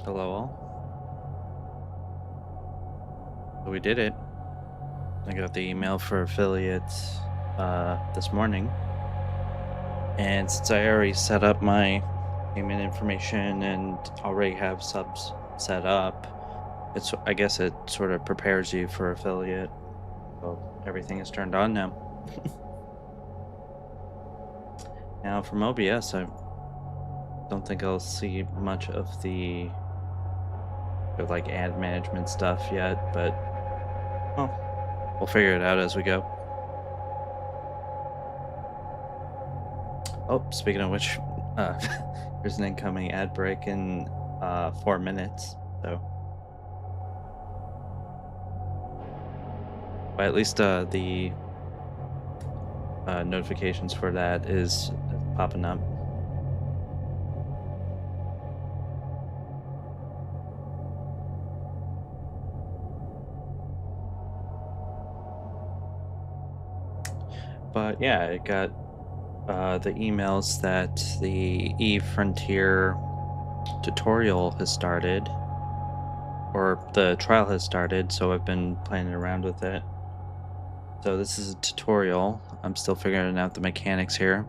Hello all. So we did it. I got the email for affiliates this morning. And since I already set up my payment information and already have subs set up, I guess it sort of prepares you for affiliate. So everything is turned on now. Now from OBS, I don't think I'll see much of the like ad management stuff yet, but well, we'll figure it out as we go. Oh, speaking of which, uh, there's an incoming ad break in 4 minutes. So, but at least the notifications for that is popping up. But yeah, it got the emails that the Eve Frontier tutorial has started, or the trial has started. So I've been playing around with it. So this is a tutorial. I'm still figuring out the mechanics here.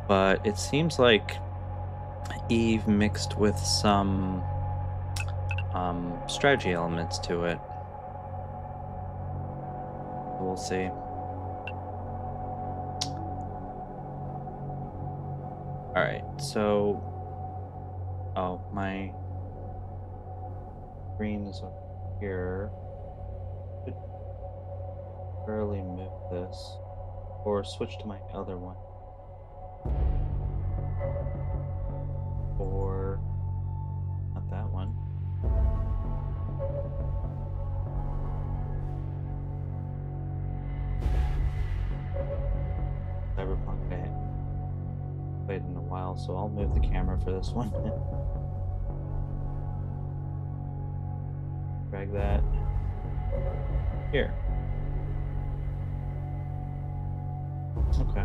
But it seems like Eve mixed with some strategy elements to it. We'll see. All right, so my screen is up here. Could barely move this, or switch to my other one, or not that one. Cyberpunk I haven't played in a while, so I'll move the camera for this one. Drag that here. Okay.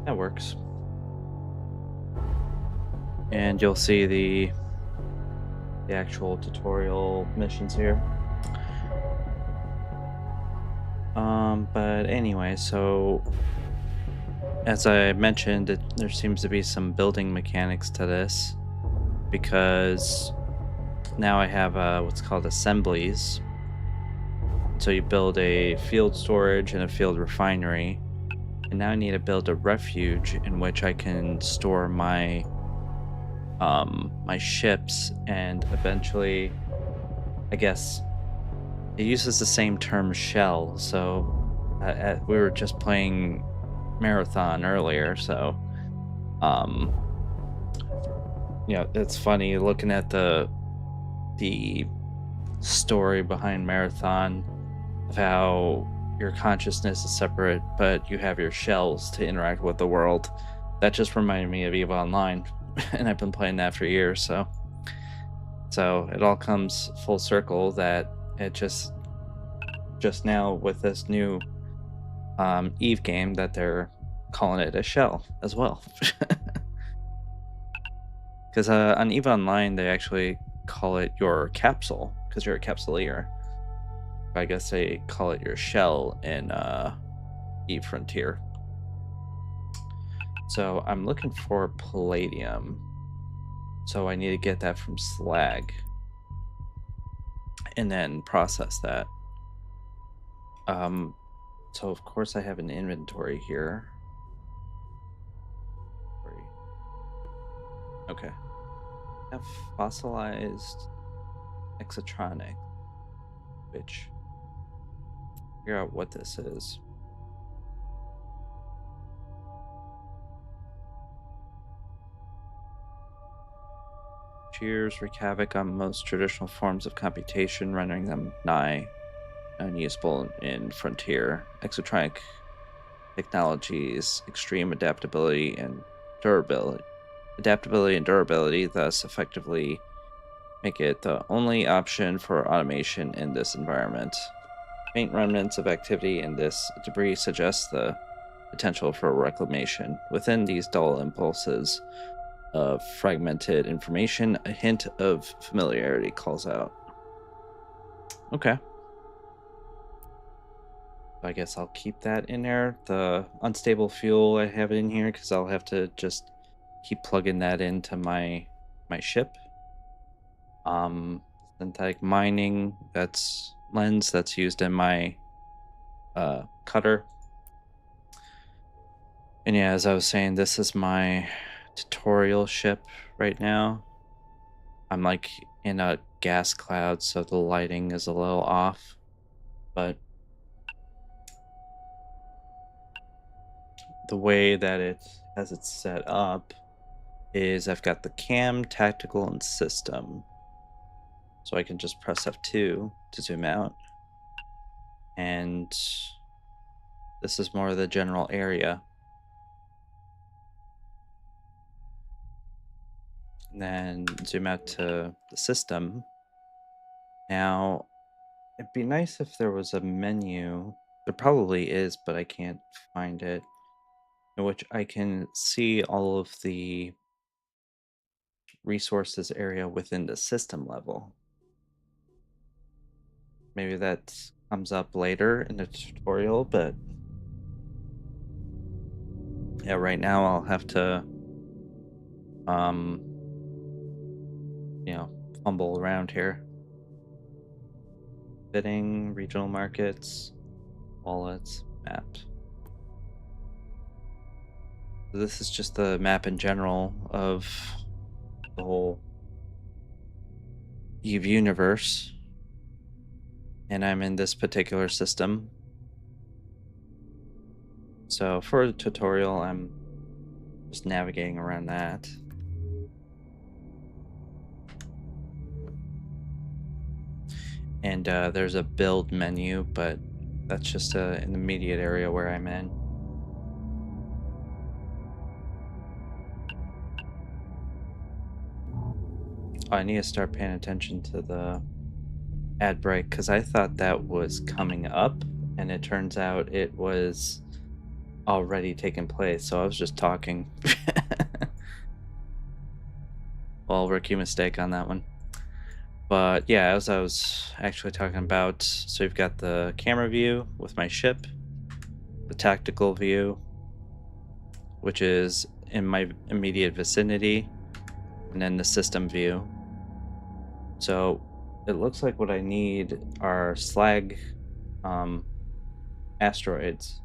That works. And you'll see the actual tutorial missions here. But anyway, so as I mentioned, there seems to be some building mechanics to this because now I have what's called assemblies. So you build a field storage and a field refinery, and now I need to build a refuge in which I can store my my ships, and eventually, I guess it uses the same term shell. So we were just playing Marathon earlier, so it's funny looking at the story behind Marathon of how your consciousness is separate, but you have your shells to interact with the world. That just reminded me of EVE Online, and I've been playing that for years. So it all comes full circle that it just now with this new Eve game that they're calling it a shell as well. Because on EVE Online they actually call it your capsule because you're a capsuleer. I guess they call it your shell in Eve Frontier. So I'm looking for palladium. So I need to get that from slag and then process that. So of course I have an inventory here. Okay. I have fossilized exotronic, which figure out what this is. Shears wreak havoc on most traditional forms of computation, rendering them nigh unusable in Frontier. Exotronic technologies, extreme adaptability and durability. Adaptability and durability thus effectively make it the only option for automation in this environment. Faint remnants of activity in this debris suggest the potential for reclamation. Within these dull impulses of fragmented information, a hint of familiarity calls out. Okay. I guess I'll keep that in there. The unstable fuel, I have it in here because I'll have to just keep plugging that into my ship. Synthetic mining, that's lens that's used in my cutter. And yeah, as I was saying, this is my tutorial ship right now. I'm like in a gas cloud, so the lighting is a little off, but the way that it has it set up is I've got the cam, tactical, and system. So I can just press F2 to zoom out. And this is more of the general area. And then zoom out to the system. Now, it'd be nice if there was a menu. There probably is, but I can't find it. In which I can see all of the resources area within the system level. Maybe that comes up later in the tutorial, but yeah, right now I'll have to um fumble around here. Bidding, regional markets, wallets, map. So this is just the map in general of the whole Eve universe. And I'm in this particular system. So for the tutorial, I'm just navigating around that. And there's a build menu, but that's just an immediate area where I'm in. Oh, I need to start paying attention to the ad break because I thought that was coming up, and it turns out it was already taken place. So I was just talking. Well, rookie mistake on that one. But yeah, as I was actually talking about, so you've got the camera view with my ship, the tactical view, which is in my immediate vicinity, and then the system view. So it looks like what I need are slag asteroids.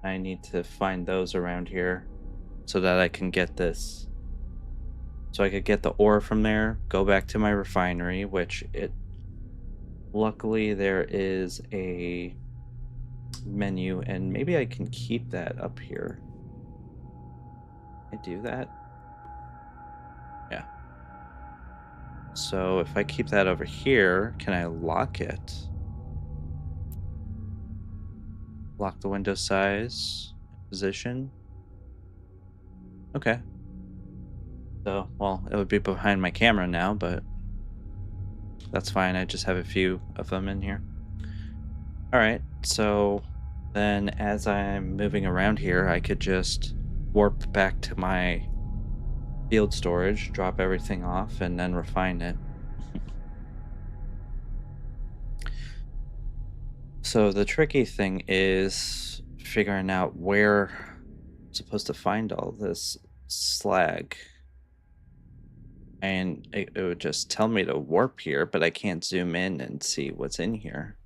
I need to find those around here so that I can get this. So I could get the ore from there, go back to my refinery, which it luckily there is a menu, and maybe I can keep that up here. I do that? Yeah. So if I keep that over here, can I lock it? Lock the window size, position. Okay. So, well, it would be behind my camera now, but that's fine. I just have a few of them in here. All right. So then as I'm moving around here, I could just warp back to my field storage, drop everything off, and then refine it. So the tricky thing is figuring out where I'm supposed to find all this slag. And it would just tell me to warp here, but I can't zoom in and see what's in here.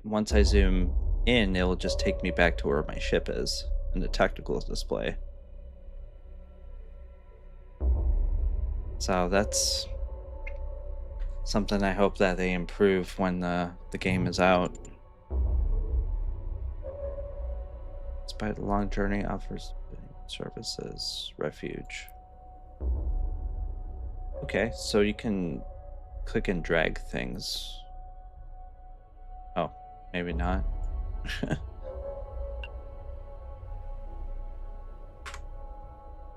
Once I zoom in, it'll just take me back to where my ship is in the tactical display. So that's something I hope that they improve when the game is out. Despite the long journey, offers services, refuge. Okay, so you can click and drag things. Oh, maybe not. Let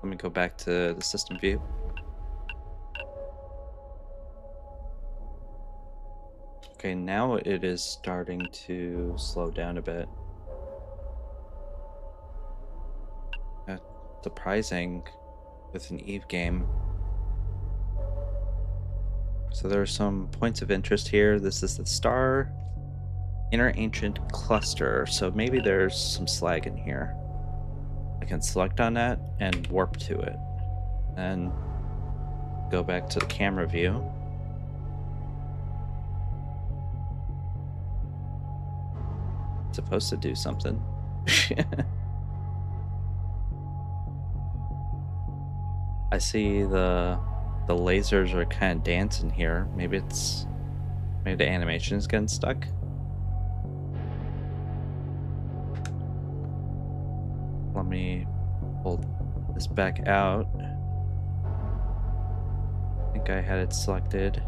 me go back to the system view. Okay, now it is starting to slow down a bit. surprising with an Eve game. So there are some points of interest here. This is the Star Inner Ancient Cluster. So maybe there's some slag in here. I can select on that and warp to it. And go back to the camera view. It's supposed to do something. I see the lasers are kind of dancing here. Maybe the animation is getting stuck. Let me pull this back out. I think I had it selected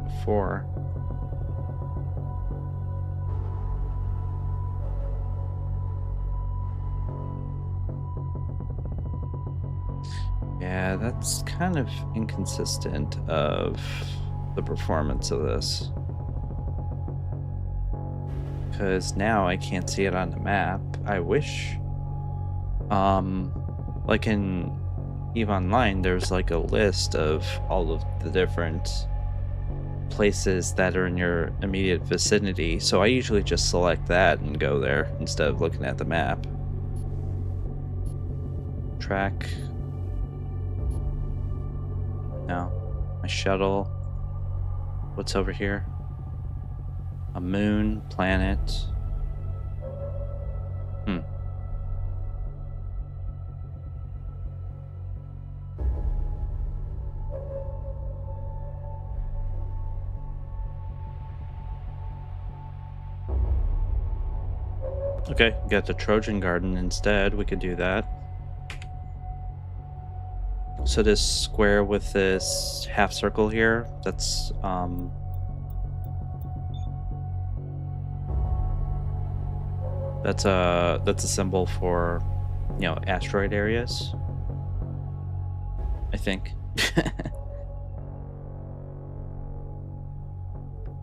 before. Yeah, that's kind of inconsistent of the performance of this. Because now I can't see it on the map. I wish. Like in EVE Online, there's like a list of all of the different places that are in your immediate vicinity. So I usually just select that and go there instead of looking at the map. Track. No. My shuttle. What's over here? A moon, planet. Okay, got the Trojan Garden instead. We could do that. So this square with this half circle here, that's a symbol for, you know, asteroid areas. I think.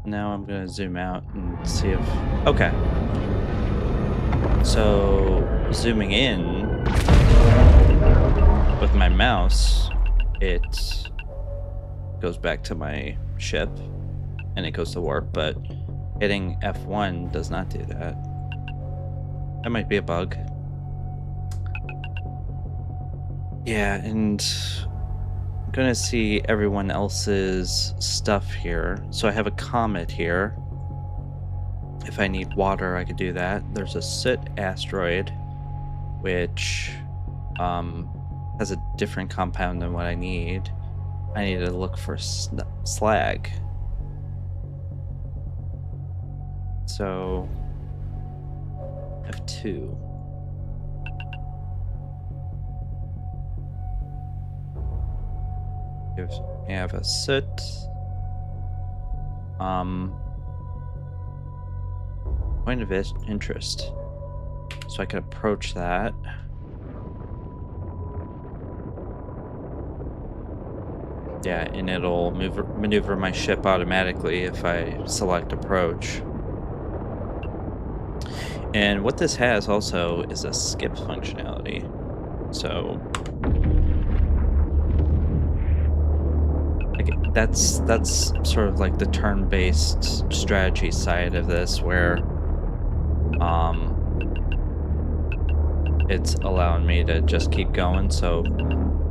Now I'm gonna zoom out and see if okay. So zooming in with my mouse, it goes back to my ship and it goes to warp, but hitting F1 does not do that. That might be a bug. Yeah, and I'm gonna see everyone else's stuff here. So I have a comet here. If I need water, I could do that. There's a Soot asteroid, which has a different compound than what I need. I need to look for slag. So F2. We have a Soot. Point of interest. So I could approach that. Yeah, and it'll maneuver my ship automatically if I select approach. And what this has also is a skip functionality. So like that's sort of like the turn-based strategy side of this, where it's allowing me to just keep going. So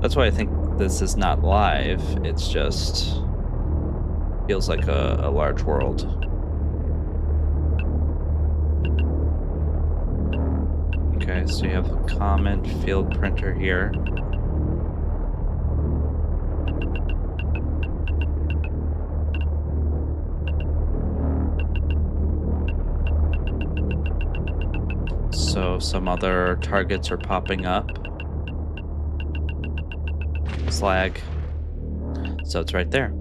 that's why I think this is not live. It's just feels like a large world. Okay, so you have a common field printer here. So some other targets are popping up. Slag. So it's right there.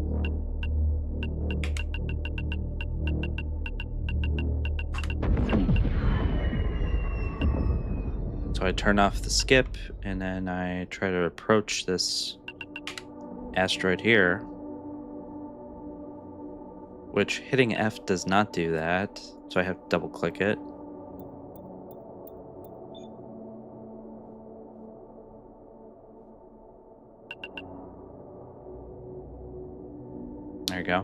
So I turn off the skip and then I try to approach this asteroid here, which hitting F does not do that. So I have to double click it. There you go.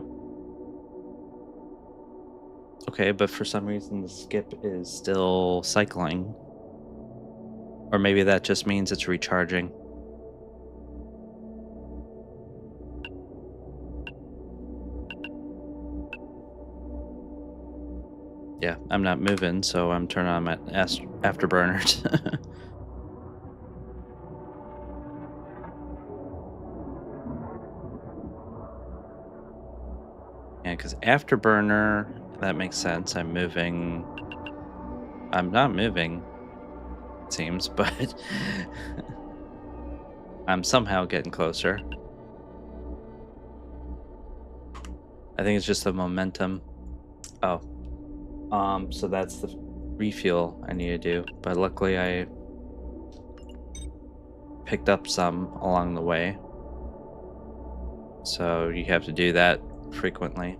Okay, but for some reason the skip is still cycling. Or maybe that just means it's recharging. Yeah, I'm not moving, so I'm turning on my afterburners. Yeah, because afterburner, that makes sense. I'm moving. I'm not moving, it seems, but I'm somehow getting closer. I think it's just the momentum. Oh, so that's the refuel I need to do. But luckily, I picked up some along the way. So you have to do that frequently.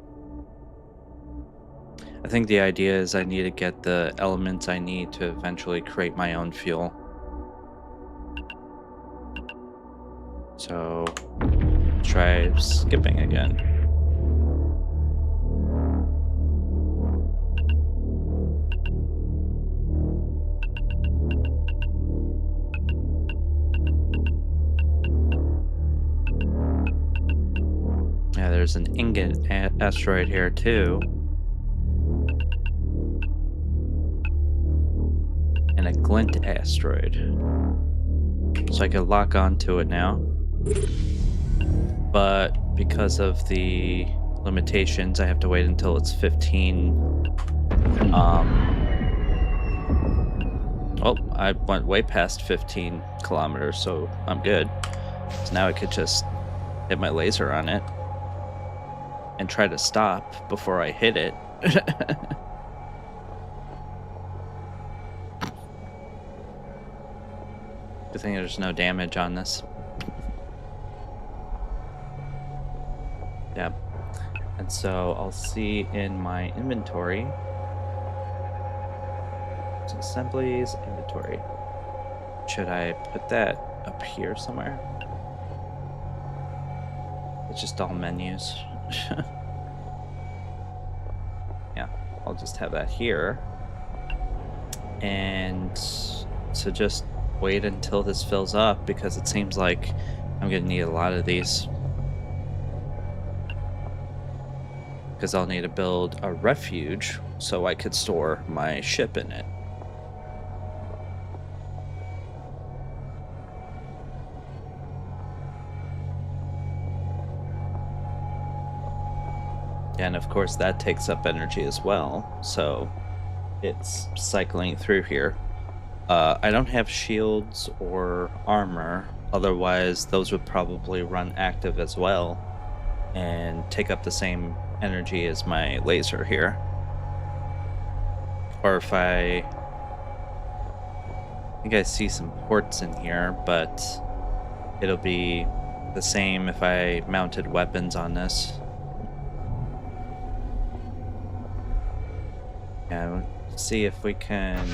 I think the idea is I need to get the elements I need to eventually create my own fuel. So try skipping again. Yeah, there's an ingot asteroid here too. And a glint asteroid. So I could lock onto it now. But because of the limitations, I have to wait until it's 15. Oh, I went way past 15 kilometers, so I'm good. So now I could just hit my laser on it and try to stop before I hit it. Good thing there's no damage on this. Yeah. And so I'll see in my inventory. Assemblies, inventory. Should I put that up here somewhere? It's just all menus. Yeah, I'll just have that here. And so just wait until this fills up because it seems like I'm gonna need a lot of these. Because I'll need to build a refuge so I could store my ship in it. And of course that takes up energy as well, so it's cycling through here. I don't have shields or armor, otherwise those would probably run active as well and take up the same energy as my laser here. Or if I think I see some ports in here, but it'll be the same if I mounted weapons on this. Yeah, see if we can.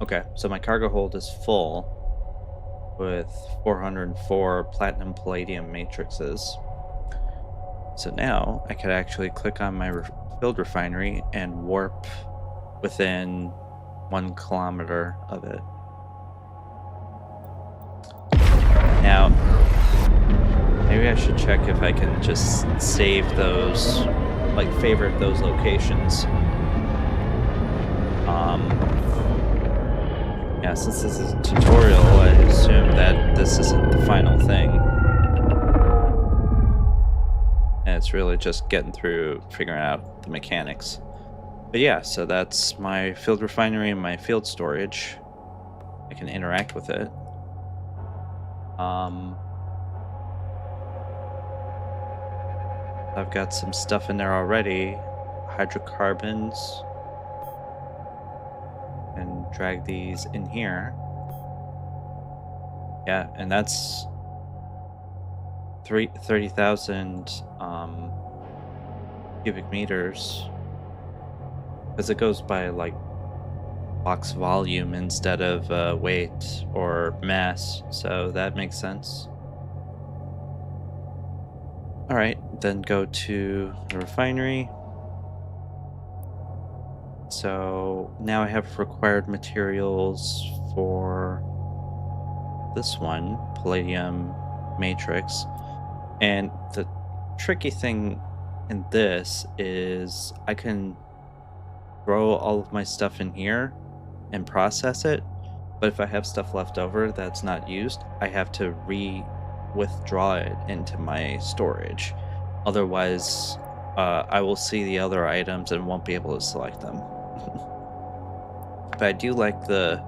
Okay, so my cargo hold is full with 404 platinum palladium matrices. So now I could actually click on my field refinery and warp within 1 kilometer of it. Now, maybe I should check if I can just save those, like favorite those locations. Yeah, since this is a tutorial, I assume that this isn't the final thing. And it's really just getting through, figuring out the mechanics. But yeah, so that's my field refinery and my field storage. I can interact with it. I've got some stuff in there already. Hydrocarbons. And drag these in here. Yeah, and that's 30,000 cubic meters, because it goes by like box volume instead of weight or mass, so that makes sense. All right, then go to the refinery. So now I have required materials for this one, palladium matrix. And the tricky thing in this is I can throw all of my stuff in here and process it. But if I have stuff left over that's not used, I have to withdraw it into my storage. Otherwise, I will see the other items and won't be able to select them. But I do like the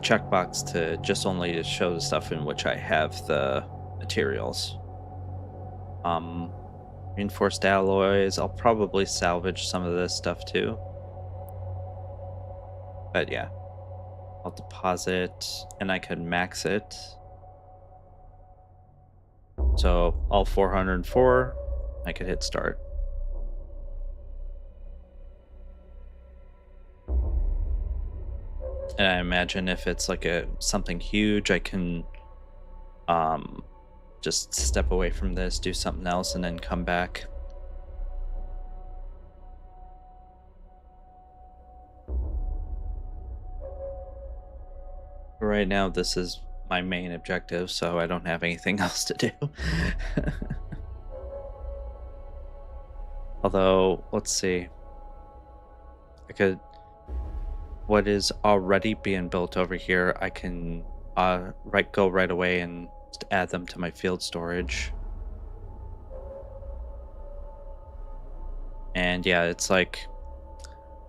checkbox to just only to show the stuff in which I have the materials. Um, Reinforced alloys. I'll probably salvage some of this stuff too. But yeah, I'll deposit and I can max it. So all 404, I could hit start. And I imagine if it's like something huge, I can just step away from this, do something else, and then come back. Right now, this is my main objective, so I don't have anything else to do. Although, let's see. I could. What is already being built over here, I can go right away and just add them to my field storage. And yeah, it's like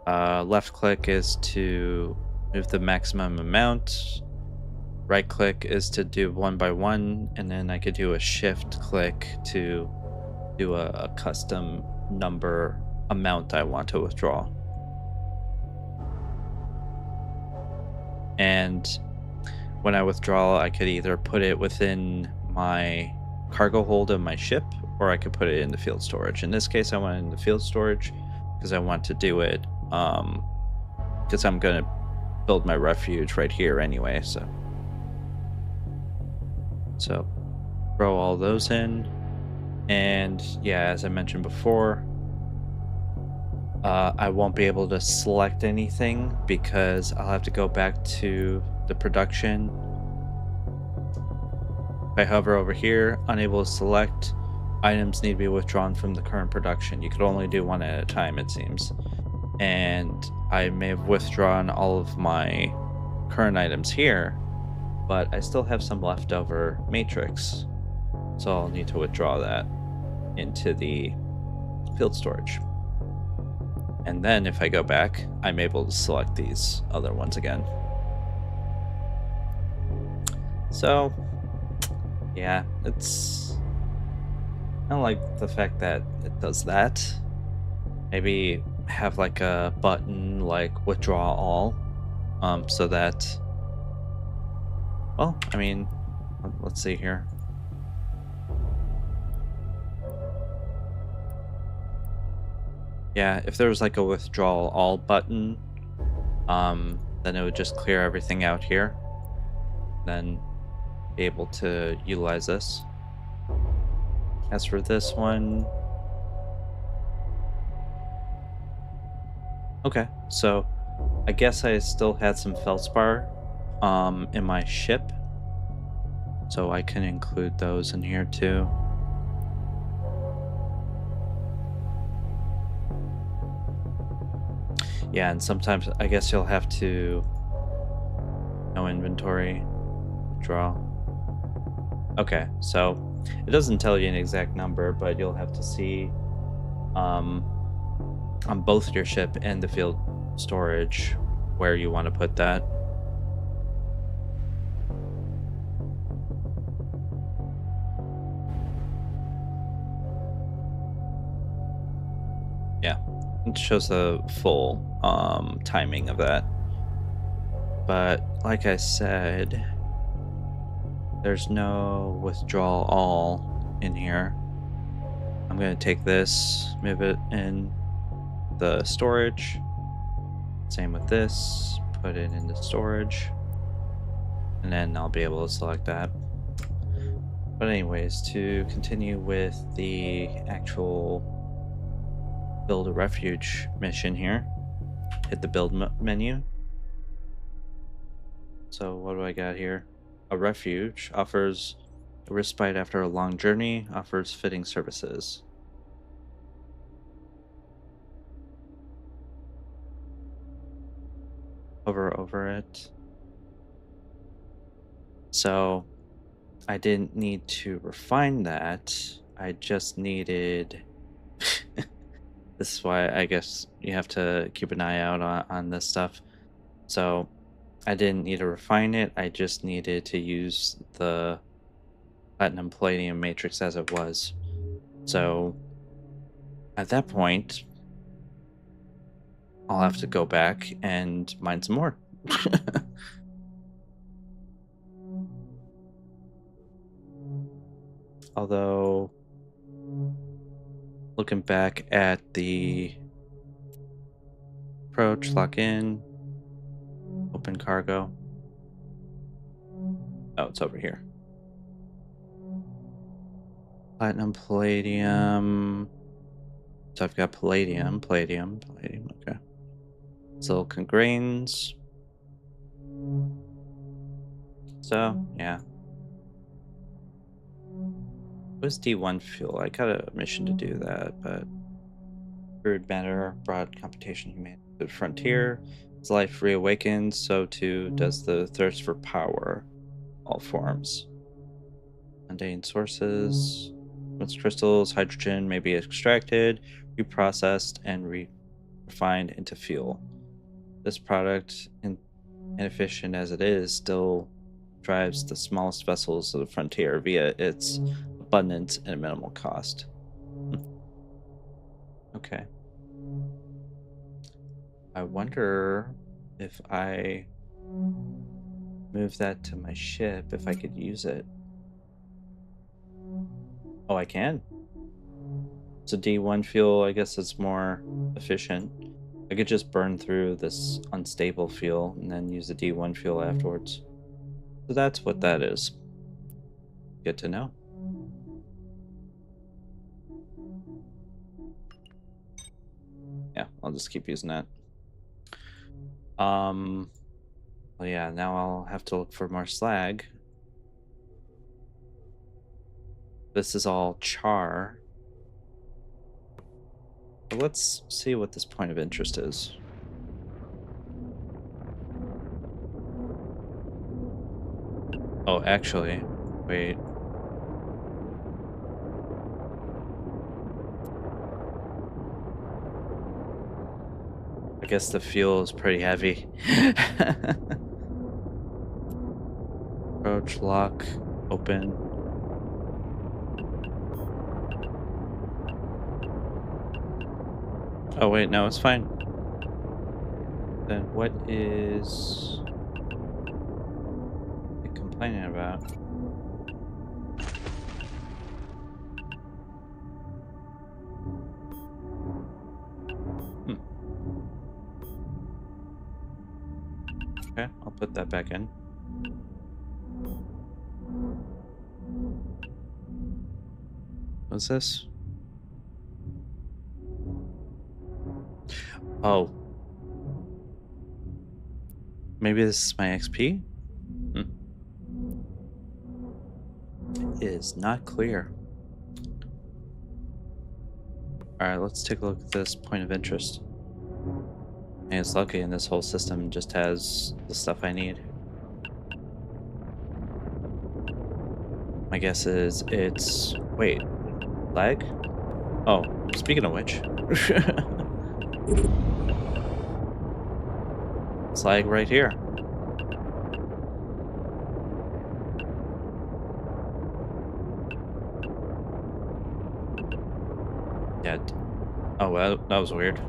left click is to move the maximum amount. Right click is to do one by one, and then I could do a shift click to do a custom number amount I want to withdraw. And when I withdraw, I could either put it within my cargo hold of my ship, or I could put it in the field storage. In this case, I want it in the field storage because I want to do it because I'm going to build my refuge right here anyway. So throw all those in. And yeah, as I mentioned before, I won't be able to select anything because I'll have to go back to the production. If I hover over here, unable to select, items need to be withdrawn from the current production. You could only do one at a time, it seems. And I may have withdrawn all of my current items here, but I still have some leftover matrix. So I'll need to withdraw that into the field storage. And then if I go back, I'm able to select these other ones again. So, yeah, I don't like the fact that it does that. Maybe have like a button like withdraw all, so that, well, I mean, let's see here. Yeah, if there was like a withdrawal all button, then it would just clear everything out here. Then be able to utilize this. As for this one, okay, so I guess I still had some feldspar in my ship, so I can include those in here too. Yeah, and sometimes I guess you'll have to no inventory draw. Okay, so it doesn't tell you an exact number, but you'll have to see on both your ship and the field storage where you want to put that. Yeah, it shows the full timing of that. But like I said, there's no withdrawal all in here. I'm going to take this, move it in the storage. Same with this, put it into storage. And then I'll be able to select that. But anyways, to continue with the actual build a refuge mission here, hit the build menu. So what do I got here? A refuge offers a respite after a long journey, offers fitting services. Hover over it. So I didn't need to refine that. I just needed. This is why I guess you have to keep an eye out on this stuff. So I didn't need to refine it. I just needed to use the platinum palladium matrix as it was. So at that point, I'll have to go back and mine some more. Although, looking back at the approach, lock in, open cargo. Oh, it's over here. Platinum, palladium. So I've got palladium. Okay. Silicon grains. So, yeah. What's D1 fuel? I got a mission to do that, but crude matter, broad computation, humanity to the frontier. As life reawakens, so too does the thirst for power. All forms. Mundane sources. Once crystals, hydrogen may be extracted, reprocessed, and refined into fuel. This product, inefficient as it is, still drives the smallest vessels of the frontier via its abundance and minimal cost. Okay. I wonder if I move that to my ship, if I could use it. Oh, I can. It's a D1 fuel. I guess it's more efficient. I could just burn through this unstable fuel and then use the D1 fuel afterwards. So that's what that is. Good to know. Yeah, I'll just keep using that. Well, yeah, now I'll have to look for more slag. This is all char. But let's see what this point of interest is. Oh, actually, wait. I guess the fuel is pretty heavy. Approach, lock, open. Oh wait, no, it's fine. Then what is it complaining about? Okay, I'll put that back in. What's this? Oh. Maybe this is my XP? It is not clear. Alright, let's take a look at this point of interest. And it's lucky in this whole system just has the stuff I need. My guess is it's... Wait. Lag? Oh, speaking of which. It's lag right here. Yeah. Oh, well, that was weird.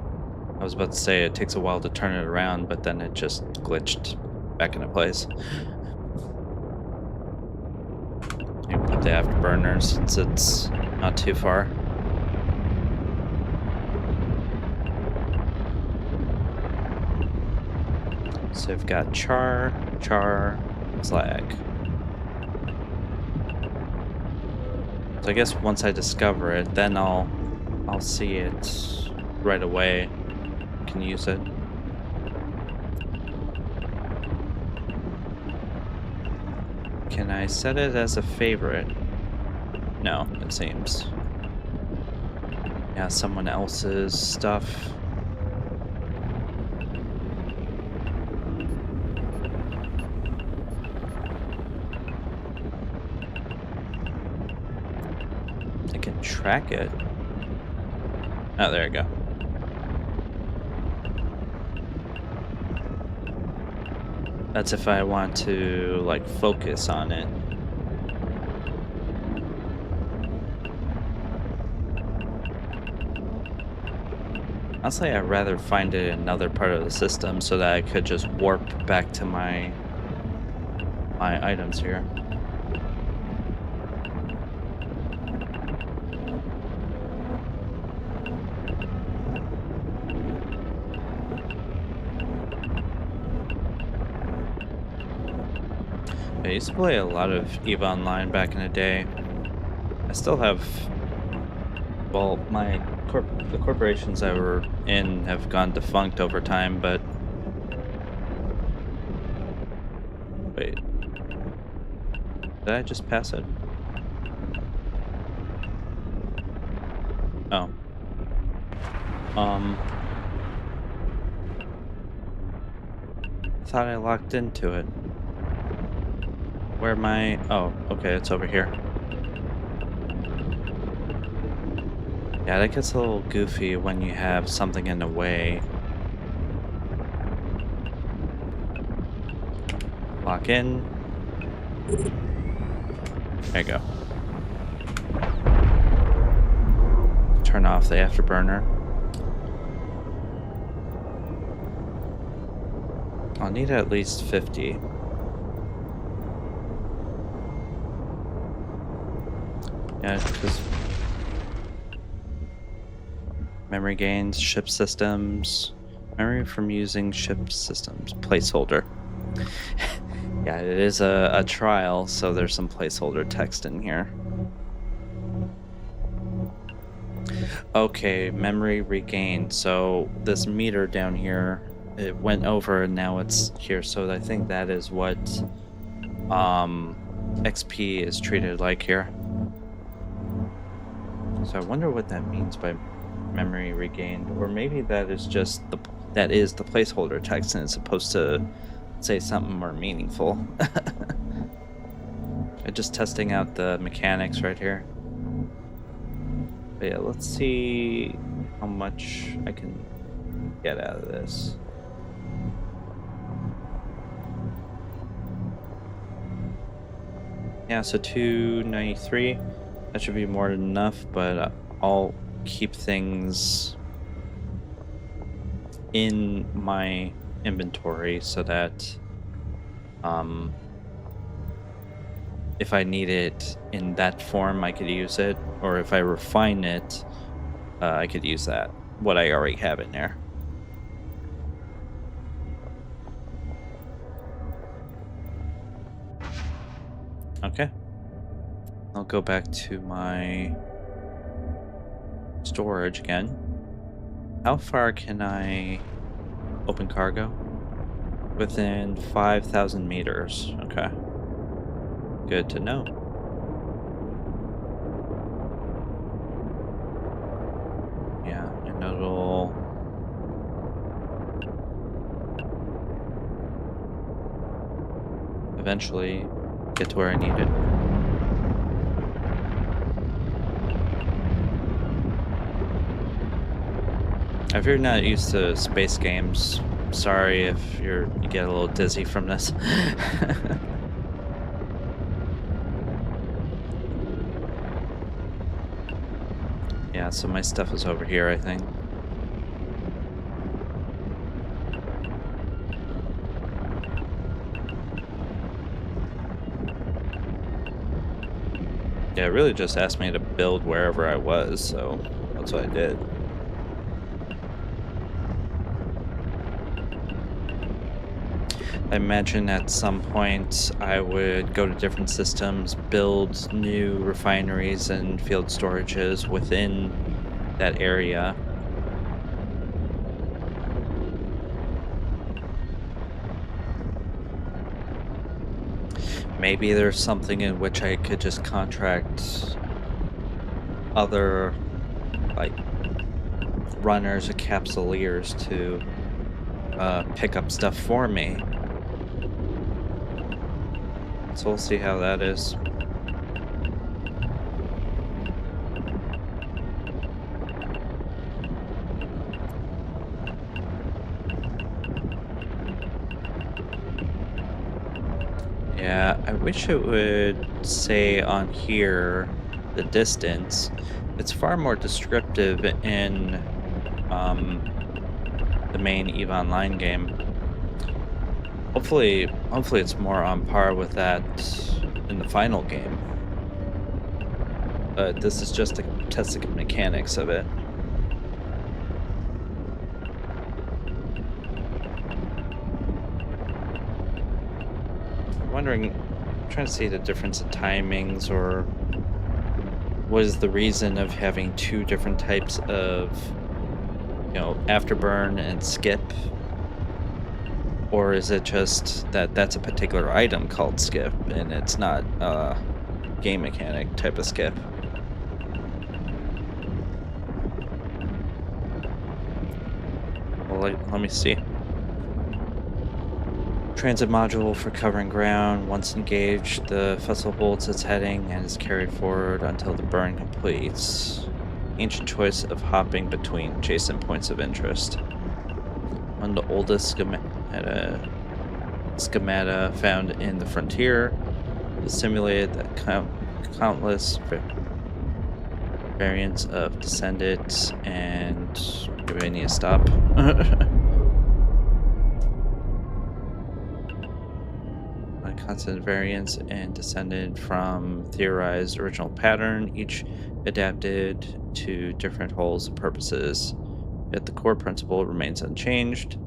I was about to say it takes a while to turn it around, but then it just glitched back into place. You put the afterburners since it's not too far. So we've got char, slag. So I guess once I discover it, then I'll see it right away. Can use it. Can I set it as a favorite? No, it seems. Yeah, someone else's stuff. I can track it. Oh, there you go. That's if I want to, like, focus on it. Honestly, I'd rather find it in another part of the system so that I could just warp back to my items here. I used to play a lot of EVE Online back in the day. I still have, well, the corporations I were in have gone defunct over time, but wait, did I just pass it? Oh, um, I thought I locked into it. Where am I? Oh, okay, it's over here. Yeah, that gets a little goofy when you have something in the way. Lock in. There you go. Turn off the afterburner. I'll need at least 50. Yeah, because memory gains, ship systems, memory from using ship systems, placeholder. Yeah, it is a trial, so there's some placeholder text in here. Okay, memory regained. So this meter down here, it went over and now it's here. So I think that is what XP is treated like here. So I wonder what that means by memory regained, or maybe that is just that is the placeholder text and it's supposed to say something more meaningful. I'm just testing out the mechanics right here. But yeah, let's see how much I can get out of this. Yeah, so 293. That should be more than enough, but I'll keep things in my inventory so that if I need it in that form, I could use it, or if I refine it, I could use that, what I already have in there. Okay. I'll go back to my storage again. How far can I open cargo? Within 5,000 meters. Okay. Good to know. Yeah, and it'll... eventually get to where I need it. If you're not used to space games, sorry if you get a little dizzy from this. Yeah, so my stuff is over here, I think. Yeah, it really just asked me to build wherever I was, so that's what I did. I imagine at some point I would go to different systems, build new refineries and field storages within that area. Maybe there's something in which I could just contract other like runners or capsuleers to pick up stuff for me. So we'll see how that is. Yeah, I wish it would say on here the distance. It's far more descriptive in um, the main EVE Online game. Hopefully it's more on par with that in the final game. But this is just to test the mechanics of it. Wondering, trying to see the difference in timings, or what is the reason of having two different types of, afterburn and skip? Or is it just that that's a particular item called skip and it's not a game mechanic type of skip? Well, let me see. Transit module for covering ground. Once engaged, the vessel holds its heading and is carried forward until the burn completes. Ancient choice of hopping between adjacent points of interest. One of the oldest schemata found in the frontier. It simulated that countless variants of Descendant and... Do I need to stop? Constant variants and descended from theorized original pattern, each adapted to different holes and purposes. Yet the core principle remains unchanged.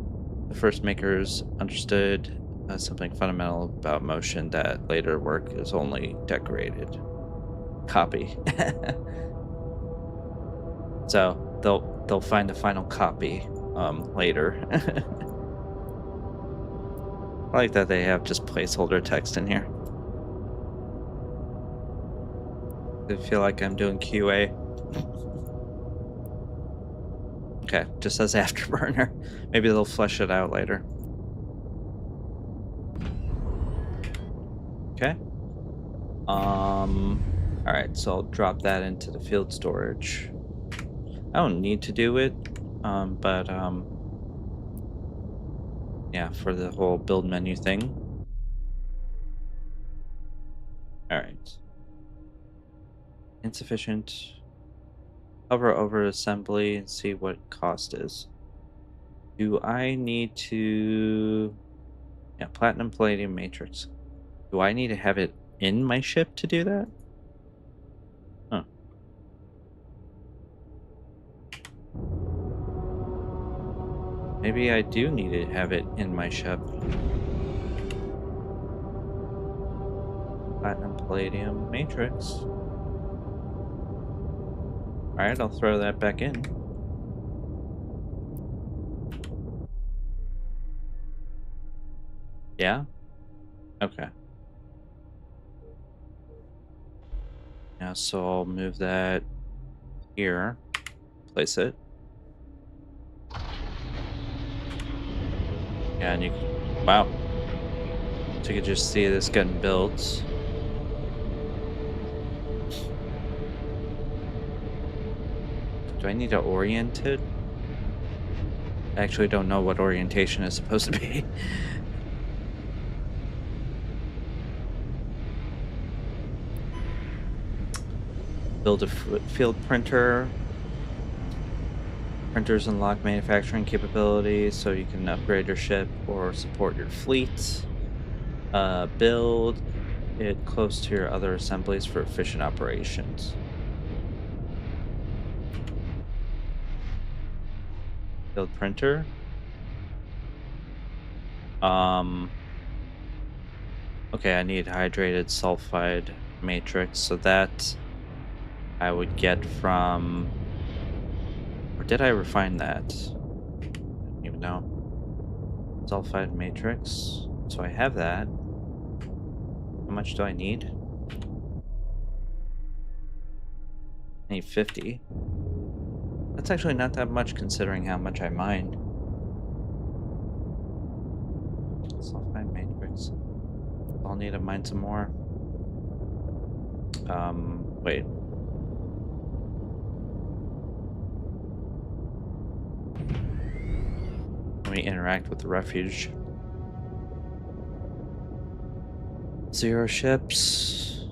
The first makers understood something fundamental about motion that later work is only decorated. Copy. So they'll find a final copy later. I like that they have just placeholder text in here. I feel like I'm doing QA. Okay, just says afterburner. Maybe they'll flesh it out later. Okay. Alright, so I'll drop that into the field storage. I don't need to do it, but yeah, for the whole build menu thing. Alright. Insufficient. Hover over assembly and see what cost is. Do I need to... Yeah, platinum palladium matrix. Do I need to have it in my ship to do that? Huh. Maybe I do need to have it in my ship. Platinum palladium matrix. Alright, I'll throw that back in. Yeah? Okay. Now, so I'll move that here. Place it. Yeah, and you... Wow. So you can just see this getting built. Do I need to orient it? I actually don't know what orientation is supposed to be. Build a field printer. Printers unlock manufacturing capabilities so you can upgrade your ship or support your fleet. Build it close to your other assemblies for efficient operations. Build printer. Okay, I need hydrated sulfide matrix, so that I would get from. Or did I refine that? I don't even know. Sulfide matrix. So I have that. How much do I need? I need 50. That's actually not that much considering how much I mine. Sulfide matrix. I'll need to mine some more. Wait. Let me interact with the refuge. 0 ships.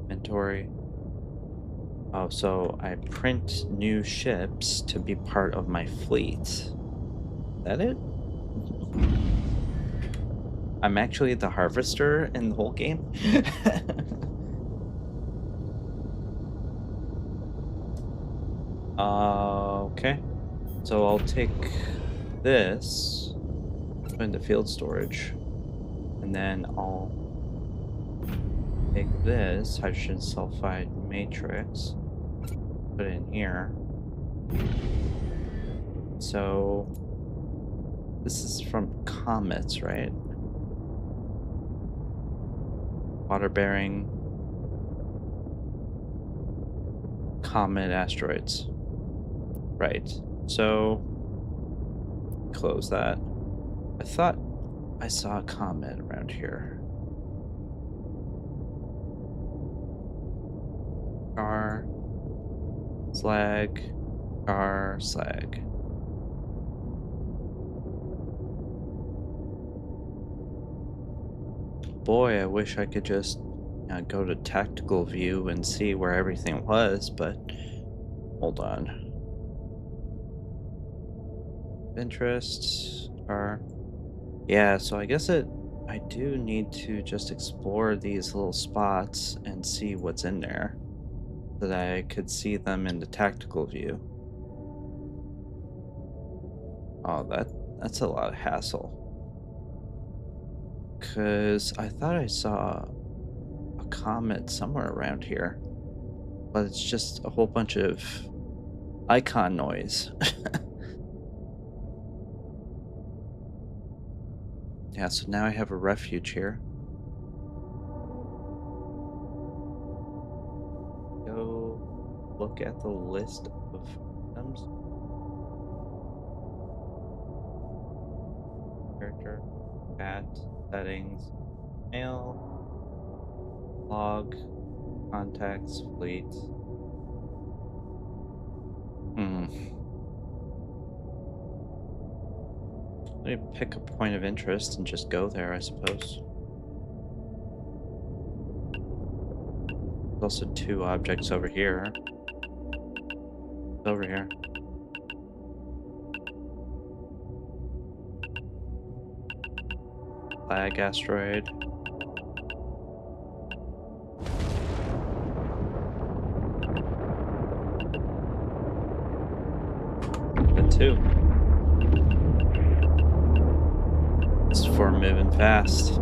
Inventory. Oh, so I print new ships to be part of my fleet. That it? I'm actually the harvester in the whole game. Okay. So I'll take this, put into field storage, and then I'll take this hydrogen sulfide matrix, put it in here. So this is from comets, right? Water bearing comet asteroids. Right. So close that. I thought I saw a comet around here. Car, slag, car, slag. Boy, I wish I could just go to tactical view and see where everything was, but hold on. Interest, car. Yeah, so I guess I do need to just explore these little spots and see what's in there so that I could see them in the tactical view. Oh, that's a lot of hassle. Cause I thought I saw a comet somewhere around here, but it's just a whole bunch of icon noise. Yeah, so now I have a refuge here. Go look at the list of items. Character, chat, settings, mail, log, contacts, fleet. Let me pick a point of interest and just go there, I suppose. There's also 2 objects over here. Over here. Flag asteroid. The 2. It's for moving fast.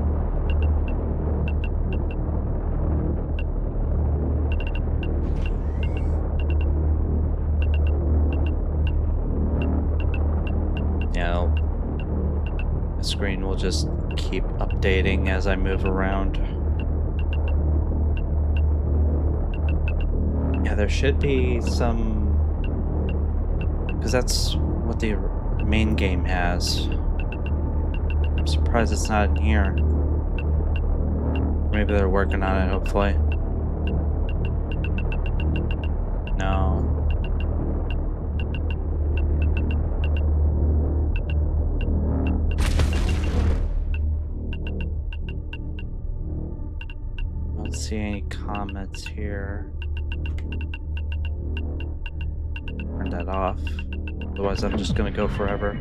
Yeah, the screen will just keep updating as I move around. Yeah, there should be some, because that's what the main game has. I'm surprised it's not in here. Maybe they're working on it, hopefully. No. I don't see any comments here. Turn that off. Otherwise, I'm just gonna go forever.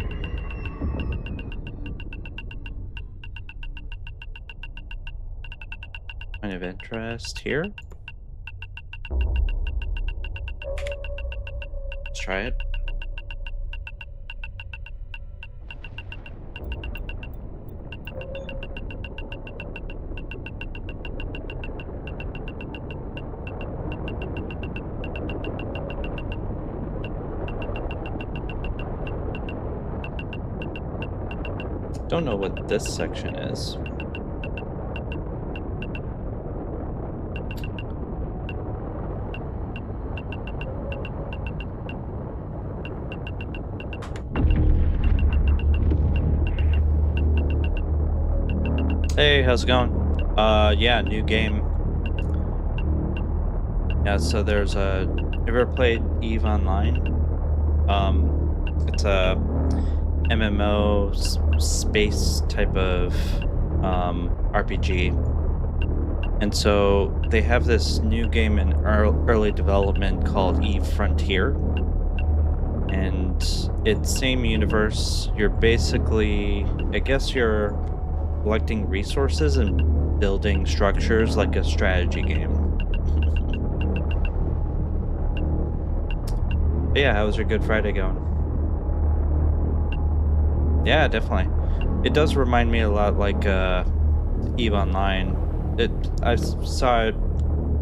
Point of interest here. try it. Don't know what this section is. Hey, how's it going? Yeah, new game. Yeah, so there's a. You ever played Eve Online? It's a MMO space type of RPG. And so they have this new game in early development called Eve Frontier. And it's same universe. You're basically, I guess you're collecting resources and building structures like a strategy game. But yeah, how was your Good Friday going? Yeah, definitely. It does remind me a lot like Eve Online. I saw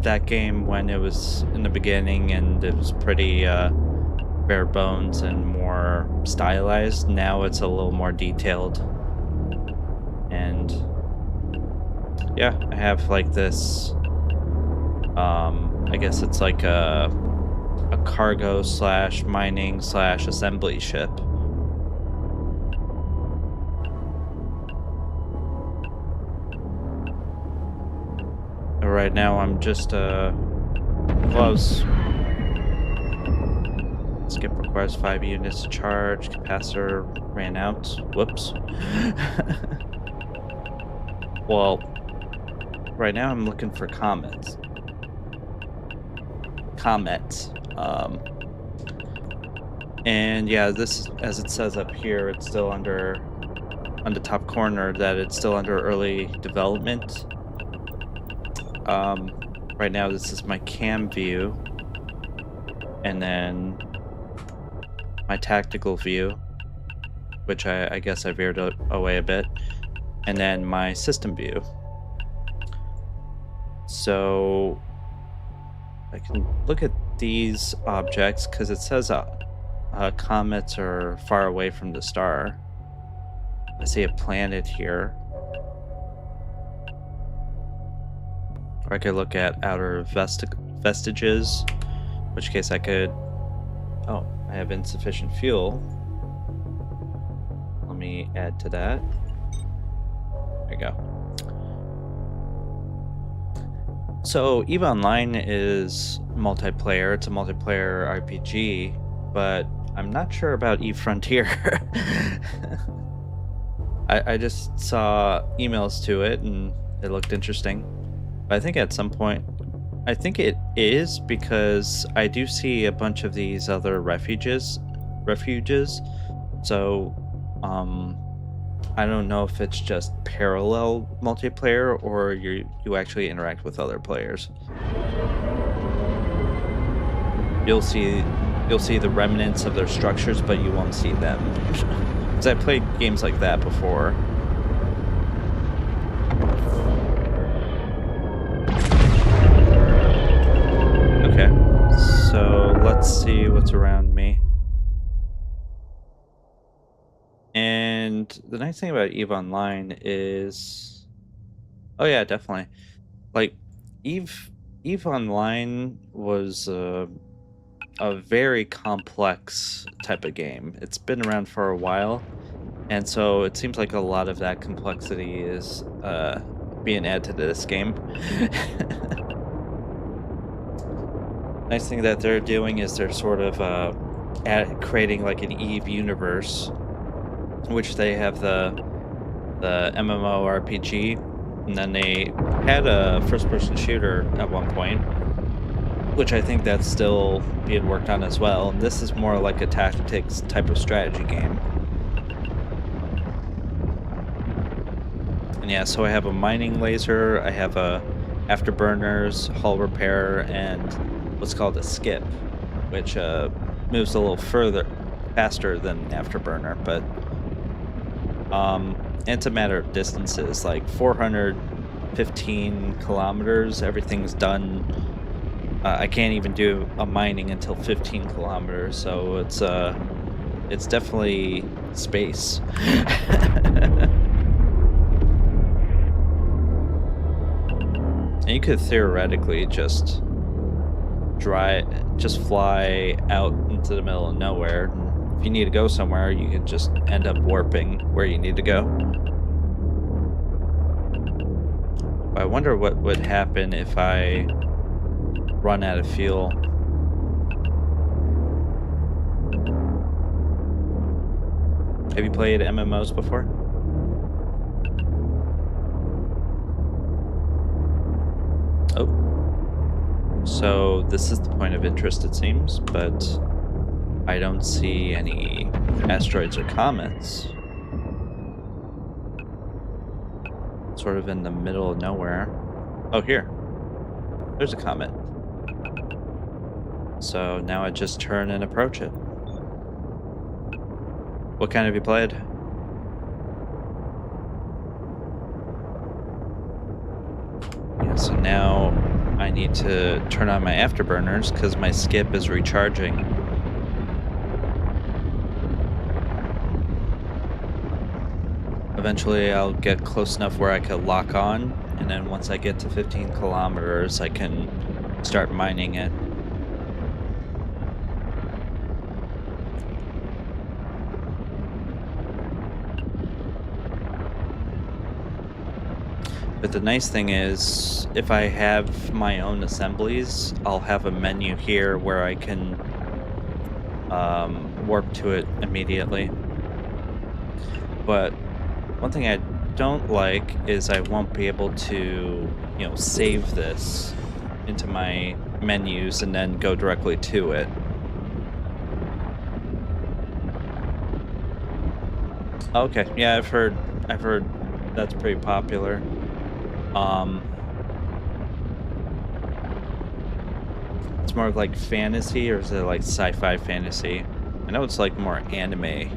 that game when it was in the beginning, and it was pretty bare bones and more stylized. Now it's a little more detailed, and yeah, I have like this. I guess it's like a cargo slash mining slash assembly ship. Right now I'm just close. Skip requires 5 units to charge. Capacitor ran out. Whoops. Well, right now I'm looking for comets. And yeah, this, as it says up here, it's still on the top corner, that it's still under early development. Right now this is my cam view, and then my tactical view, which I guess I veered away a bit, and then my system view. So I can look at these objects because it says comets are far away from the star. I see a planet here. Or I could look at outer vestiges, in which case I could... Oh, I have insufficient fuel. Let me add to that. There you go. So EVE Online is multiplayer. It's a multiplayer RPG, but I'm not sure about EVE Frontier. I just saw emails to it and it looked interesting. But I think at some point, I think it is, because I do see a bunch of these other refuges. So, I don't know if it's just parallel multiplayer or you actually interact with other players. You'll see the remnants of their structures, but you won't see them. Because I played games like that before. Okay, so let's see what's around me. And the nice thing about EVE Online is, oh yeah, definitely. Like EVE Online was a very complex type of game. It's been around for a while, and so it seems like a lot of that complexity is being added to this game. Nice thing that they're doing is they're sort of creating like an EVE universe, which they have the MMORPG, and then they had a first-person shooter at one point, which I think that's still being worked on as well. And this is more like a tactics type of strategy game. And yeah, so I have a mining laser, I have a afterburners, hull repair, and what's called a skip, which moves a little faster than Afterburner, but it's a matter of distances, like 415 kilometers. Everything's done. I can't even do a mining until 15 kilometers, so it's definitely space. And you could theoretically just fly out into the middle of nowhere. And if you need to go somewhere, you could just end up warping where you need to go. But I wonder what would happen if I run out of fuel. Have you played MMOs before? Oh. So this is the point of interest, it seems, but I don't see any asteroids or comets. Sort of in the middle of nowhere. Oh, here. There's a comet. So now I just turn and approach it. What kind have you played? Yeah, so now I need to turn on my afterburners because my skip is recharging. Eventually I'll get close enough where I could lock on, and then once I get to 15 kilometers I can start mining it. But the nice thing is, if I have my own assemblies, I'll have a menu here where I can warp to it immediately. But one thing I don't like is I won't be able to, save this into my menus and then go directly to it. Okay, yeah, I've heard that's pretty popular. It's more of like fantasy, or is it like sci-fi fantasy? I know it's like more anime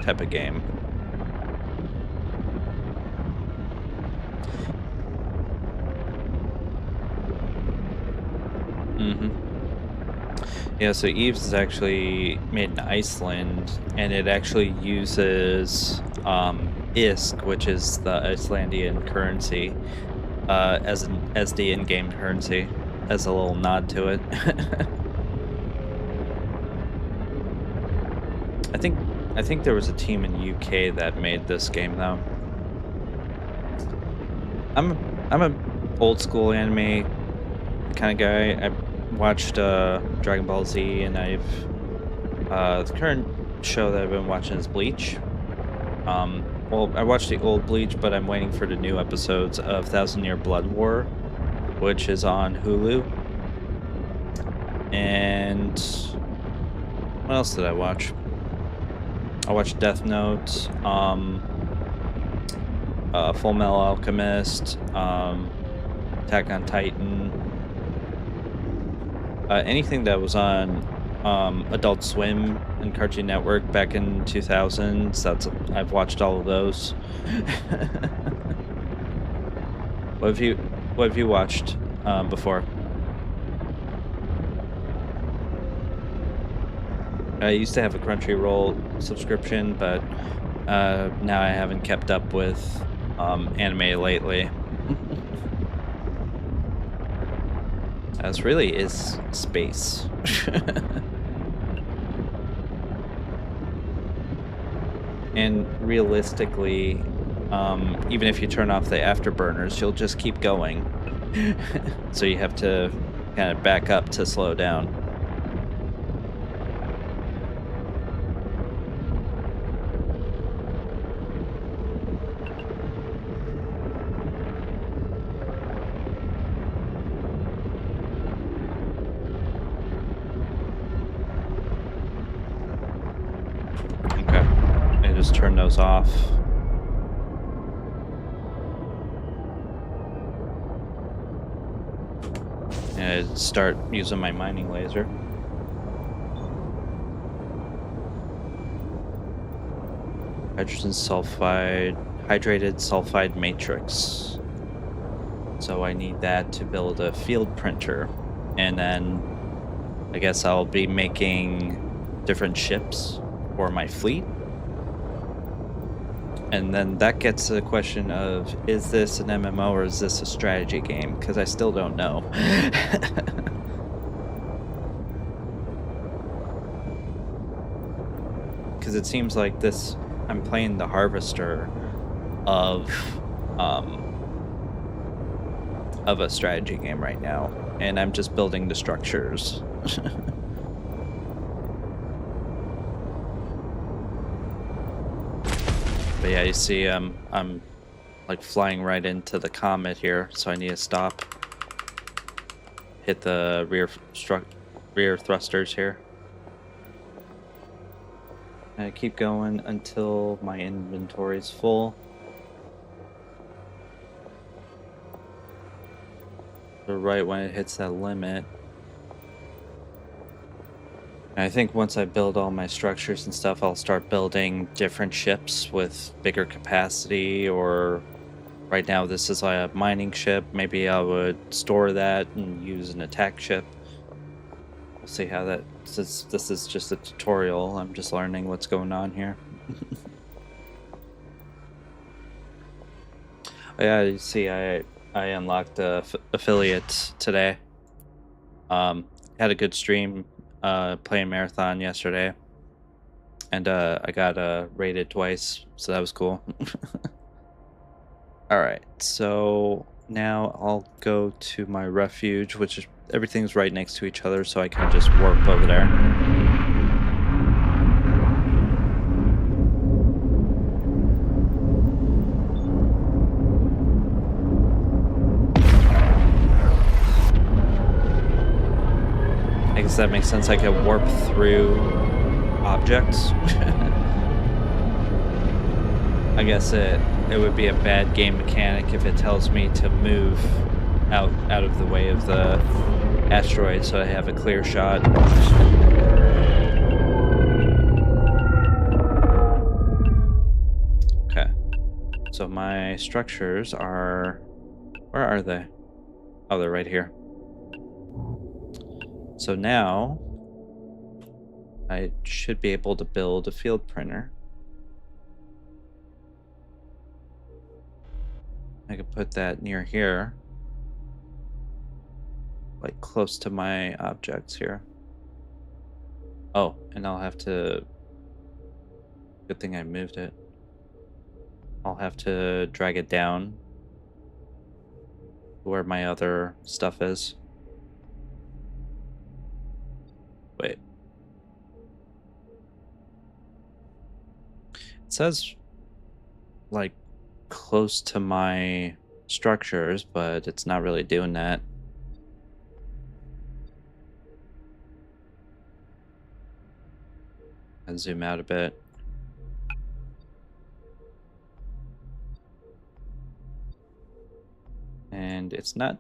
type of game. Yeah, so Eves is actually made in Iceland, and it actually uses ISK, which is the Icelandic currency, as the in-game currency, as a little nod to it. I think there was a team in UK that made this game though. I'm a old school anime kind of guy. I watched Dragon Ball Z, and the current show that I've been watching is Bleach. Well, I watched the old Bleach, but I'm waiting for the new episodes of Thousand Year Blood War, which is on Hulu. And what else did I watch? I watched Death Note, Full Metal Alchemist, Attack on Titan. Anything that was on Adult Swim and Cartoon Network back in 2000s, I've watched all of those. What have you watched before? I used to have a Crunchyroll subscription, but now I haven't kept up with anime lately. This really is space. And realistically, even if you turn off the afterburners, you'll just keep going. So you have to kind of back up to slow down. Just turn those off. And start using my mining laser. Hydrogen sulfide, hydrated sulfide matrix. So I need that to build a field printer. And then I guess I'll be making different ships for my fleet. And then that gets to the question of, is this an MMO or is this a strategy game? Because I still don't know. Because it seems like this, I'm playing the harvester of a strategy game right now, and I'm just building the structures. But yeah, you see, I'm like flying right into the comet here, so I need to stop. Hit the rear thrusters here. And I keep going until my inventory is full. So right when it hits that limit. And I think once I build all my structures and stuff, I'll start building different ships with bigger capacity, or right now this is a mining ship. Maybe I would store that and use an attack ship. We'll see how that, since this is just a tutorial, I'm just learning what's going on here. Yeah, you see, I unlocked the affiliate today. Had a good stream playing Marathon yesterday, and I got rated twice, so that was cool. All right, so now I'll go to my refuge, which is, everything's right next to each other, so I can just warp over there. I guess that makes sense. I can warp through objects. I guess it would be a bad game mechanic if it tells me to move out of the way of the asteroid so I have a clear shot. Okay. So my structures are, where are they? Oh, they're right here. So now I should be able to build a field printer. I could put that near here, like close to my objects here. Oh, and I'll have to, good thing I moved it. I'll have to drag it down where my other stuff is. Wait. It says like close to my structures, but it's not really doing that. And zoom out a bit. And it's not, I'm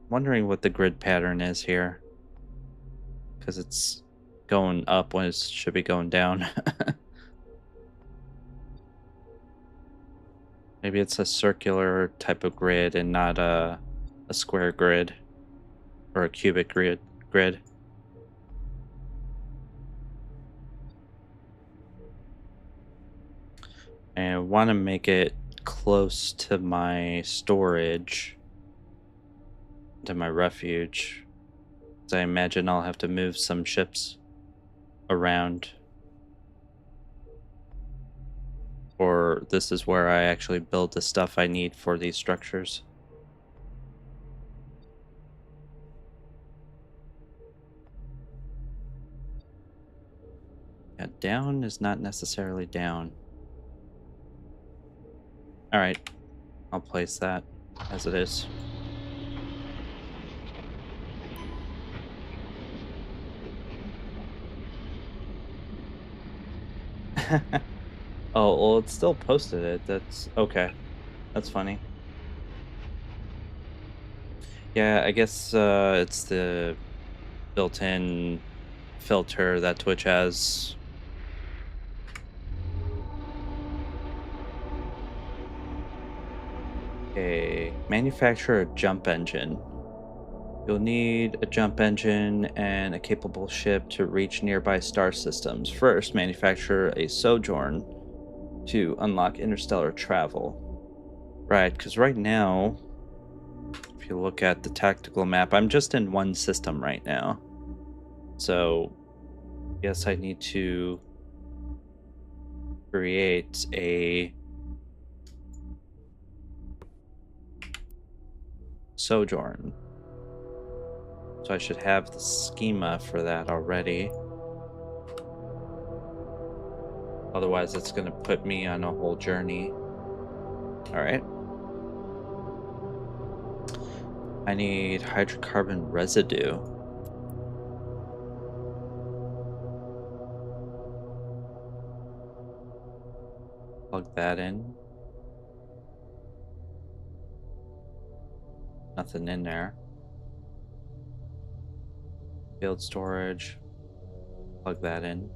wondering what the grid pattern is here, because it's going up when it should be going down. Maybe it's a circular type of grid and not a square grid or a cubic grid. And I want to make it close to my storage, to my refuge. So I imagine I'll have to move some ships around. Or this is where I actually build the stuff I need for these structures. Yeah, down is not necessarily down. Alright, I'll place that as it is. Oh, well, it still posted it. That's okay. That's funny. Yeah, I guess it's the built-in filter that Twitch has. Okay, manufacture a jump engine. You'll need a jump engine and a capable ship to reach nearby star systems. First, manufacture a sojourn to unlock interstellar travel. Right, because right now, if you look at the tactical map, I'm just in one system right now. So, yes, I need to create a sojourn. So I should have the schema for that already. Otherwise, it's going to put me on a whole journey. All right. I need hydrocarbon residue. Plug that in. Nothing in there. Field storage. Plug that in.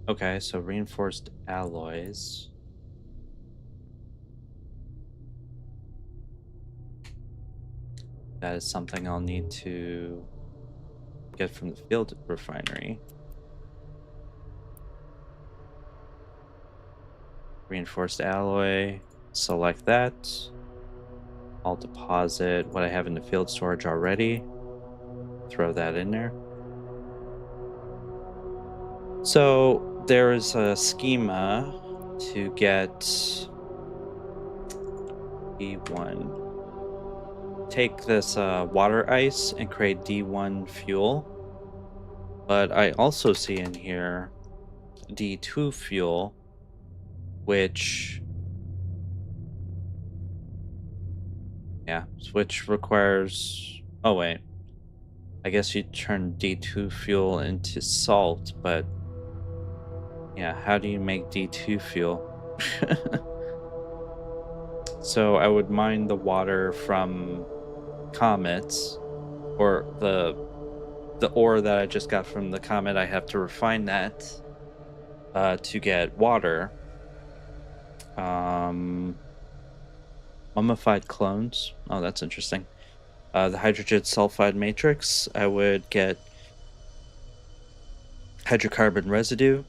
Okay, so reinforced alloys. That is something I'll need to get from the field refinery. Reinforced alloy. Select that. I'll deposit what I have in the field storage already. Throw that in there. So there is a schema to get D1. Take this water ice and create D1 fuel. But I also see in here D2 fuel, which which requires, oh wait, I guess you turn D2 fuel into salt, but yeah, how do you make D2 fuel? So I would mine the water from comets, or the ore that I just got from the comet. I have to refine that to get water. Mummified clones. Oh, that's interesting. The hydrogen sulfide matrix. I would get hydrocarbon residue.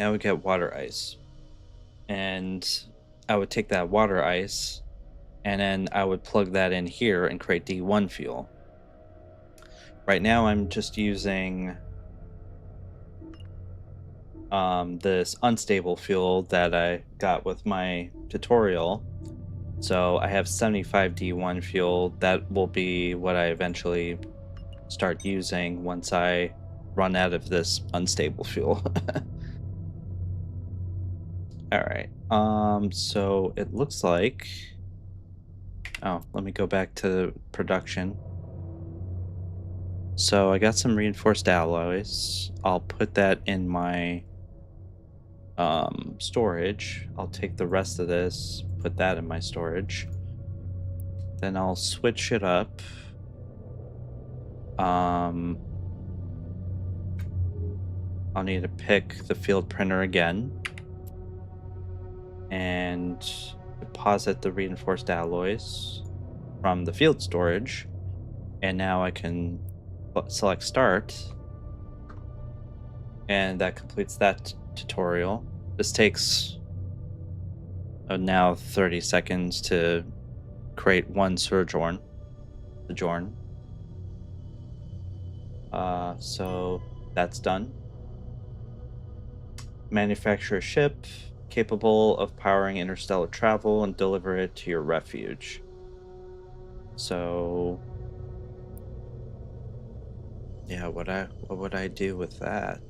I would get water ice. And I would take that water ice and then I would plug that in here and create D1 fuel. Right now I'm just using this unstable fuel that I got with my tutorial. So I have 75 D1 fuel. That will be what I eventually start using once I run out of this unstable fuel. All right. So it looks like, oh, let me go back to production. So I got some reinforced alloys. I'll put that in my storage. I'll take the rest of this, put that in my storage. Then I'll switch it up. I'll need to pick the field printer again and deposit the reinforced alloys from the field storage. And now I can select start, and that completes that tutorial. This takes now 30 seconds to create one sojourn. So that's done. Manufacture a ship capable of powering interstellar travel and deliver it to your refuge. So yeah, what would I do with that?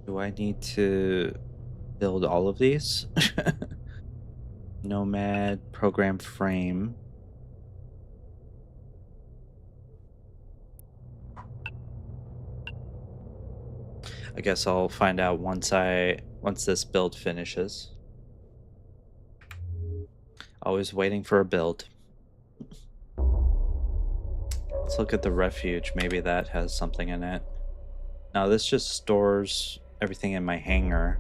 Do I need to build all of these? Nomad program frame. I guess I'll find out once this build finishes. Always waiting for a build. Let's look at the refuge. Maybe that has something in it. Now this just stores everything in my hangar.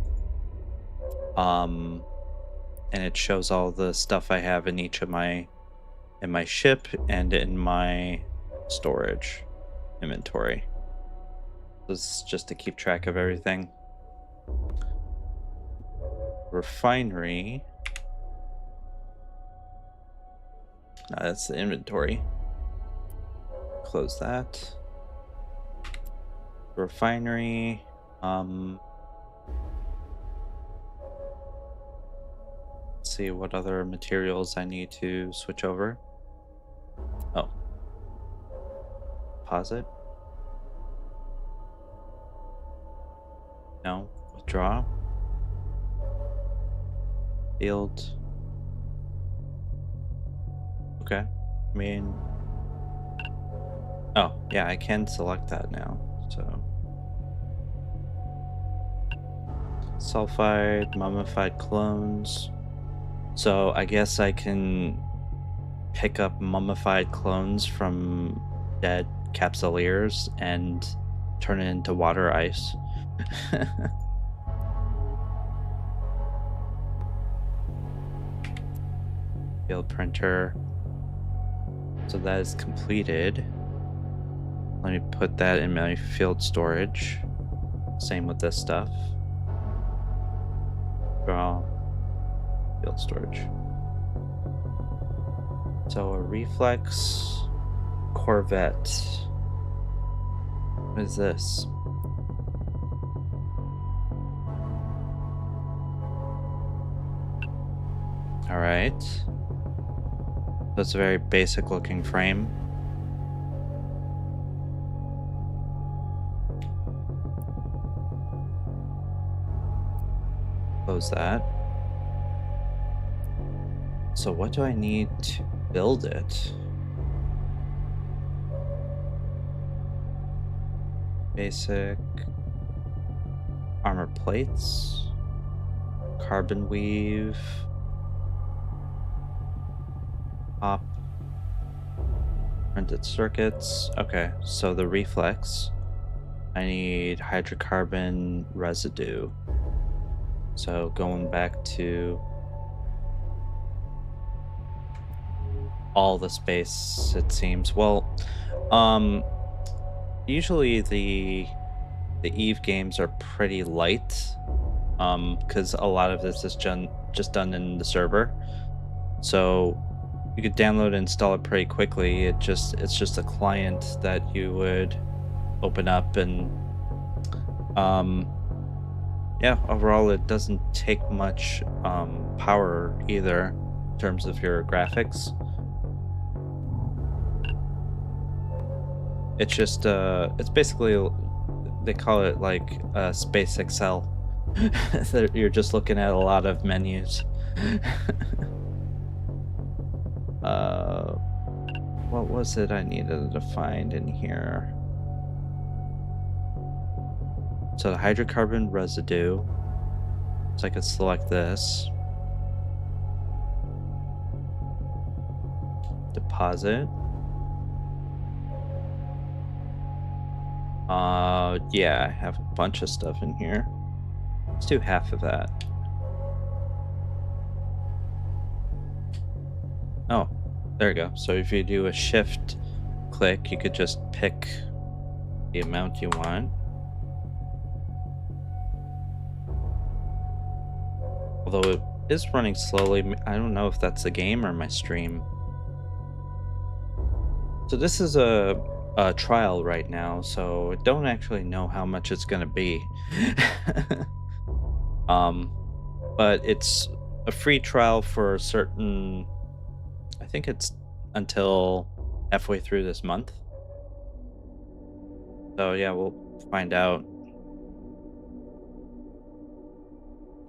Um, and it shows all the stuff I have in each of my ship and in my storage inventory. This is just to keep track of everything. Refinery. No, that's the inventory. Close that. Refinery. Let's see what other materials I need to switch over. Oh. Deposit. No. Withdraw. Field. Okay. I mean, oh, yeah, I can select that now. So, sulfide, mummified clones. So, I guess I can pick up mummified clones from dead capsuleers and turn it into water ice. Field printer. So that is completed. Let me put that in my field storage. Same with this stuff. Draw. Field storage. So a reflex Corvette. What is this? All right. That's a very basic looking frame. Close that. So what do I need to build it? Basic armor plates, carbon weave, pop, printed circuits. Okay, so the reflex, I need hydrocarbon residue. So going back to all the space, it seems. Well, usually the Eve games are pretty light, because a lot of this is just done in the server. So you could download and install it pretty quickly. It's just a client that you would open up and yeah, overall it doesn't take much power either in terms of your graphics. It's just it's basically, they call it like Space Excel. You're just looking at a lot of menus. What was it I needed to find in here? So the hydrocarbon residue. So I could select this. Deposit. Yeah, I have a bunch of stuff in here. Let's do half of that. Oh, there we go. So if you do a shift click, you could just pick the amount you want. Although it is running slowly. I don't know if that's the game or my stream. So this is a trial right now, so I don't actually know how much it's gonna be. um, but it's a free trial for a certain, I think it's until halfway through this month. So yeah, we'll find out.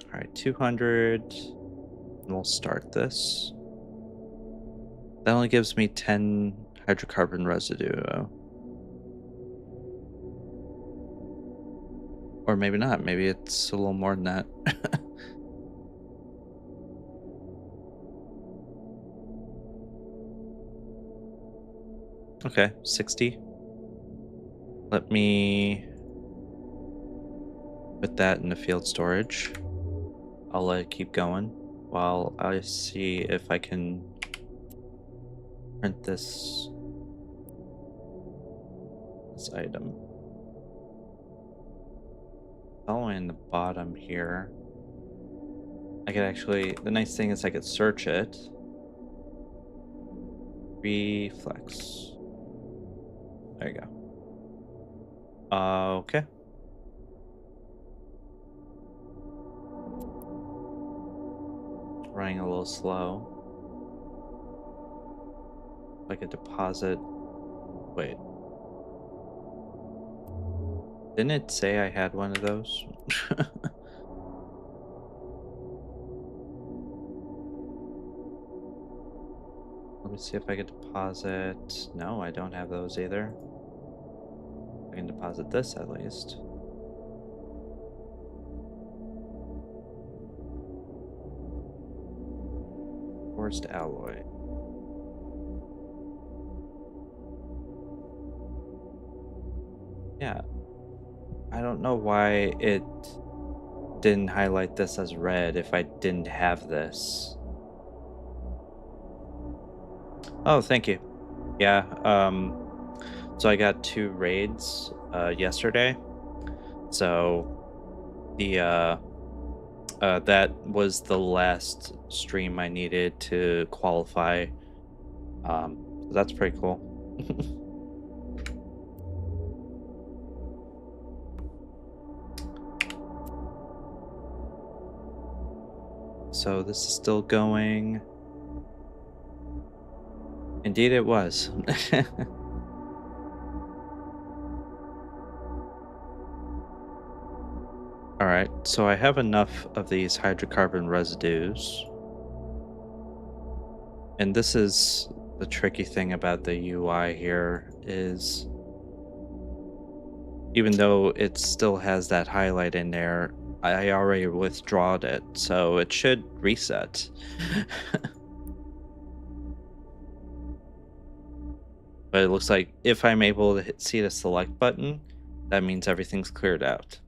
All right, 200, and we'll start this. That only gives me 10 hydrocarbon residue. Or maybe not. Maybe it's a little more than that. Okay, 60. Let me Put that in the field storage. I'll let it keep going while I see if I can print this item. Following the bottom here, I could actually, the nice thing is I could search it. Reflex. There you go. Okay. Running a little slow. I could deposit. Wait. Didn't it say I had one of those? Let me see if I could deposit. No, I don't have those either. I can deposit this at least. Forced alloy. Yeah. I don't know why it didn't highlight this as red if I didn't have this. Oh, thank you. Yeah, so I got 2 raids yesterday. So that was the last stream I needed to qualify. So that's pretty cool. So this is still going. Indeed it was. All right, so I have enough of these hydrocarbon residues. And this is the tricky thing about the UI here is even though it still has that highlight in there, I already withdrawed it, so it should reset. But it looks like if I'm able to see the select button, that means everything's cleared out.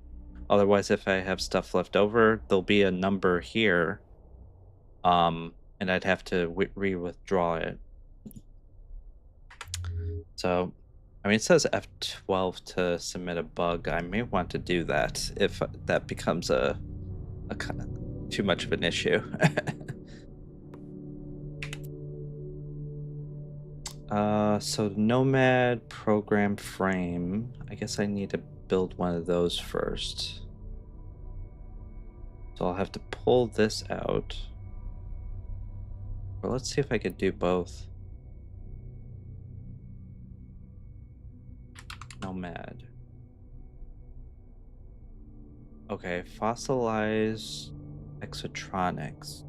Otherwise, if I have stuff left over, there'll be a number here, and I'd have to re-withdraw it. So, I mean, it says F12 to submit a bug. I may want to do that if that becomes a too much of an issue. So Nomad program frame. I guess I need to build one of those first. So I'll have to pull this out. Or let's see if I could do both. Nomad. Okay, fossilize exotronics.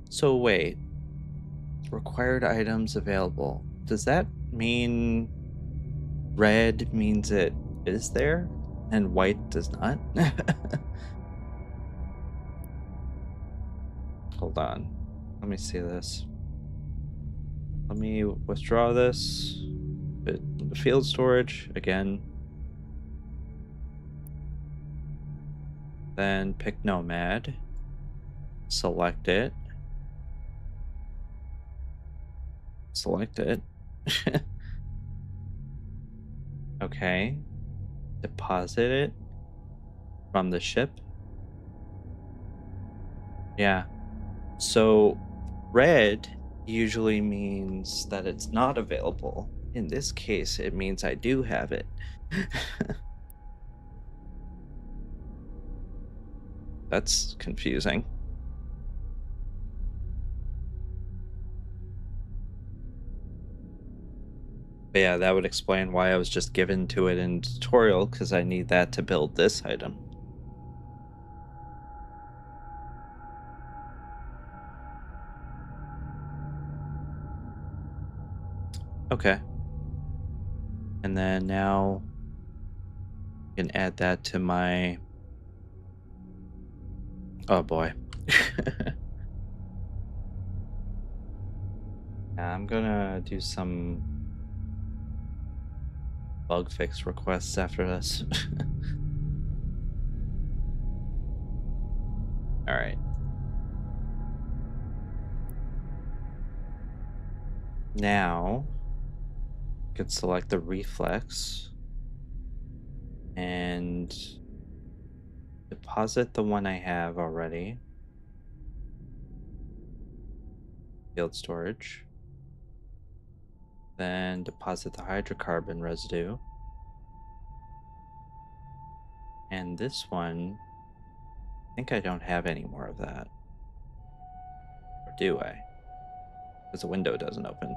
So wait, required items available. Does that mean red means it is there and white does not? Hold on. Let me see this. Let me withdraw this. Field storage again. Then pick Nomad. Select it. Select it. Okay. Deposit it from the ship. Yeah. So red usually means that it's not available. In this case, it means I do have it. That's confusing. But yeah, that would explain why I was just given to it in tutorial, because I need that to build this item. Okay. And then now I can add that to my... Oh boy. Yeah, I'm gonna do some bug fix requests after this. All right. Now, you can select the reflex and deposit the one I have already. Field storage. Then deposit the hydrocarbon residue. And this one, I think I don't have any more of that. Or do I? Because the window doesn't open.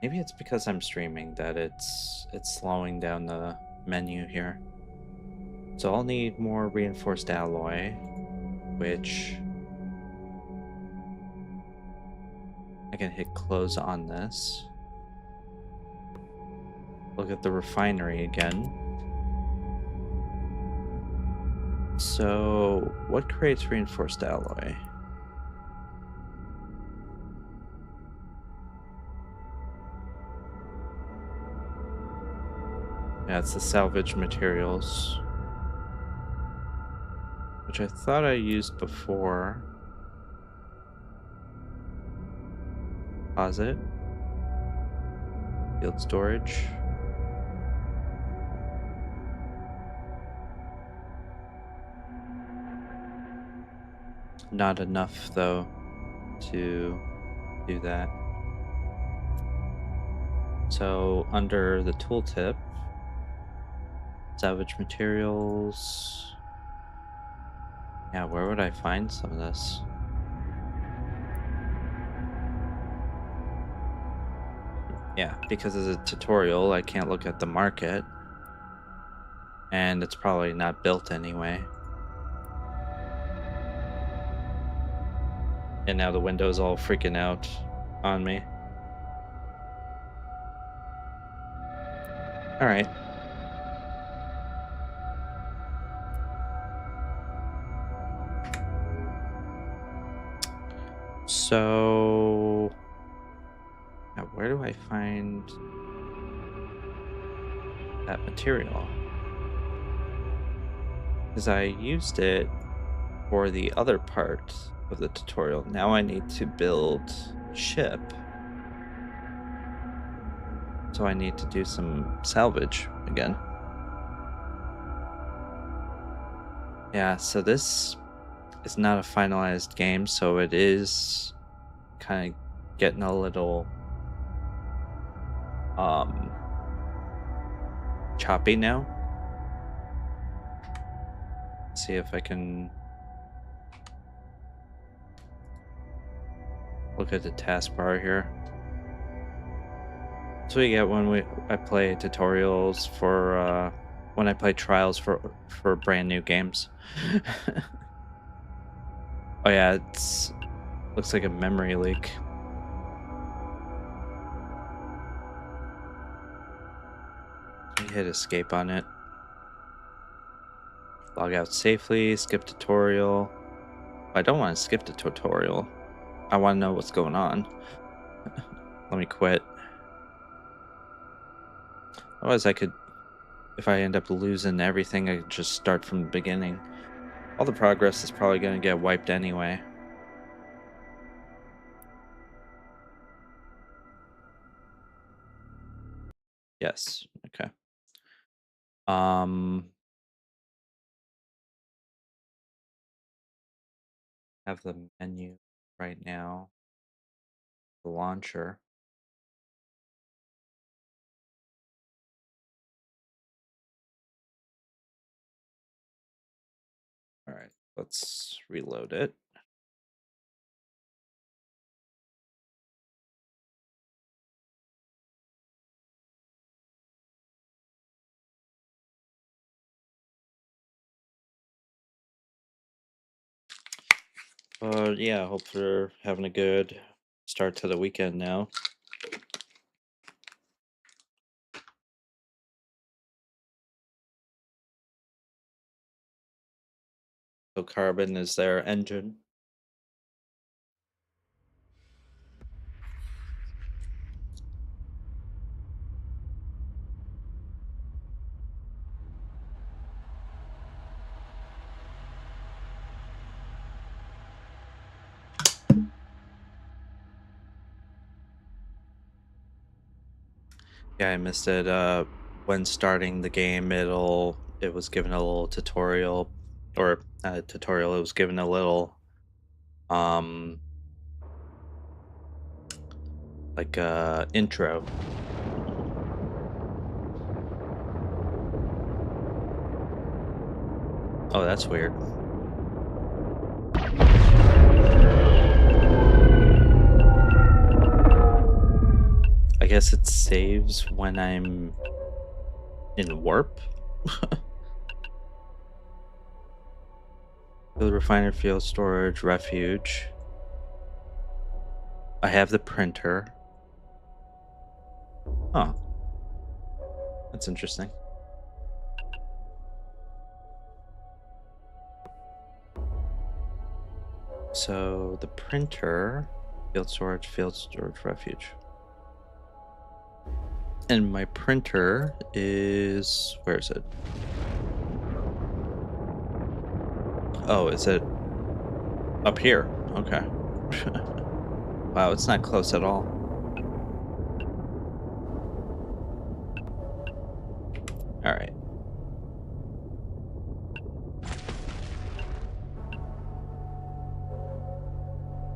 Maybe it's because I'm streaming that it's slowing down the menu here. So I'll need more reinforced alloy, which I can hit close on this. Look at the refinery again. So what creates reinforced alloy? Yeah, it's the salvage materials, which I thought I used before. Deposit. Field storage. Not enough, though, to do that. So under the tooltip, salvage materials. Yeah, where would I find some of this? Yeah, because as a tutorial, I can't look at the market. And it's probably not built anyway. And now the window's all freaking out on me. Alright. So now where do I find that material? Because I used it for the other part of the tutorial. Now I need to build a ship. So I need to do some salvage again. Yeah, so this is not a finalized game, so it is kind of getting a little um choppy now. See if I can look at the taskbar here. So we get when I play tutorials for when I play trials for brand new games. Oh yeah, it's looks like a memory leak. Let me hit escape on it. Log out safely, skip tutorial. I don't want to skip the tutorial. I want to know what's going on. Let me quit. Otherwise I could, if I end up losing everything, I could just start from the beginning. All the progress is probably going to get wiped anyway. Yes. Okay. Um, have the menu right now. The launcher. All right, let's reload it. Yeah, hope you're having a good start to the weekend now. So Carbon is their engine. Yeah, I missed it. When starting the game, it was given a little tutorial, or not a tutorial. It was given a little um like intro. Oh, that's weird. I guess it saves when I'm in warp. Field refiner, field storage, refuge. I have the printer. Oh, that's interesting. So the printer, field storage, refuge. And my printer is, where is it? Oh, is it up here? Okay. Wow, it's not close at all. All right.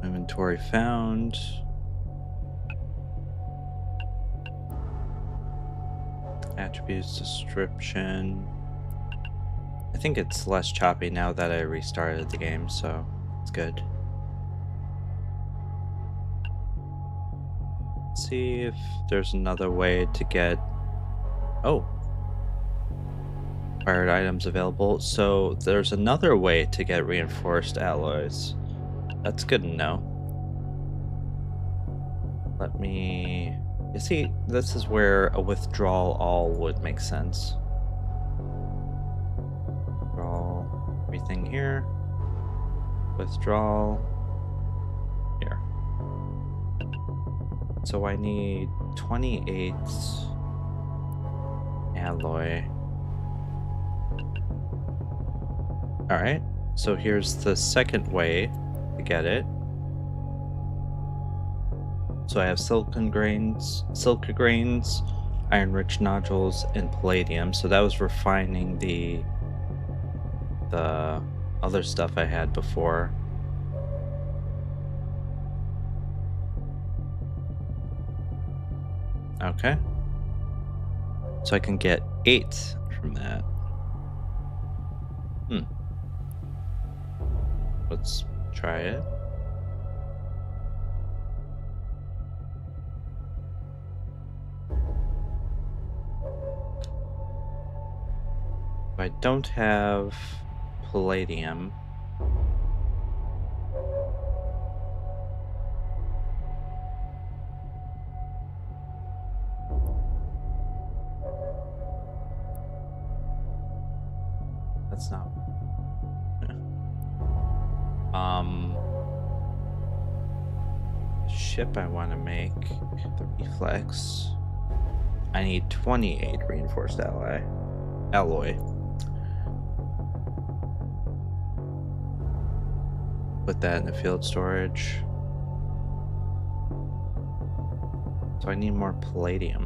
Inventory found. Attributes, description. I think it's less choppy now that I restarted the game, so it's good. Let's see if there's another way to get... Oh. Acquired items available. So there's another way to get reinforced alloys. That's good to know. Let me... You see, this is where a withdrawal all would make sense. Withdraw everything here. Withdrawal here. So I need 28 alloy. Alright, so here's the second way to get it. So I have silk grains, iron-rich nodules, and palladium. So that was refining the other stuff I had before. Okay. So I can get 8 from that. Let's try it. If I don't have palladium, that's not... ship I want to make, the reflex. I need 28 reinforced alloy. Put that in the field storage. So I need more palladium.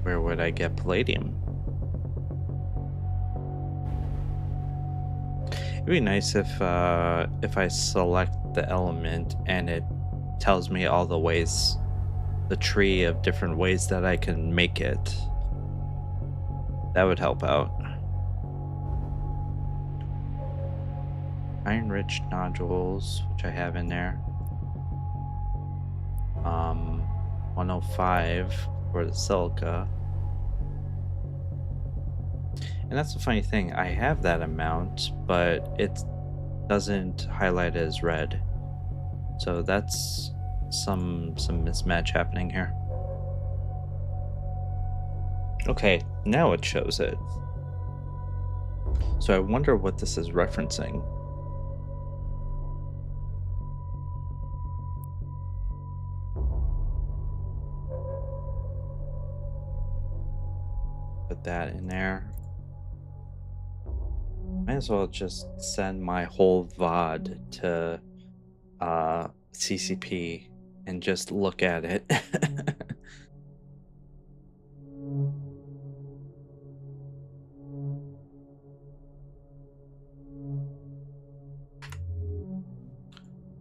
Where would I get palladium? It'd be nice if I select the element and it tells me all the ways, the tree of different ways that I can make it. That would help out. Iron-rich nodules, which I have in there. 105 for the silica. And that's the funny thing, I have that amount, but it doesn't highlight as red. So that's some mismatch happening here. Okay, now it shows it. So I wonder what this is referencing. Put that in there. Might as well just send my whole VOD to CCP and just look at it.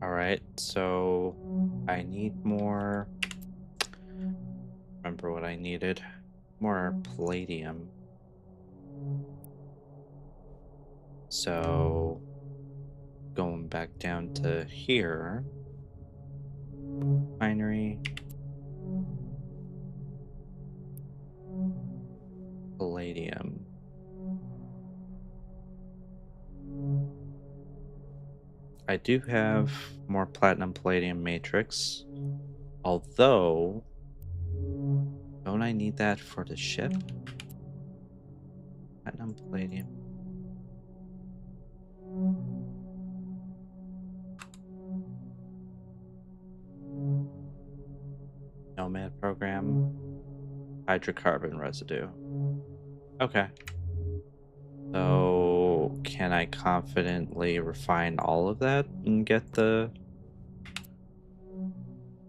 All right, so I need more. Remember what I needed? More palladium. So going back down to here, refinery, palladium. I do have more platinum palladium matrix, although don't I need that for the ship? Platinum palladium. Nomad program, hydrocarbon residue. Okay. So can I confidently refine all of that and get the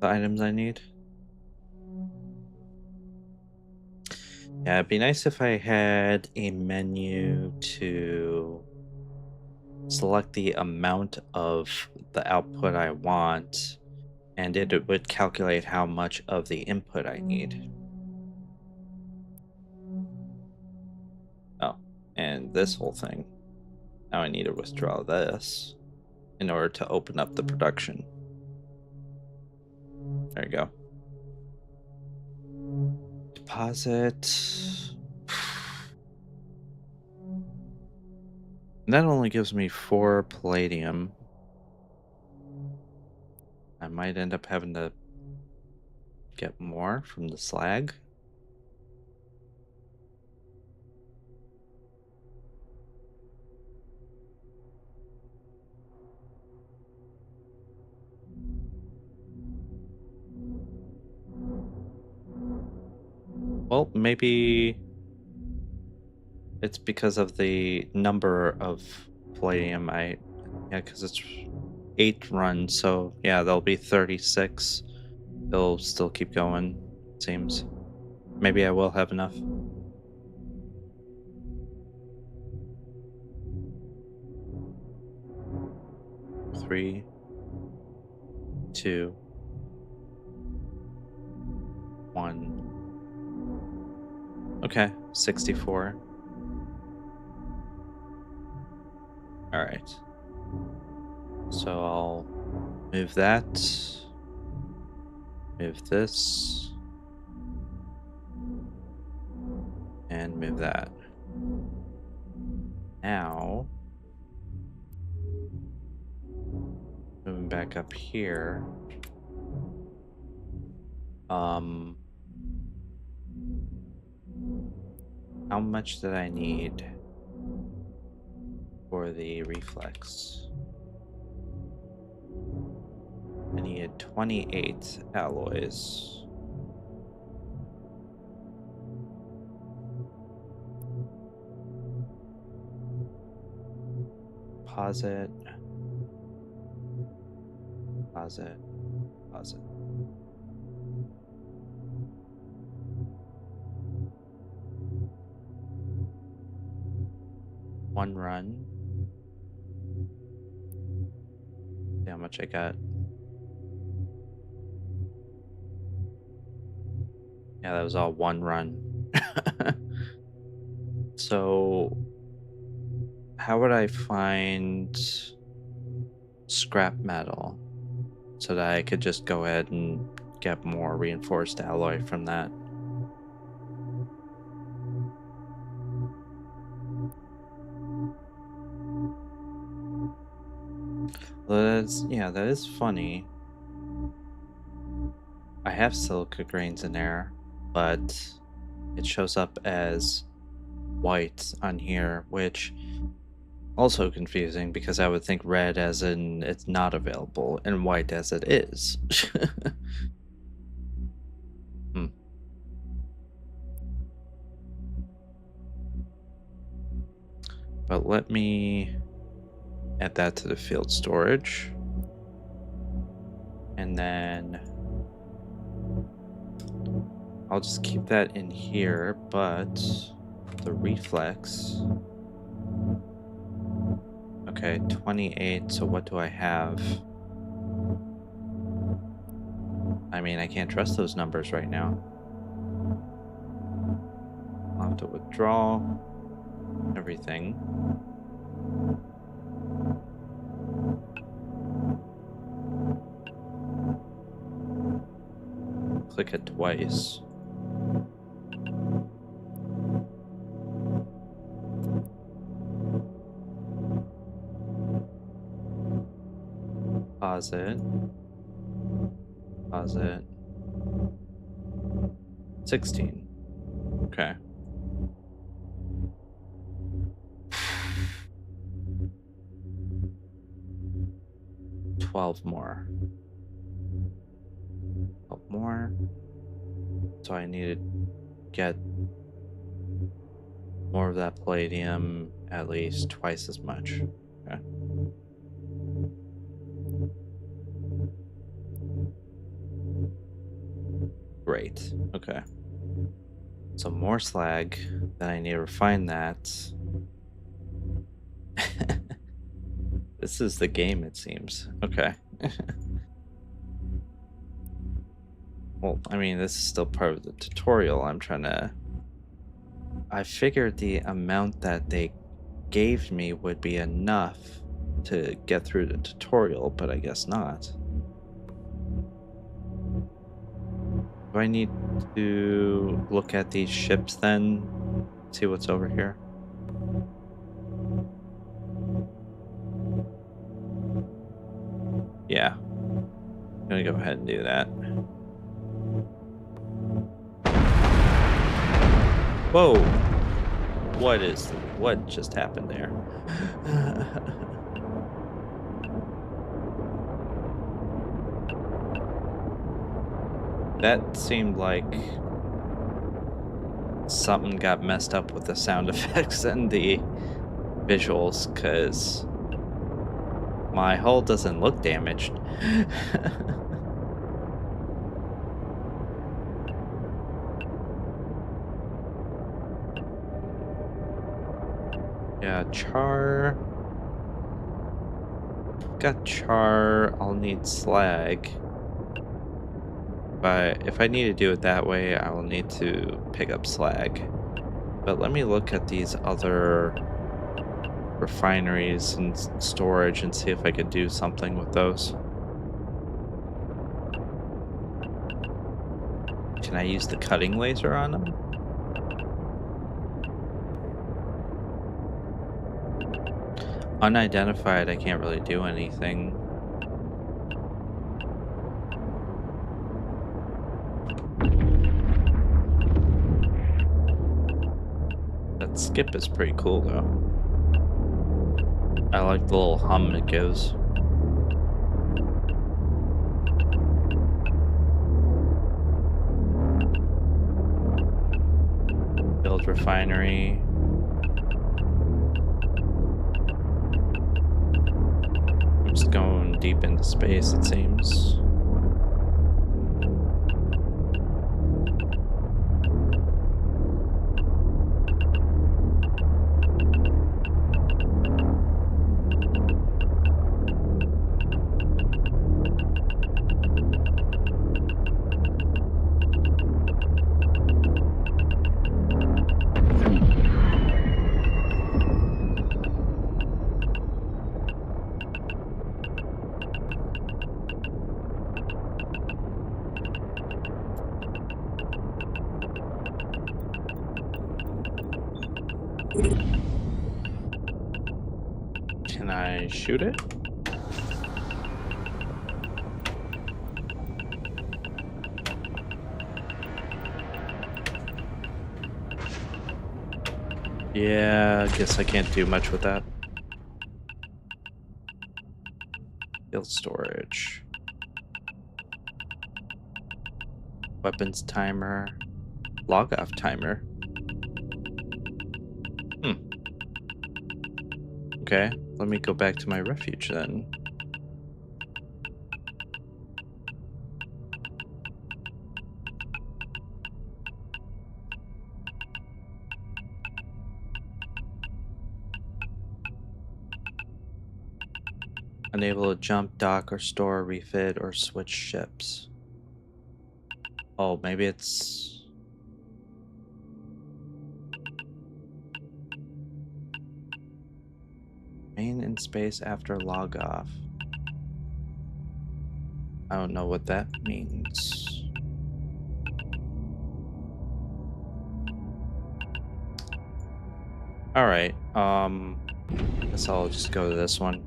items I need? Yeah, it'd be nice if I had a menu to select the amount of the output I want, and it would calculate how much of the input I need. Oh, and this whole thing. Now I need to withdraw this in order to open up the production. There you go. Deposit. That only gives me 4 palladium. I might end up having to get more from the slag. Well, maybe it's because of the number of palladium yeah, because it's 8 runs, so yeah, there'll be 36. It'll still keep going, seems. Maybe I will have enough. Three, two, one. Okay, 64. All right. So I'll move that, move this, and move that. Now, moving back up here. How much did I need for the reflex? I needed 28 alloys. Deposit. Deposit. Deposit. One run. See how much I got. Yeah, that was all one run. So, how would I find scrap metal so that I could just go ahead and get more reinforced alloy from that? Well, yeah, that is funny. I have silica grains in there, but it shows up as white on here, which also confusing because I would think red as in it's not available and white as it is. Hmm. But let me add that to the field storage. And then I'll just keep that in here, but the reflex. Okay, 28. So what do I have? I mean, I can't trust those numbers right now. I'll have to withdraw everything. Click it twice. Pause it. Pause it. 16. Okay. $12 more. 12 more. So I need to get more of that palladium, at least twice as much. Okay. Great. Okay. So more slag. Then I need to refine that. This is the game, it seems. Okay. Well, I mean, this is still part of the tutorial. I figured the amount that they gave me would be enough to get through the tutorial, but I guess not. Do I need to look at these ships then? See what's over here? Yeah. I'm gonna go ahead and do that. Whoa! What just happened there? That seemed like something got messed up with the sound effects and the visuals, because my hull doesn't look damaged. Yeah, char. Got char, I'll need slag. But if I need to do it that way, I will need to pick up slag. But let me look at these other refineries and storage and see if I could do something with those. Can I use the cutting laser on them? Unidentified, I can't really do anything. That skip is pretty cool though. I like the little hum it gives. Build refinery. I'm just going deep into space, it seems. Can I shoot it? Yeah, I guess I can't do much with that. Field storage. Weapons timer. Log off timer. Okay, let me go back to my refuge then. Unable to jump, dock, or store, refit, or switch ships. Oh, maybe it's... Remain in space after log off. I don't know what that means. Alright, guess I'll just go to this one.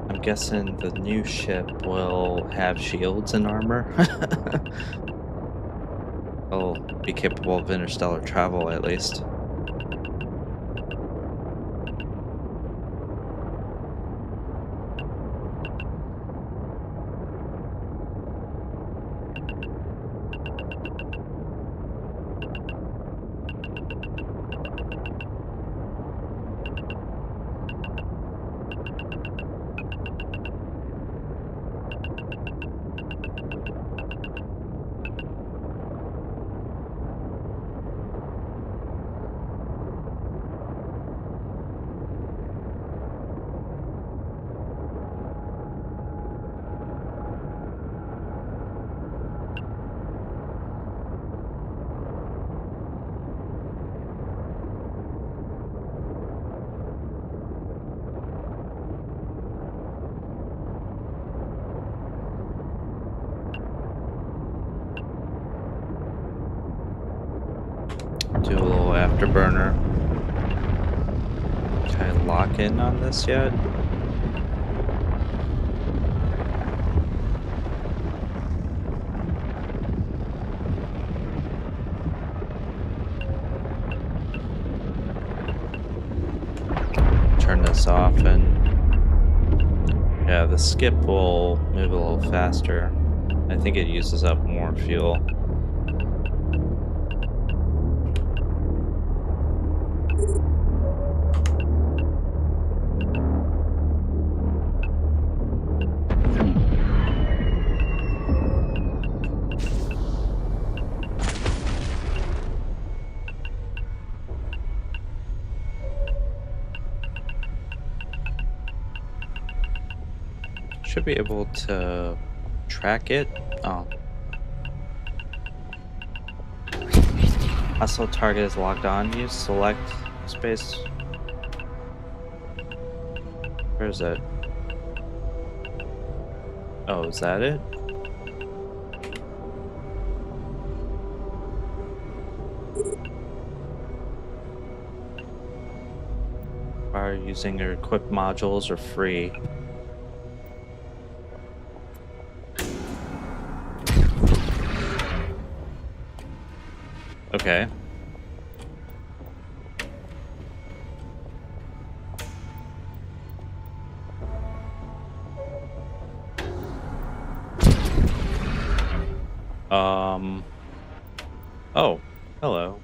I'm guessing the new ship will have shields and armor. It'll be capable of interstellar travel, at least. Do a little afterburner. Can I lock in on this yet? Turn this off and yeah, the skip will move a little faster. I think it uses up more fuel. Should be able to track it. Oh. Hostile target is locked on. You select space. Where is it? Oh, is that it? Are using your equip modules or free? Okay. Oh, hello.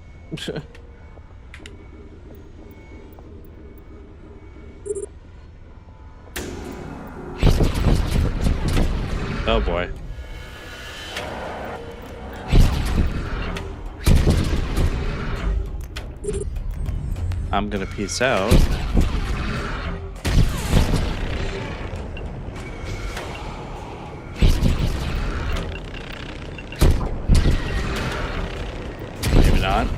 Oh boy. I'm gonna peace out. Maybe not.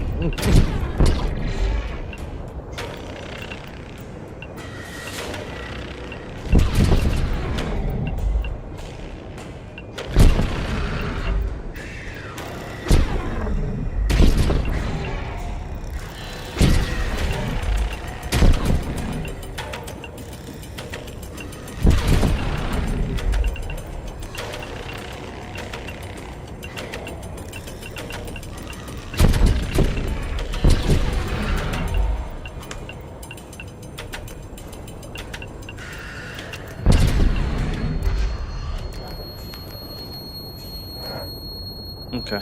Okay.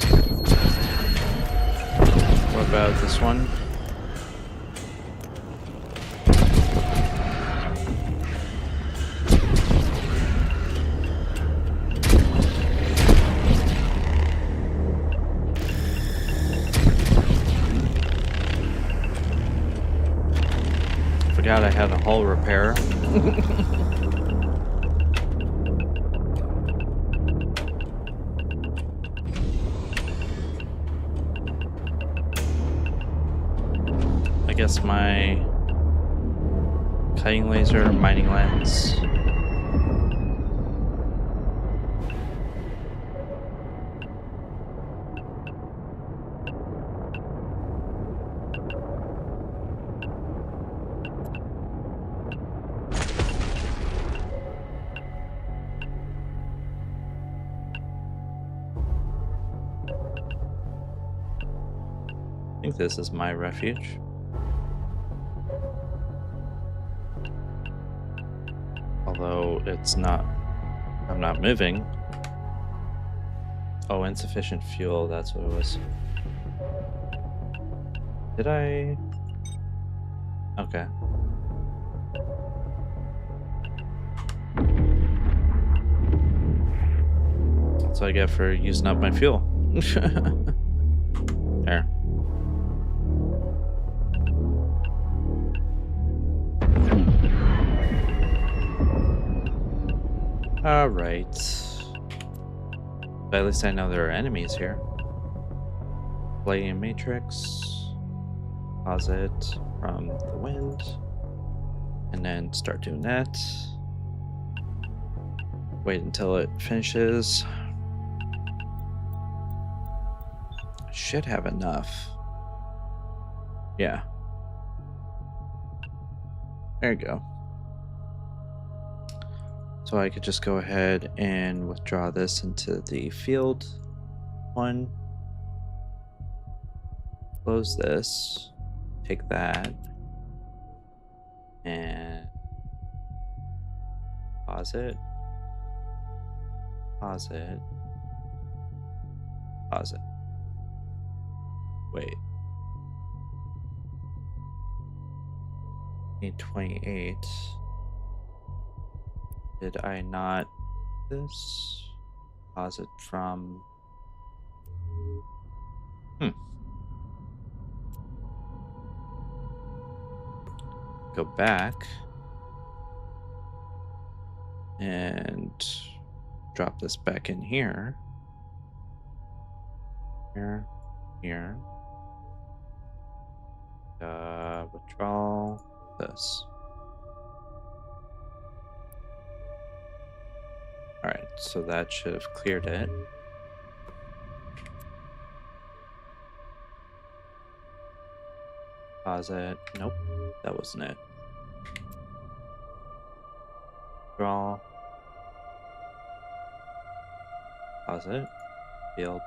What about this one? forgot I had a hull repair. I guess my cutting laser, mining lens. I think this is my refuge. Although it's not, I'm not moving. Oh, insufficient fuel, that's what it was. Did I? Okay. That's what I get for using up my fuel. There. Alright. But at least I know there are enemies here. Palladium matrix. Pause it from the wind. And then start doing that. Wait until it finishes. I should have enough. Yeah. There you go. So I could just go ahead and withdraw this into the field one. Close this. Take that. And pause it. Pause it. Pause it. Wait. 28. Did I not this? Pause it from go back and drop this back in here. Here. Withdraw this. Alright, so that should have cleared it. Pause it. Nope, that wasn't it. Draw. Pause it. Field.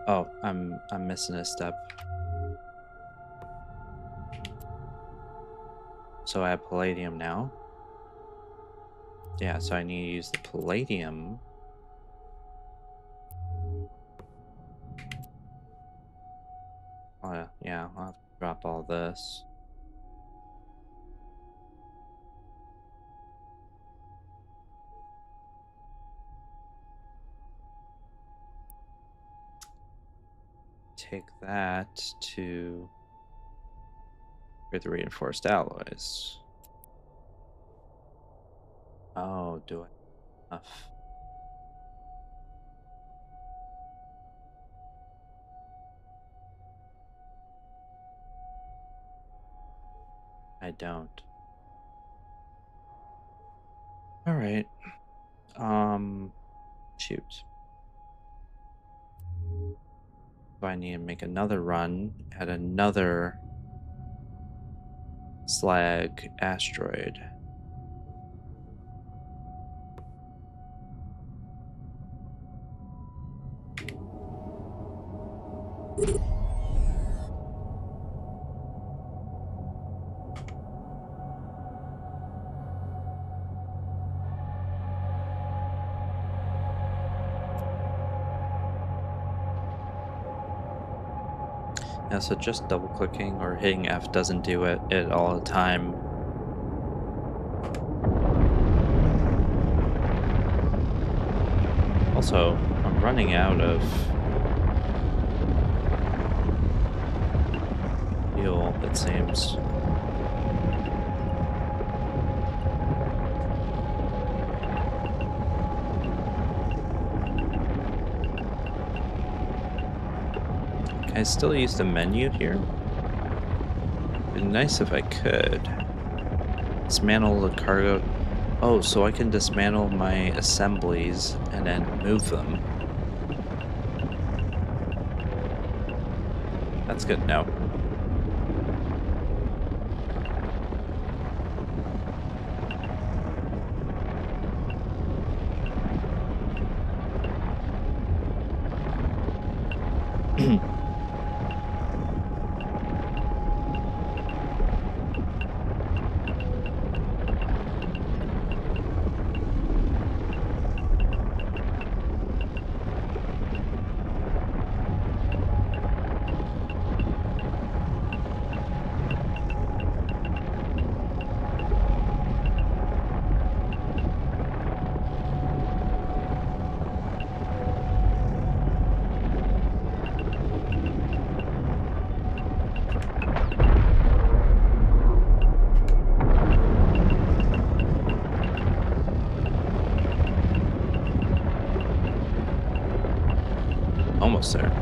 Oh, I'm missing a step. So I have palladium now. Yeah, so I need to use the palladium. Oh, yeah, I'll have to drop all this. Take that to create the reinforced alloys. Oh, do I have enough? I don't. All right. Shoot. So I need to make another run at another slag asteroid. Yeah, so just double clicking or hitting F doesn't do it all the time. Also, I'm running out of fuel, it seems. Can I still use the menu here? It'd be nice if I could. Dismantle the cargo. Oh, so I can dismantle my assemblies and then move them. That's good to know. Almost there.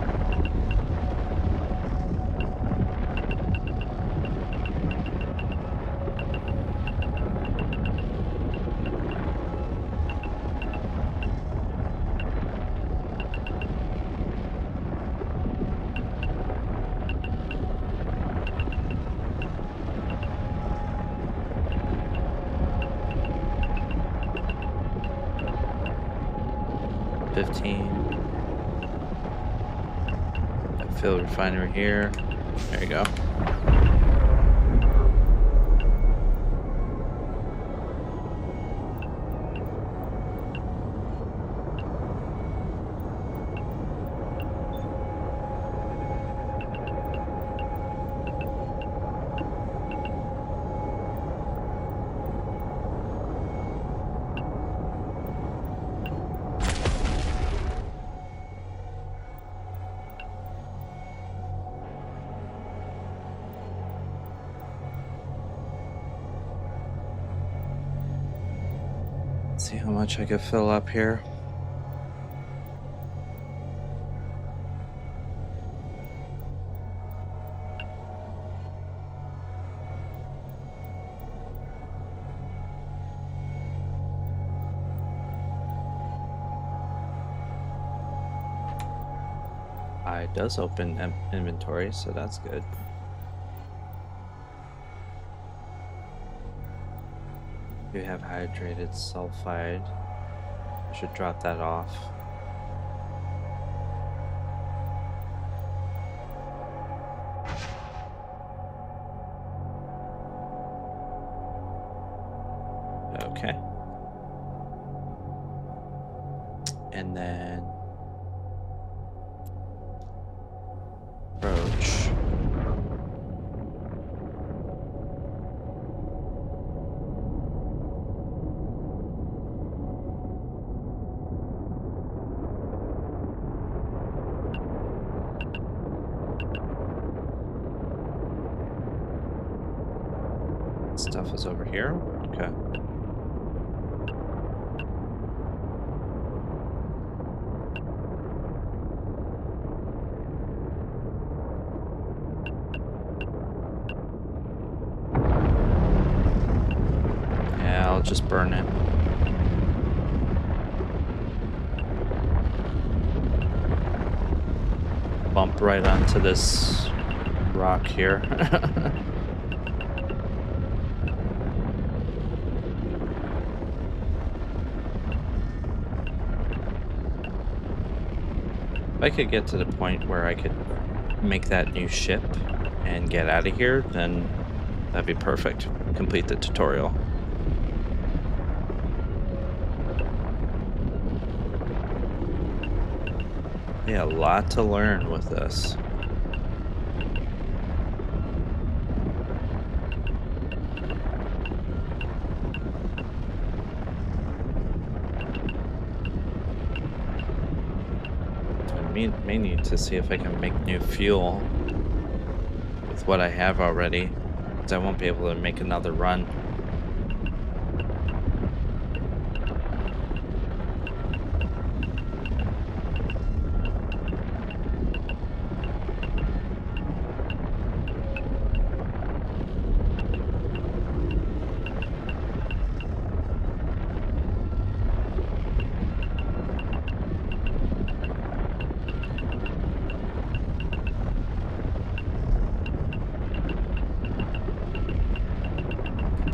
Fill refinery here. There you go. See how much I could fill up here. It does open inventory, so that's good. You have hydrated sulfide. I should drop that off. Okay. And then approach. Stuff is over here. Okay. Yeah, I'll just burn it. Bump right onto this rock here. If I could get to the point where I could make that new ship and get out of here, then that'd be perfect. Complete the tutorial. Yeah, a lot to learn with this. May need to see if I can make new fuel with with what I have already, because I won't be able to make another run.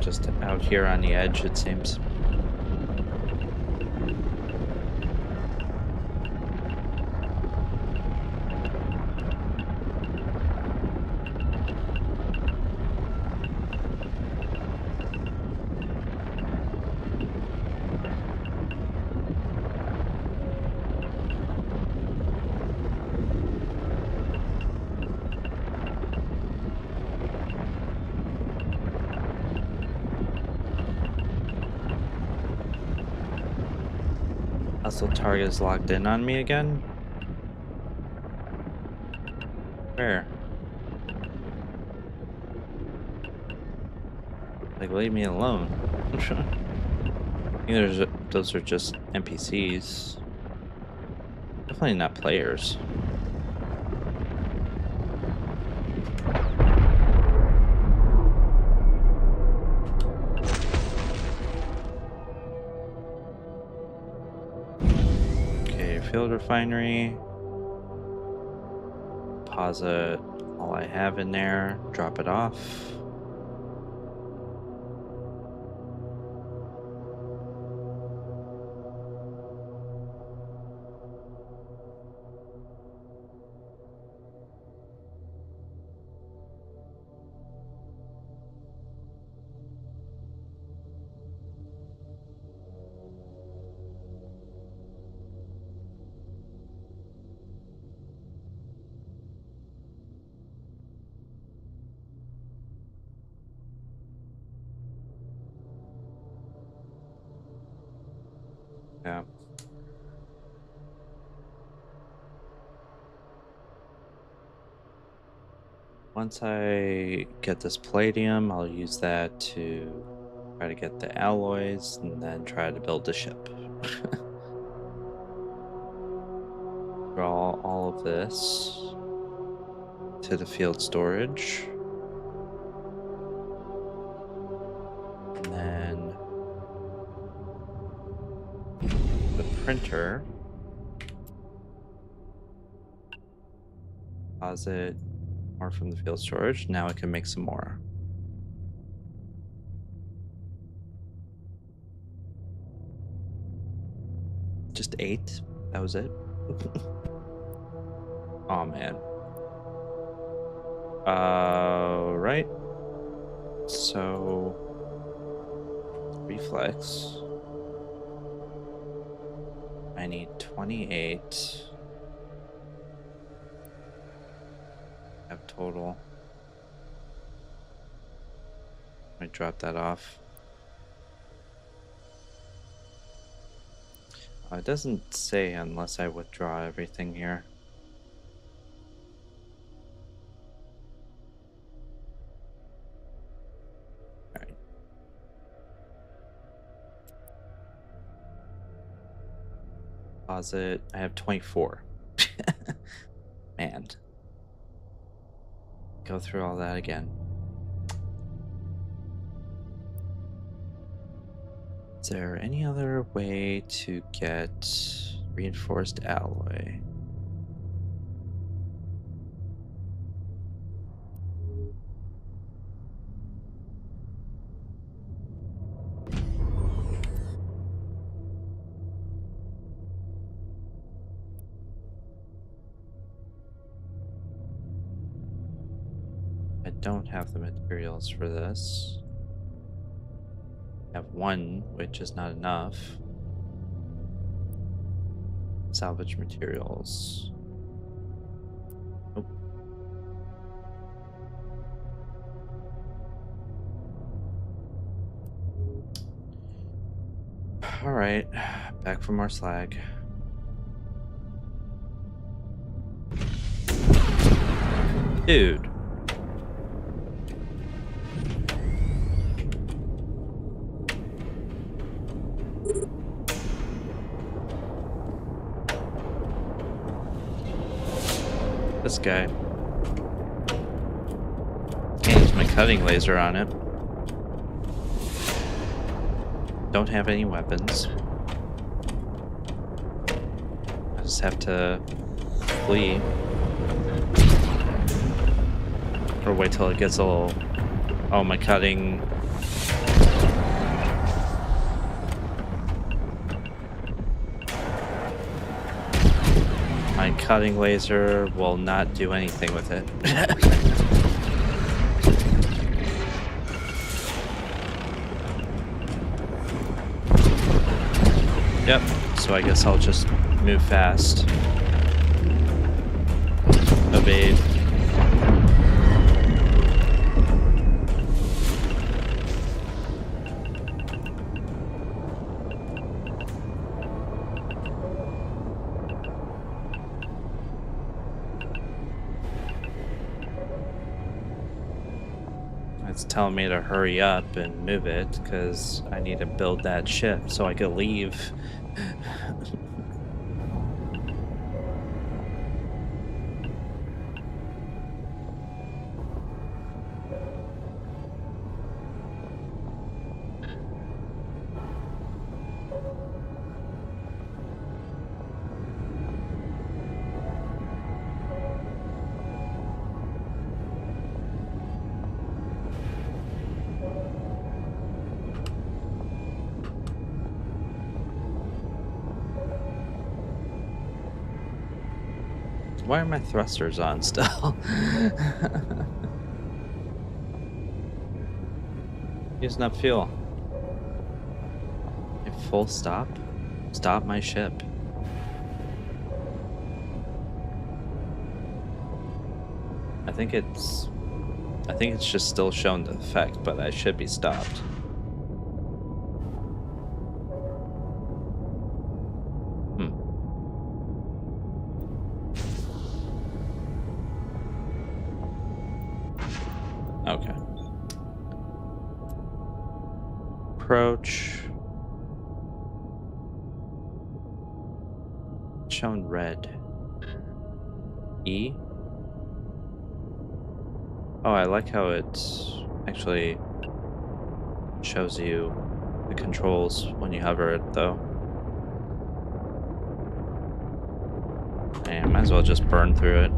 Just out here on the edge, it seems. Hostile target is locked in on me again? Where? Like, leave me alone. I think those are just NPCs. Definitely not players. Okay, field refinery. Deposit all I have in there. Drop it off. Yeah. Once I get this palladium, I'll use that to try to get the alloys and then try to build the ship. Draw all of this to the field storage. And then the printer. Deposit more from the field storage. Now I can make some more. Just 8. That was it. Oh man. Right. So reflex. I need 28. Have total. Let me drop that off. It doesn't say unless I withdraw everything here. Alright. Deposit. I have 24. Man. Go through all that again. Is there any other way to get reinforced alloy? I don't have the materials for this. I have 1, which is not enough. Salvage materials. Nope. Alright, back for more slag. Dude. This guy. Can't use my cutting laser on it. Don't have any weapons. I just have to flee. Or wait till it gets a little... Oh, my cutting... My cutting laser will not do anything with it. Yep, so I guess I'll just move fast. Evade. It's telling me to hurry up and move it because I need to build that ship so I could leave. Why are my thrusters on still? Using up fuel. A full stop? Stop my ship. I think it's just still showing the effect, but I should be stopped. Okay. Approach. Shown red. E? Oh, I like how it actually shows you the controls when you hover it, though. Yeah, might as well just burn through it.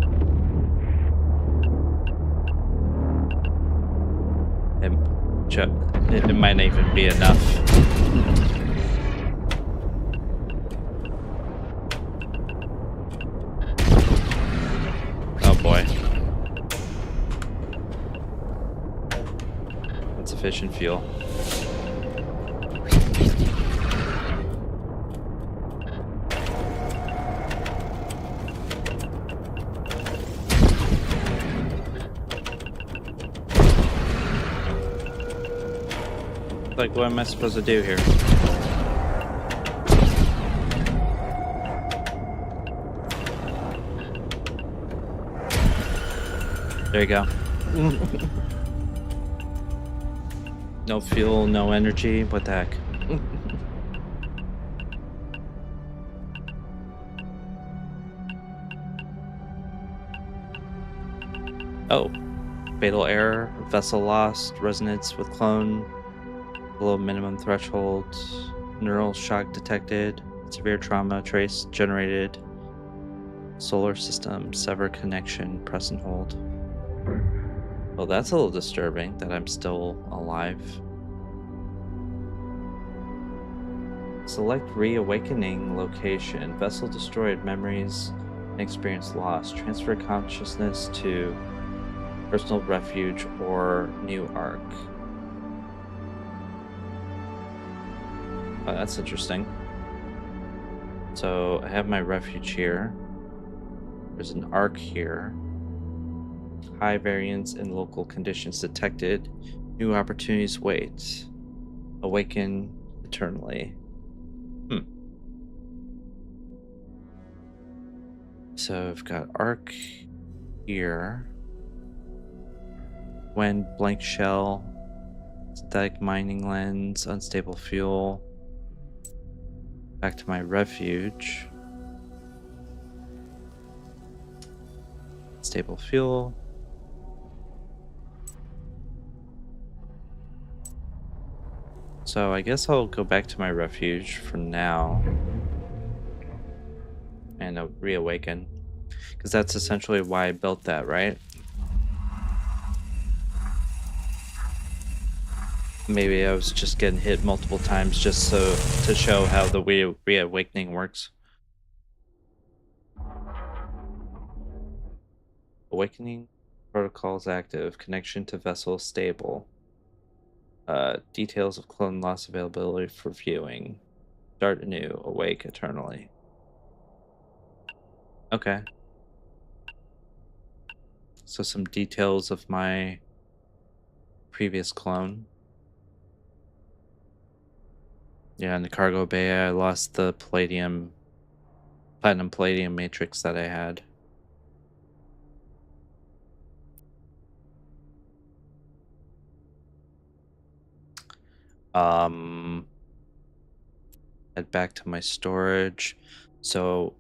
It might not even be enough. Oh boy. That's efficient fuel. Like, what am I supposed to do here? There you go. No fuel, no energy. What the heck? Oh. Fatal error. Vessel lost. Resonance with clone. Below minimum threshold. Neural shock detected. Severe trauma trace generated. Solar system sever connection. Press and hold. Well, that's a little disturbing that I'm still alive. Select reawakening location. Vessel destroyed. Memories and experience lost. Transfer consciousness to personal refuge or new arc. Oh, that's interesting. So I have my refuge here. There's an arc here. High variance in local conditions detected. New opportunities wait. Awaken eternally. So I've got arc here. When blank shell. Synthetic mining lens. Unstable fuel. Back to my refuge. stable fuel. So I guess I'll go back to my refuge for now and reawaken. Because that's essentially why I built that, right? Maybe I was just getting hit multiple times just so to show how the reawakening works. Awakening protocols active. Connection to vessel stable. Details of clone loss availability for viewing. Start anew. Awake eternally. Okay. So some details of my previous clone. Yeah, in the cargo bay, I lost the platinum palladium matrix that I had. Um, Head back to my storage. So,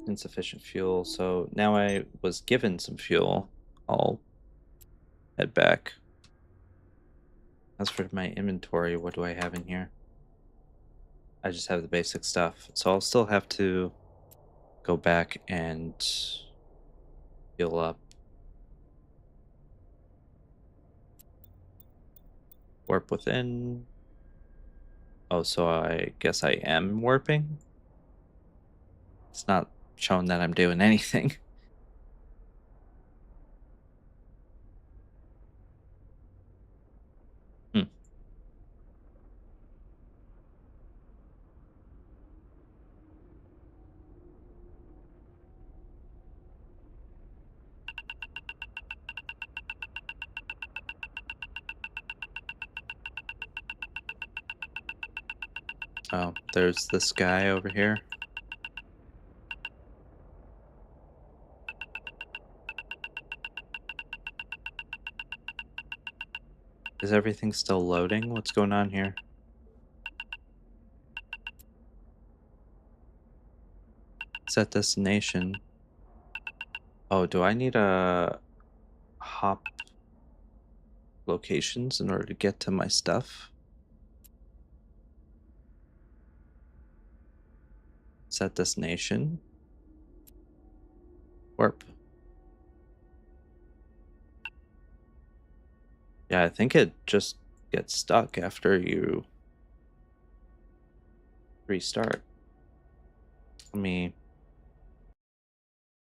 insufficient fuel. So now I was given some fuel. I'll head back. As for my inventory, what do I have in here? I just have the basic stuff. So I'll still have to go back and heal up. Warp within. Oh, so I guess I am warping? It's not showing that I'm doing anything. Hmm. Oh, there's this guy over here. Is everything still loading? What's going on here? Set destination. Oh, do I need a hop locations in order to get to my stuff? Set destination. Warp. Yeah, I think it just gets stuck after you restart. Let me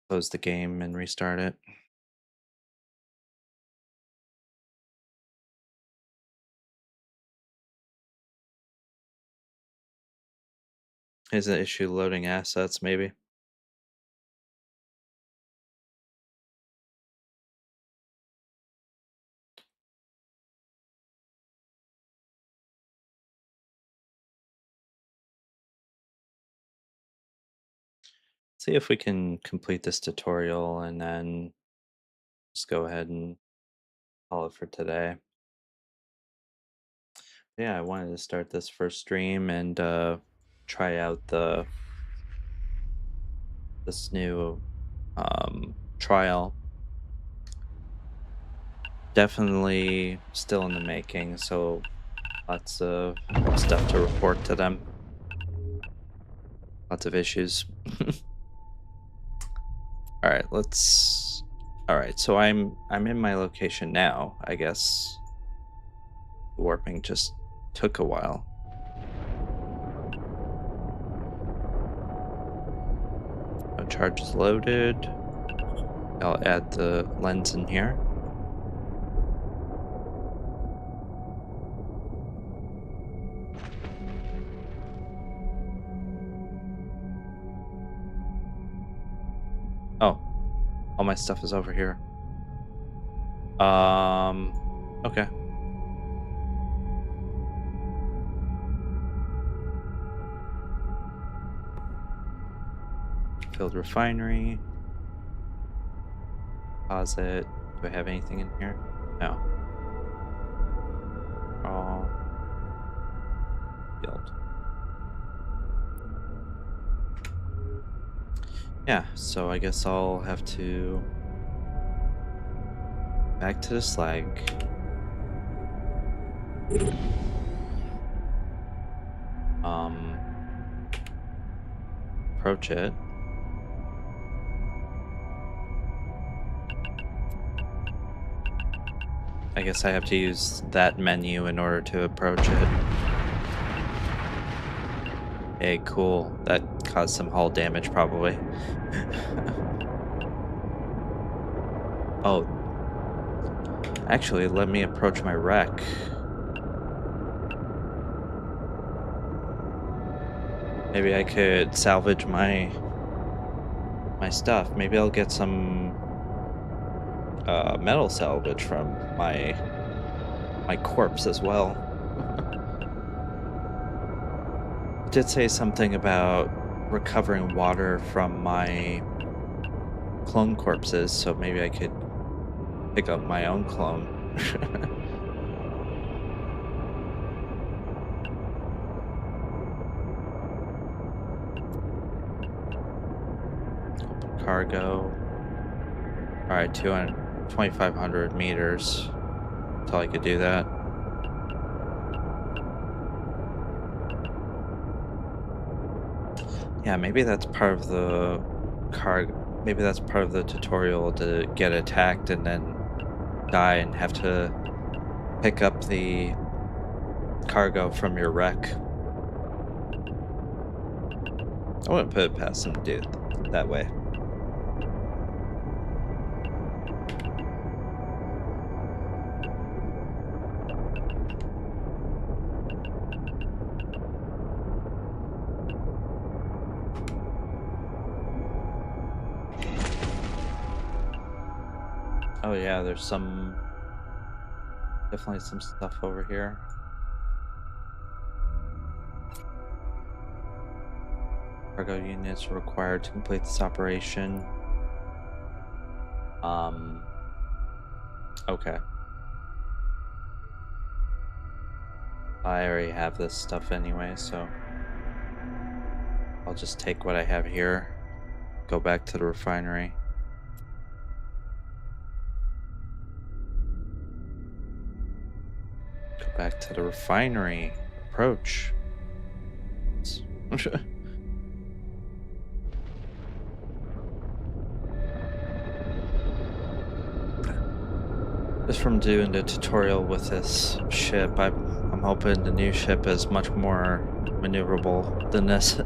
close the game and restart it. Is an issue loading assets, maybe? See if we can complete this tutorial and then just go ahead and call it for today. Yeah, I wanted to start this first stream and try out this new trial. Definitely still in the making, so lots of stuff to report to them. Lots of issues. All right, let's. All right, so I'm in my location now. I guess the warping just took a while. No charges loaded. I'll add the lens in here. Oh, all my stuff is over here. Okay. Filled refinery. Deposit. Do I have anything in here? No. All field. Yeah, so I guess I'll have to back to the slag. Um, approach it. I guess I have to use that menu in order to approach it. Hey, cool. That caused some hull damage, probably. Oh, actually, let me approach my wreck. Maybe I could salvage my stuff. Maybe I'll get some metal salvage from my corpse as well. It did say something about recovering water from my clone corpses, so maybe I could pick up my own clone. Open cargo. All right, 2,500 meters. That's all I could do that. Yeah, maybe that's part of the maybe that's part of the tutorial to get attacked and then die and have to pick up the cargo from your wreck. I wouldn't put it past them to do it that way. Oh yeah, there's definitely some stuff over here. Cargo units are required to complete this operation. Um, okay. I already have this stuff anyway, so I'll just take what I have here, go back to the refinery. Go back to the refinery. Approach. Just from doing the tutorial with this ship, I'm hoping the new ship is much more maneuverable than this.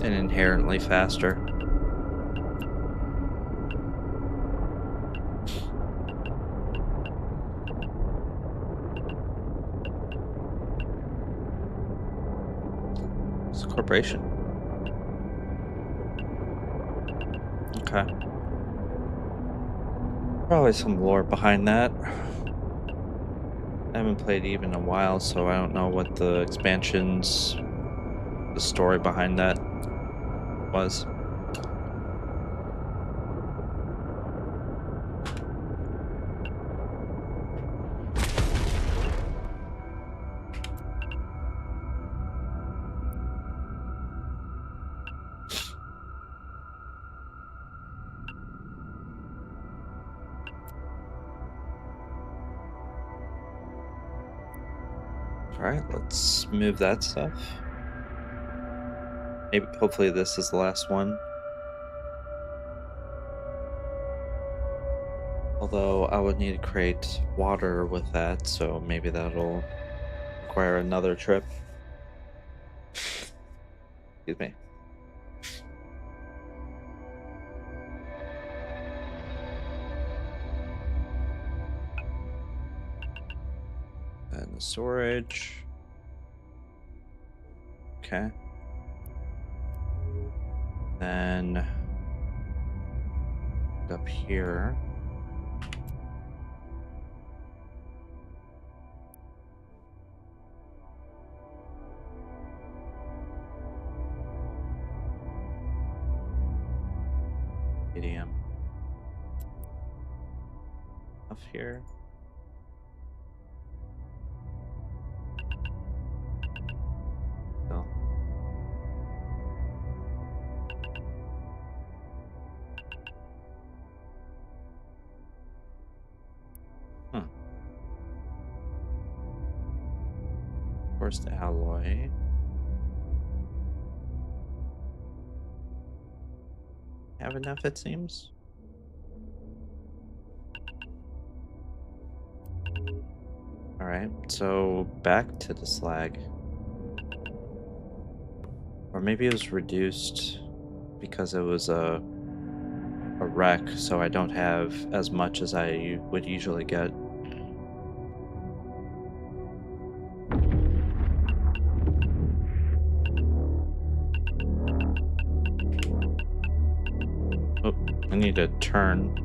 And inherently faster. It's a corporation. Okay. Probably some lore behind that. I haven't played Eve in a while, so I don't know what the expansions, the story behind that was. Alright, let's move that stuff. Maybe, hopefully this is the last one. Although I would need to create water with that, so maybe that'll require another trip. Excuse me. And the storage. Okay. Then up here. Medium. Up here. reinforced alloy. Have enough, it seems. All right, so back to the slag. Or maybe it was reduced because it was a wreck, so I don't have as much as I would usually get. Oh, I need to turn.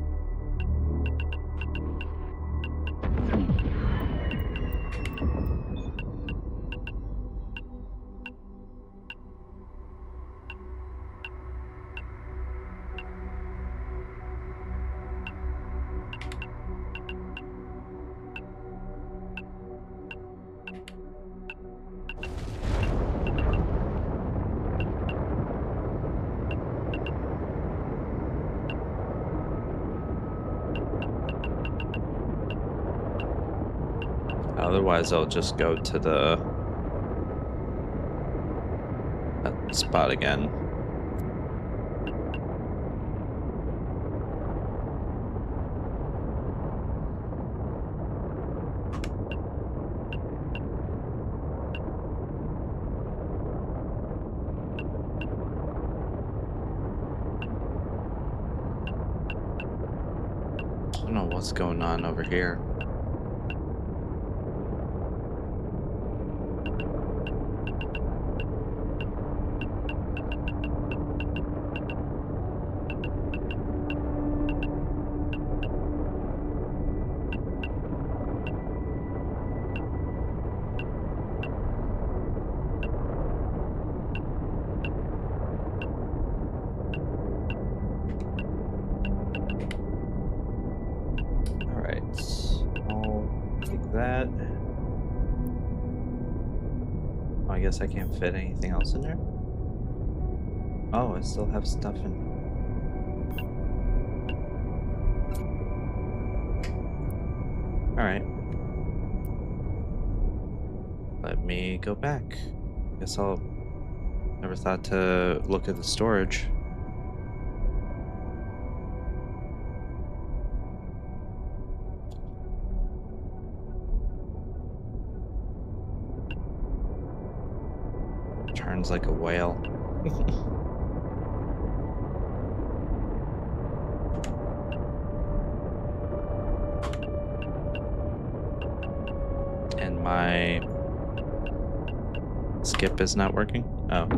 Otherwise, I'll just go to the spot again. I don't know what's going on over here. All right, I'll take that. Oh, I guess I can't fit anything else in there. Oh, I still have stuff in. All right. Let me go back. Guess I'll never thought to look at the storage. Turns like a whale. And my skip is not working. Oh.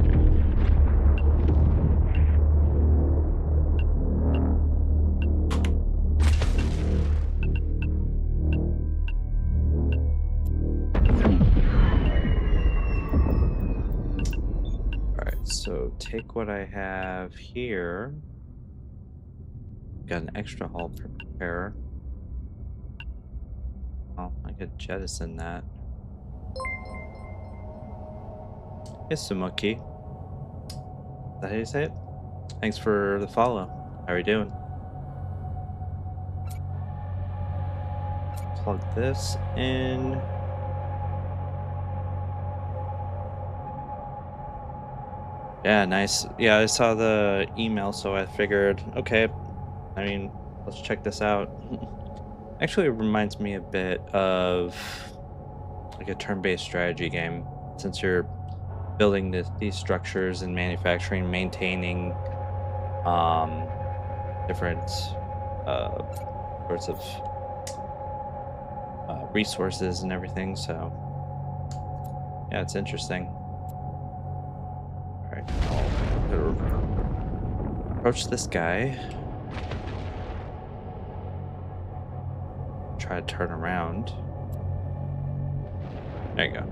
So take what I have here. Got an extra hull preparer. Oh, I could jettison that. Isumuki. Is that how you say it? Thanks for the follow. How are you doing? Plug this in. Yeah, nice. Yeah, I saw the email, so I figured, okay, I mean, let's check this out. Actually, it reminds me a bit of like a turn-based strategy game, since you're building these structures and manufacturing, maintaining um, different uh, sorts of resources and everything. So, yeah, it's interesting. All right, I'll approach this guy. Try to turn around. There you go.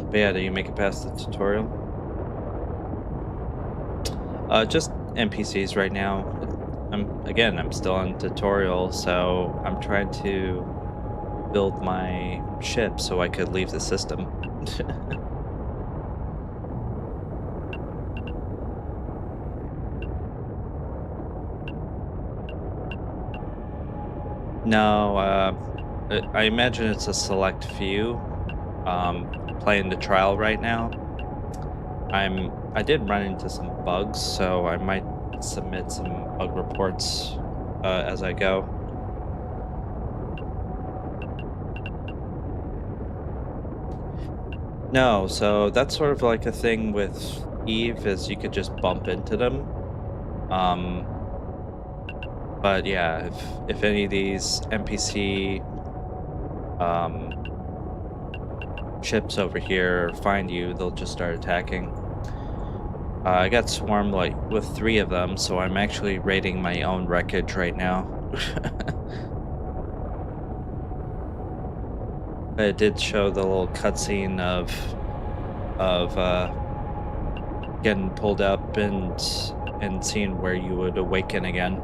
But yeah, do you make it past the tutorial? Just NPCs right now. I'm still on tutorial, so I'm trying to build my ship so I could leave the system. No, I imagine it's a select few playing the trial right now. I did run into some bugs, so I might submit some bug reports as I go. No, so that's sort of like a thing with Eve is you could just bump into them. Um, but yeah, if any of these NPC um, ships over here find you, they'll just start attacking. I got swarmed like with three of them, so I'm actually raiding my own wreckage right now. It did show the little cutscene of getting pulled up and seeing where you would awaken again.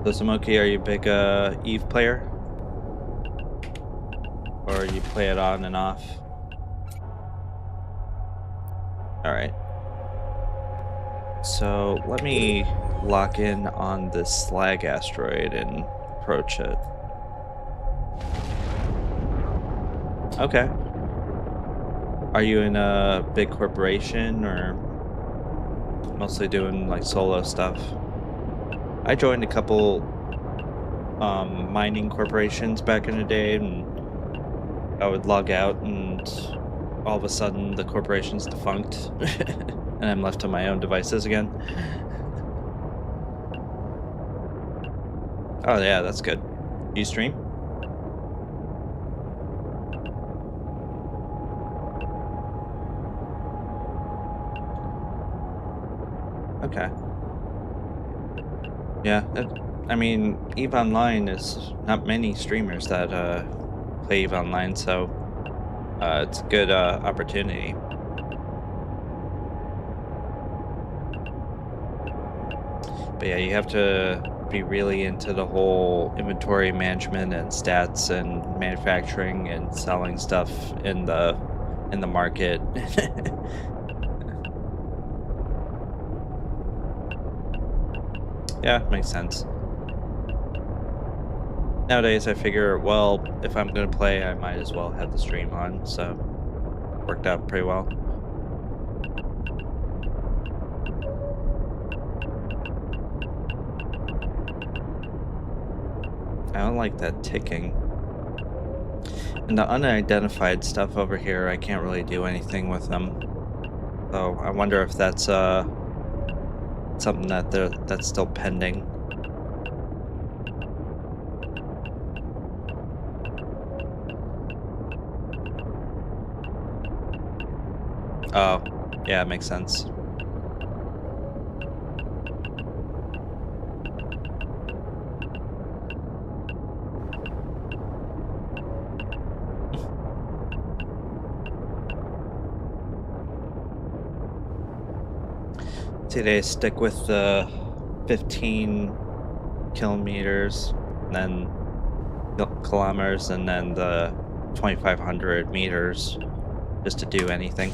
So Samoki, are you a big Eve player? Or you play it on and off? Alright. So let me lock in on this slag asteroid and approach it. Okay. Are you in a big corporation or mostly doing like solo stuff? I joined a couple mining corporations back in the day, and I would log out and all of a sudden the corporation's defunct and I'm left to my own devices again. Oh yeah, that's good. You stream? Okay. Yeah, I mean, EVE Online is not many streamers that play EVE Online, so it's a good opportunity. But yeah, you have to be really into the whole inventory management and stats and manufacturing and selling stuff in the market. Yeah, makes sense. Nowadays, I figure, well, if I'm gonna play, I might as well have the stream on, so worked out pretty well. I don't like that ticking. And the unidentified stuff over here, I can't really do anything with them. So I wonder if that's something that's still pending. Oh, yeah, it makes sense. Today, stick with the 15 kilometers, and then kilometers, and then the 2,500 meters, just to do anything.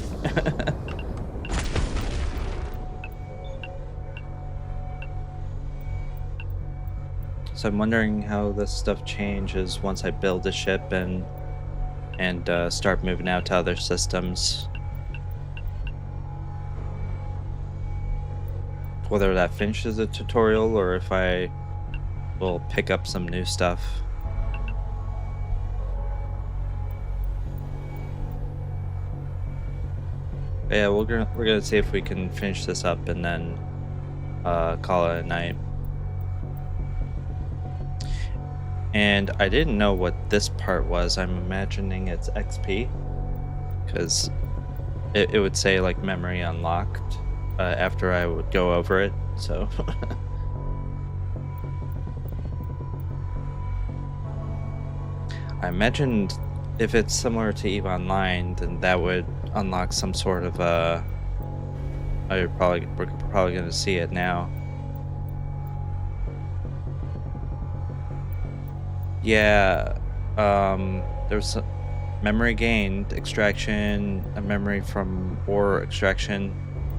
So I'm wondering how this stuff changes once I build a ship and start moving out to other systems. Whether that finishes the tutorial or if I will pick up some new stuff. But yeah, we're gonna see if we can finish this up and then call it a night. And I didn't know what this part was. I'm imagining it's XP because it would say like memory unlocked after I would go over it. So I imagined if it's similar to EVE Online, then that would unlock some sort of we're probably gonna see it now. Yeah, there's a memory gained, extraction, a memory from ore extraction,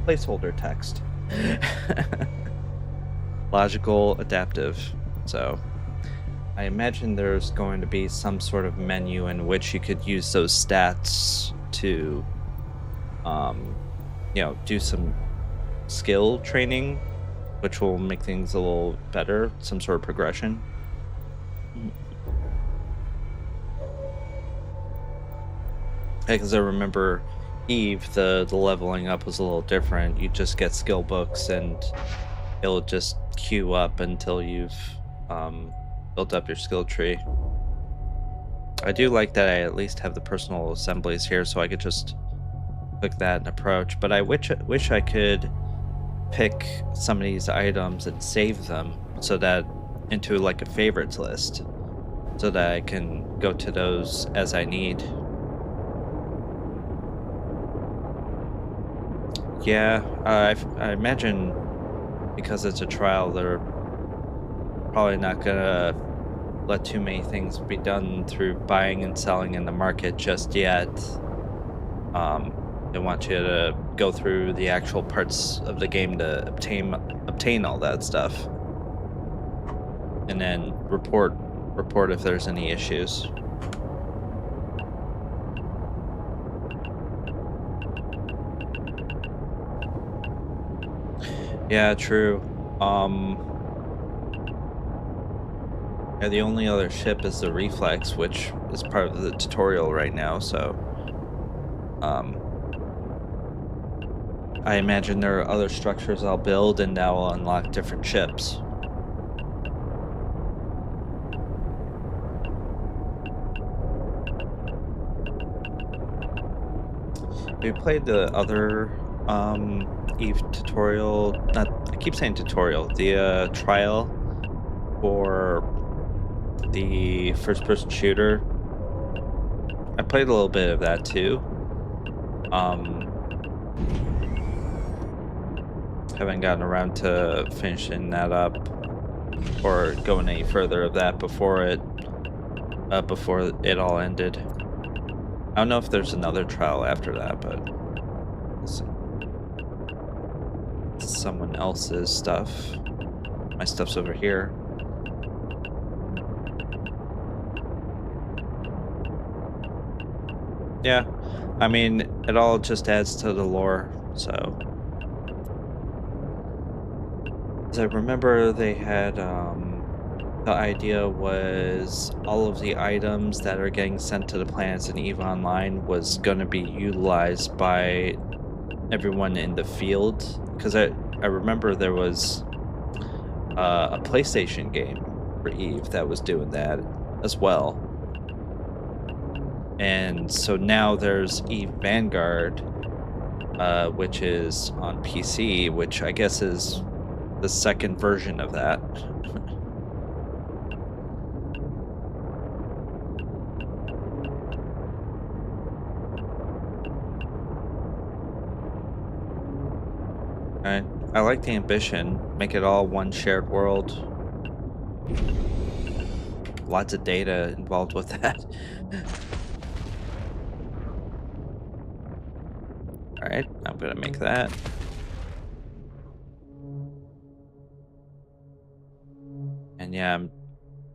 placeholder text. Logical, adaptive. So I imagine there's going to be some sort of menu in which you could use those stats to, um, do some skill training, which will make things a little better, some sort of progression. Mhm. Because I remember Eve, the leveling up was a little different. You just get skill books and it'll just queue up until you've um, built up your skill tree. I do like that I at least have the personal assemblies here, so I could just click that and approach. But I wish I could pick some of these items and save them so that into like a favorites list, so that I can go to those as I need. Yeah, I imagine because it's a trial, they're probably not gonna let too many things be done through buying and selling in the market just yet. They want you to go through the actual parts of the game to obtain all that stuff, and then report if there's any issues. Yeah, true. Yeah, the only other ship is the Reflex, which is part of the tutorial right now. So, um, I imagine there are other structures I'll build, and that will unlock different ships. We played the other Eve tutorial. Not I keep saying tutorial. The trial for the first-person shooter. I played a little bit of that too. Um, haven't gotten around to finishing that up or going any further of that before it all ended. I don't know if there's another trial after that, but it's someone else's stuff. My stuff's over here. Yeah, I mean, it all just adds to the lore. So, as I remember, they had the idea was all of the items that are getting sent to the planets in EVE Online was going to be utilized by everyone in the field. Because I remember there was a PlayStation game for EVE that was doing that as well. And so now there's EVE Vanguard, which is on PC, which I guess is the second version of that. I I like the ambition. Make it all one shared world. Lots of data involved with that. All right, I'm gonna make that. And yeah, I'm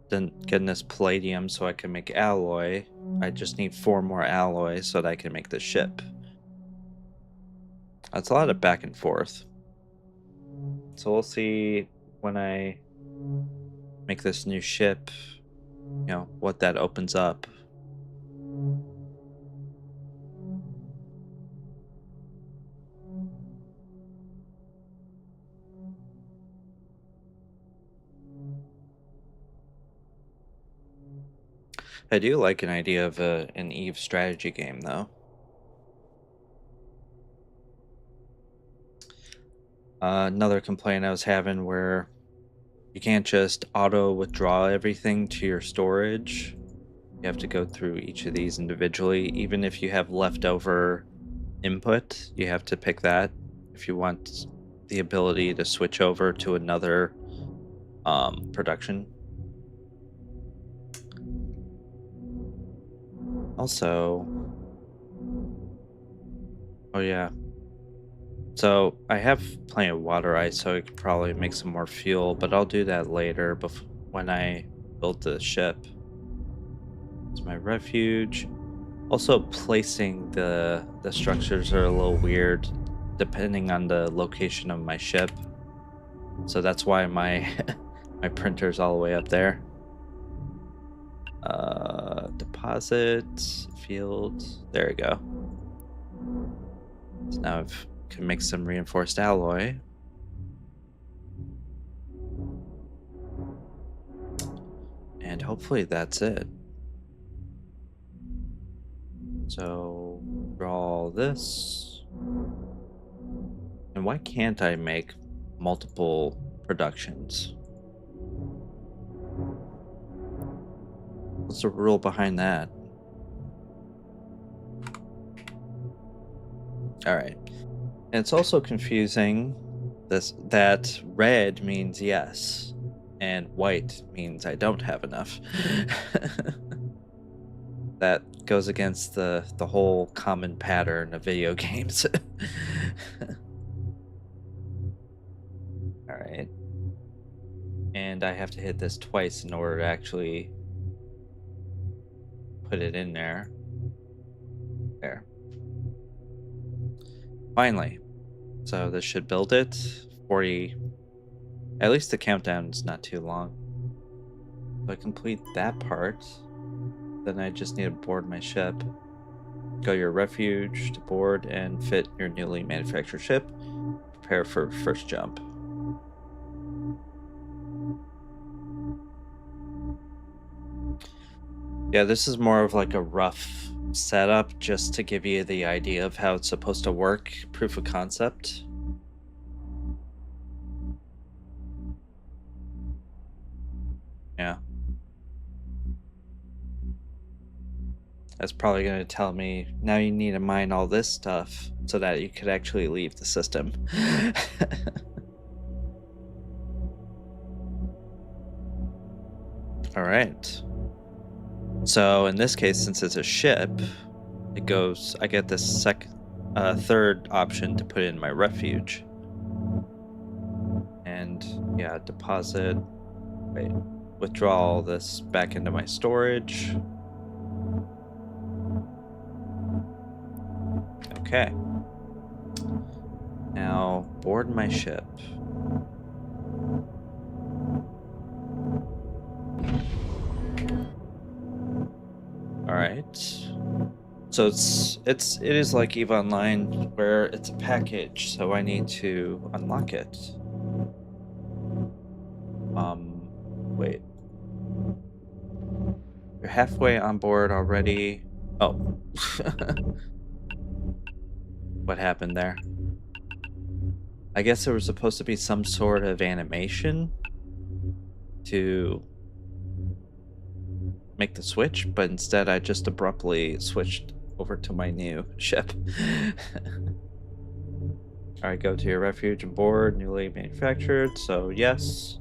then getting this palladium so I can make alloy. I just need 4 more alloy so that I can make the ship. That's a lot of back and forth. So we'll see when I make this new ship, what that opens up. I do like an idea of an Eve strategy game, though. Another complaint I was having where you can't just auto withdraw everything to your storage. You have to go through each of these individually. Even if you have leftover input, you have to pick that if you want the ability to switch over to another production. Also, oh yeah, So I have plenty of water ice, so I could probably make some more fuel, but I'll do that later when I build the ship. It's my refuge. Also, placing the structures are a little weird depending on the location of my ship. So that's why my my printer's all the way up there. Deposit field. There we go. So now I can make some reinforced alloy. And hopefully that's it. So draw this. And why can't I make multiple productions? What's the rule behind that? All right. And it's also confusing that red means yes and white means I don't have enough. That goes against the whole common pattern of video games. All right. And I have to hit this twice in order to actually put it in there. There. Finally. So this should build it. 40. At least the countdown's not too long. If I complete that part, then I just need to board my ship. Go your refuge to board and fit your newly manufactured ship. Prepare for first jump. Yeah, this is more of like a rough setup just to give you the idea of how it's supposed to work. Proof of concept. Yeah. That's probably going to tell me now you need to mine all this stuff so that you could actually leave the system. All right. So in this case, since it's a ship, I get this third option to put in my refuge. And yeah, withdraw all this back into my storage. Okay. Now board my ship. All right. So it is like EVE Online where it's a package, so I need to unlock it. Wait. You're halfway on board already. Oh. What happened there? I guess there was supposed to be some sort of animation to make the switch, but instead I just abruptly switched over to my new ship. Alright, go to your refuge and board, newly manufactured, so yes.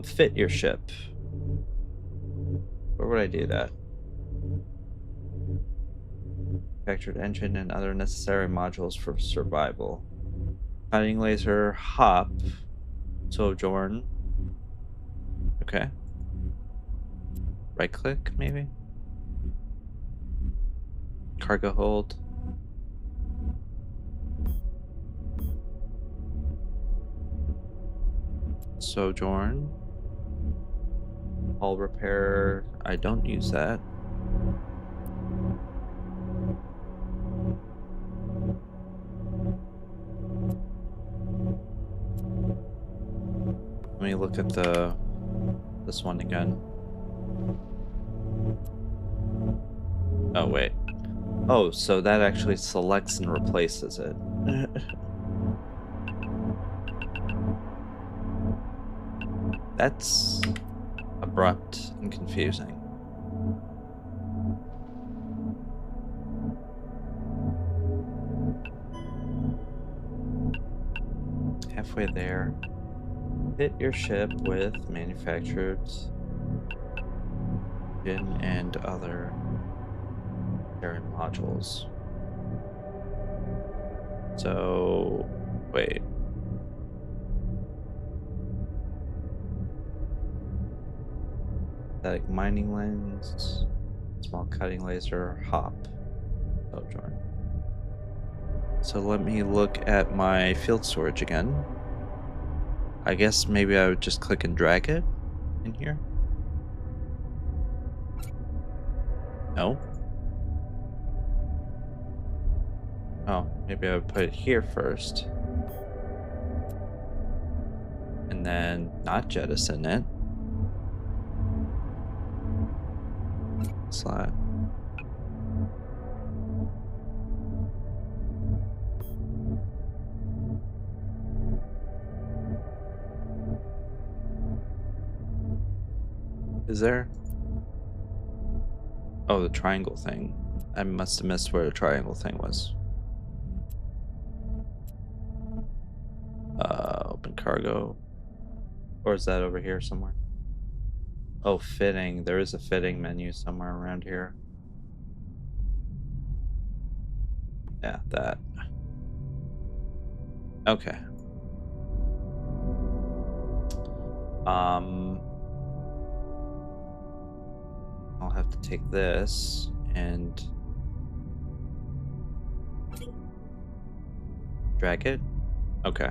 Fit your ship. Where would I do that? Manufactured engine and other necessary modules for survival. Cutting laser, hop, sojourn. Okay. Right click, maybe? Cargo hold. Sojourn. Hull repair. I don't use that. Let me look at this one again. Oh wait. Oh, so that actually selects and replaces it. That's abrupt and confusing. Halfway there. Hit your ship with manufactured engine and other modules. So, wait. Static mining lens, small cutting laser, hop. Oh, darn. So let me look at my field storage again. I guess maybe I would just click and drag it in here. No. Oh, maybe I would put it here first. And then not jettison it. Slot. Is there? Oh, the triangle thing. I must have missed where the triangle thing was. Open cargo. Or is that over here somewhere? Oh, fitting. There is a fitting menu somewhere around here. Yeah, that. Okay. I'll have to take this and drag it. Okay.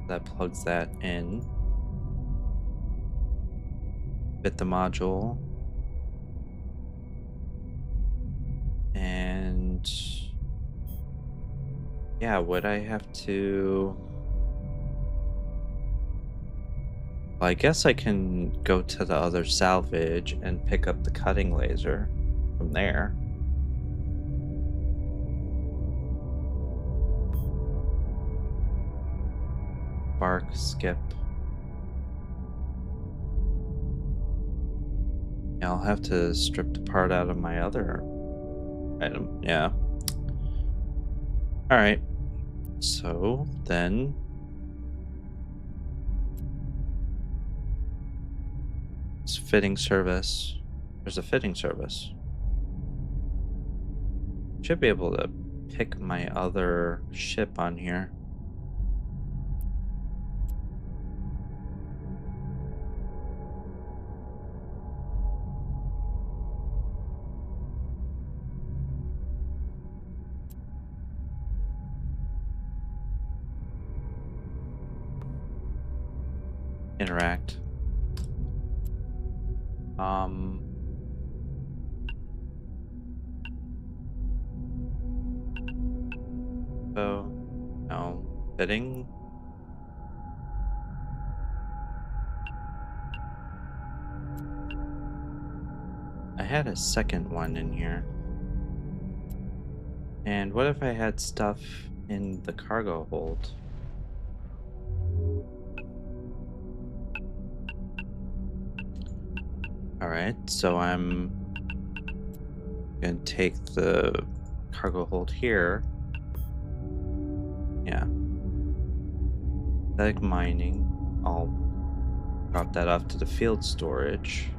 That plugs that in. Fit the module. And yeah, would I have to... Well, I guess I can go to the other salvage and pick up the cutting laser from there. Bark, skip. Yeah, I'll have to strip the part out of my other item. Yeah. All right. So then it's fitting service. There's a fitting service. Should be able to pick my other ship on here. Interact. So no fitting. I had a second one in here. And what if I had stuff in the cargo hold? Alright, so I'm gonna take the cargo hold here. Yeah. Static mining. I'll drop that off to the field storage.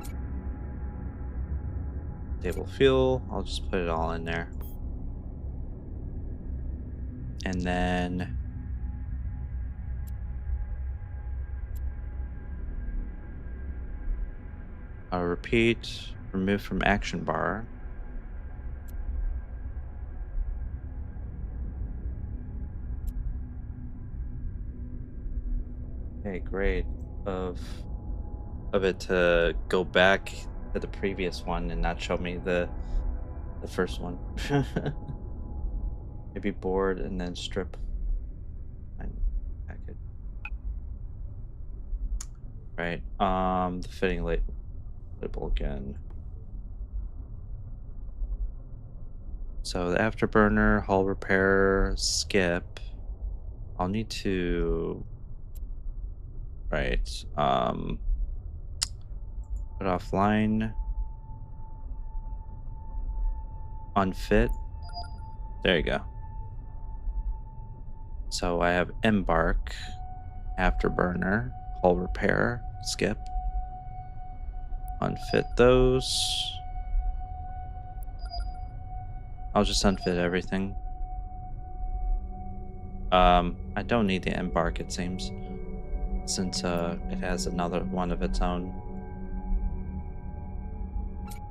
Stable fuel, I'll just put it all in there. And then I'll repeat, remove from action bar. Okay, great. Of it to go back to the previous one and not show me the first one. Maybe board and then strip and packet. Right. The fitting label again. So the afterburner, hull repair, skip. I'll need to... Right. Put offline. Unfit. There you go. So I have embark, afterburner, hull repair, skip. Unfit those. I'll just unfit everything. I don't need the embark, it seems, since it has another one of its own.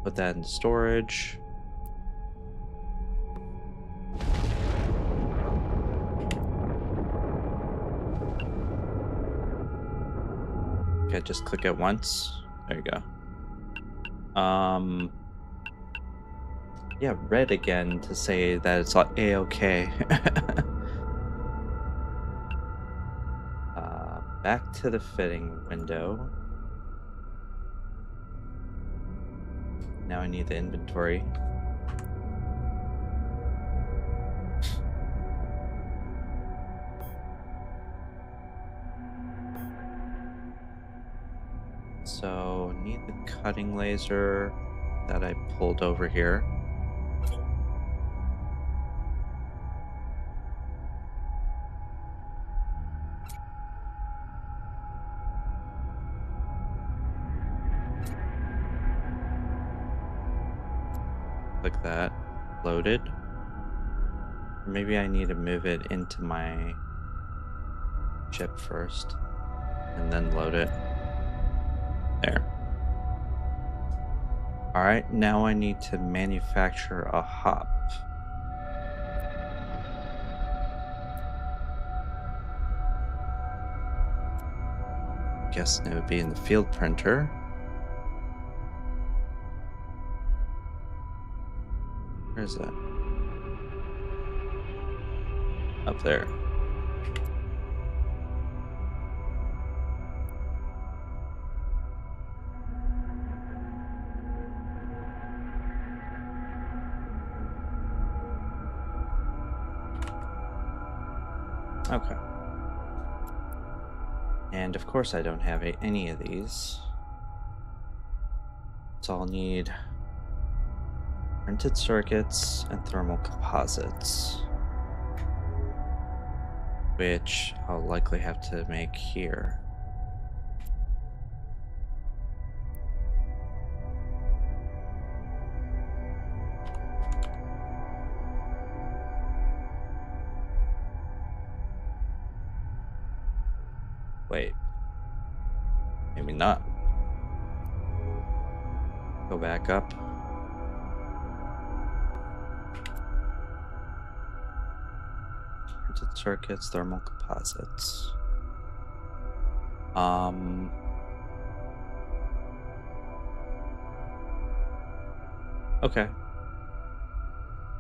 Put that in storage. Okay, just click it once. There you go. Yeah, red again to say that it's A-okay. Back to the fitting window. Now I need the inventory. So, need the cutting laser that I pulled over here. Like that. Loaded. Maybe I need to move it into my chip first and then load it. There. Alright, now I need to manufacture a hop. Guessing it would be in the field printer. Where is that? Up there. Okay. And of course I don't have any of these. So I'll need printed circuits and thermal composites, which I'll likely have to make here. Wait. Maybe not. Go back up. Printed circuits, thermal composites. Okay.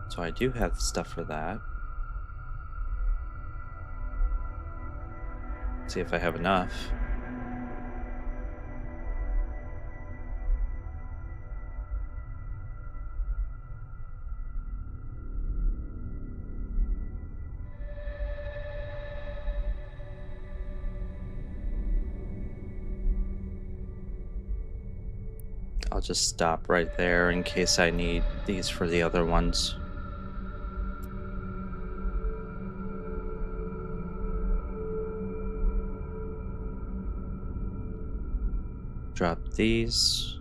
So I do have stuff for that. See if I have enough. I'll just stop right there in case I need these for the other ones. Drop these.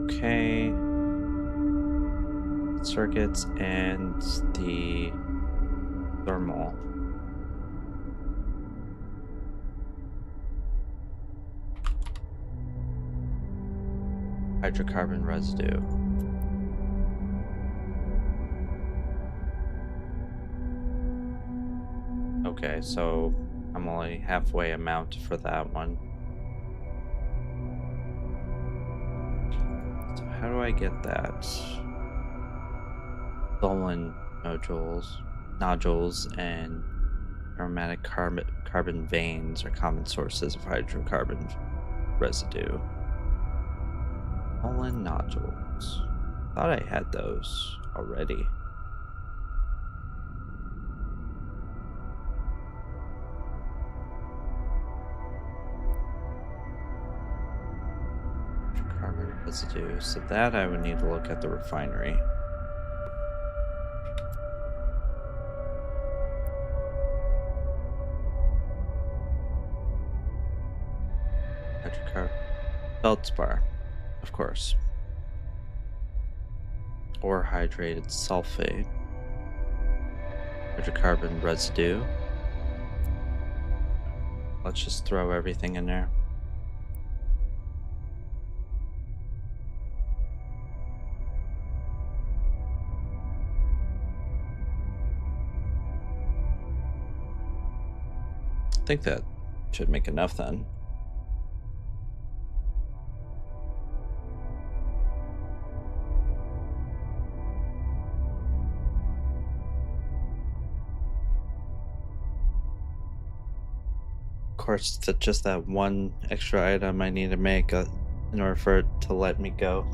Okay. Circuits and the thermal. Hydrocarbon residue. Okay, so I'm only halfway amount for that one. So how do I get that? Stolen nodules, and aromatic carbon veins are common sources of hydrocarbon residue. Stolen nodules. Thought I had those already. Carbon residue. So that I would need to look at the refinery. Hydrocarbon feldspar, of course. or hydrated sulfate, hydrocarbon residue. Let's just throw everything in there. I think that should make enough then. Of course, just that one extra item I need to make in order for it to let me go.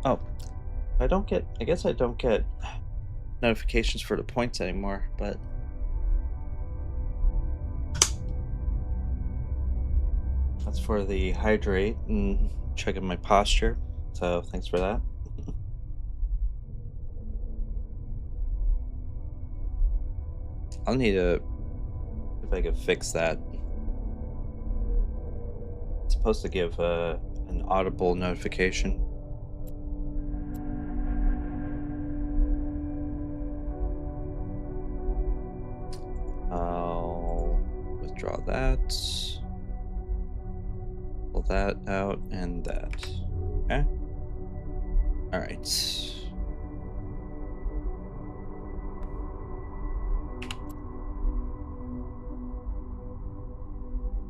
Oh, I guess I don't get notifications for the points anymore, but that's for the hydrate and checking my posture. So thanks for that. I'll need to if I could fix that. It's supposed to give an audible notification. I'll withdraw that, pull that out, and that. Okay. All right.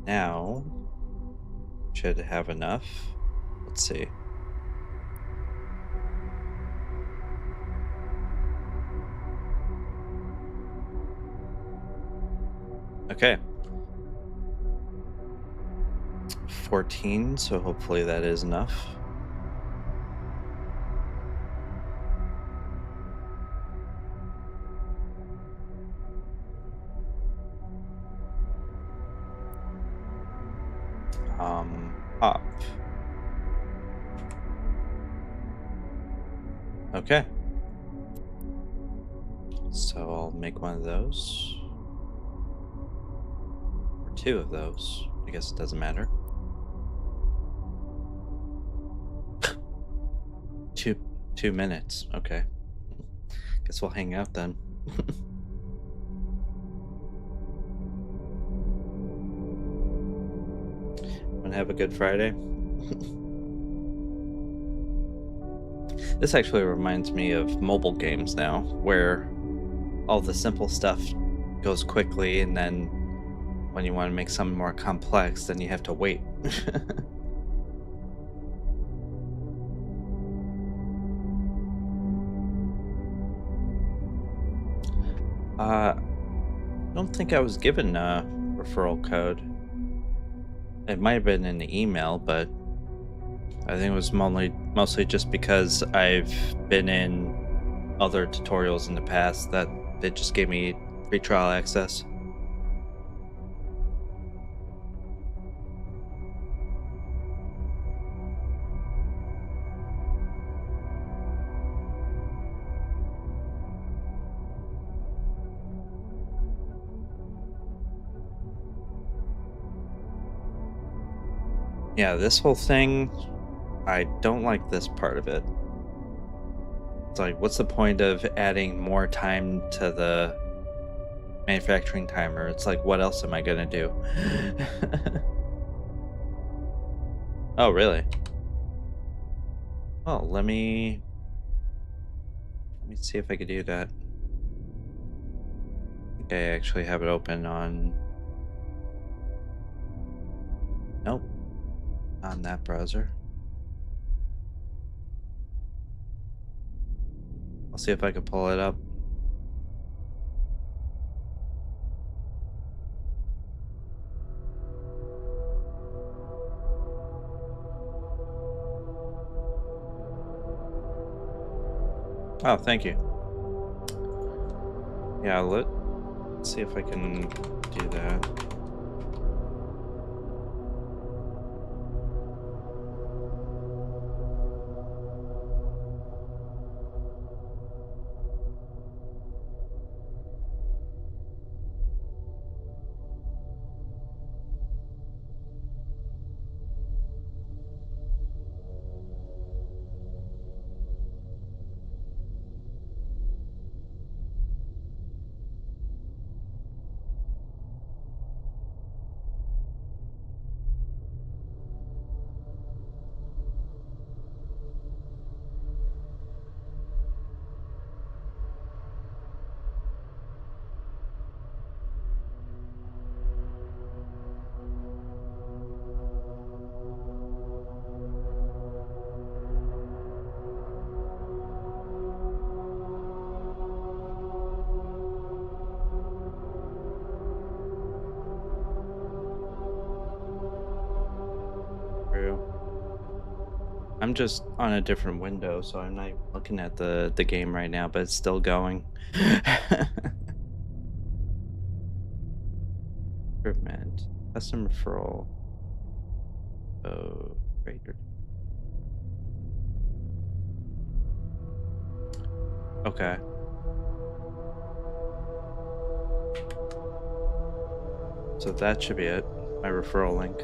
Now should have enough. Let's see. Okay. 14, so hopefully that is enough. Up. Okay. So I'll make one of those. Or two of those. I guess it doesn't matter. Two 2 minutes. Okay. Guess we'll hang out then. Wanna have a good Friday? This actually reminds me of mobile games now, where all the simple stuff goes quickly, and then when you want to make something more complex, then you have to wait. I don't think I was given a referral code. It might have been in the email, but I think it was mostly just because I've been in other tutorials in the past that they just gave me free trial access. Yeah, this whole thing, I don't like this part of it. It's like, what's the point of adding more time to the manufacturing timer? It's like, what else am I gonna do? Oh, really? Oh, let me see if I could do that. Okay, I actually have it open on. Nope, on that browser. I'll see if I can pull it up. Oh, thank you. Yeah, let's see if I can do that. I'm just on a different window, so I'm not even looking at the game right now, but it's still going. Improvement. Custom referral. Oh, great. Okay. So that should be it. My referral link.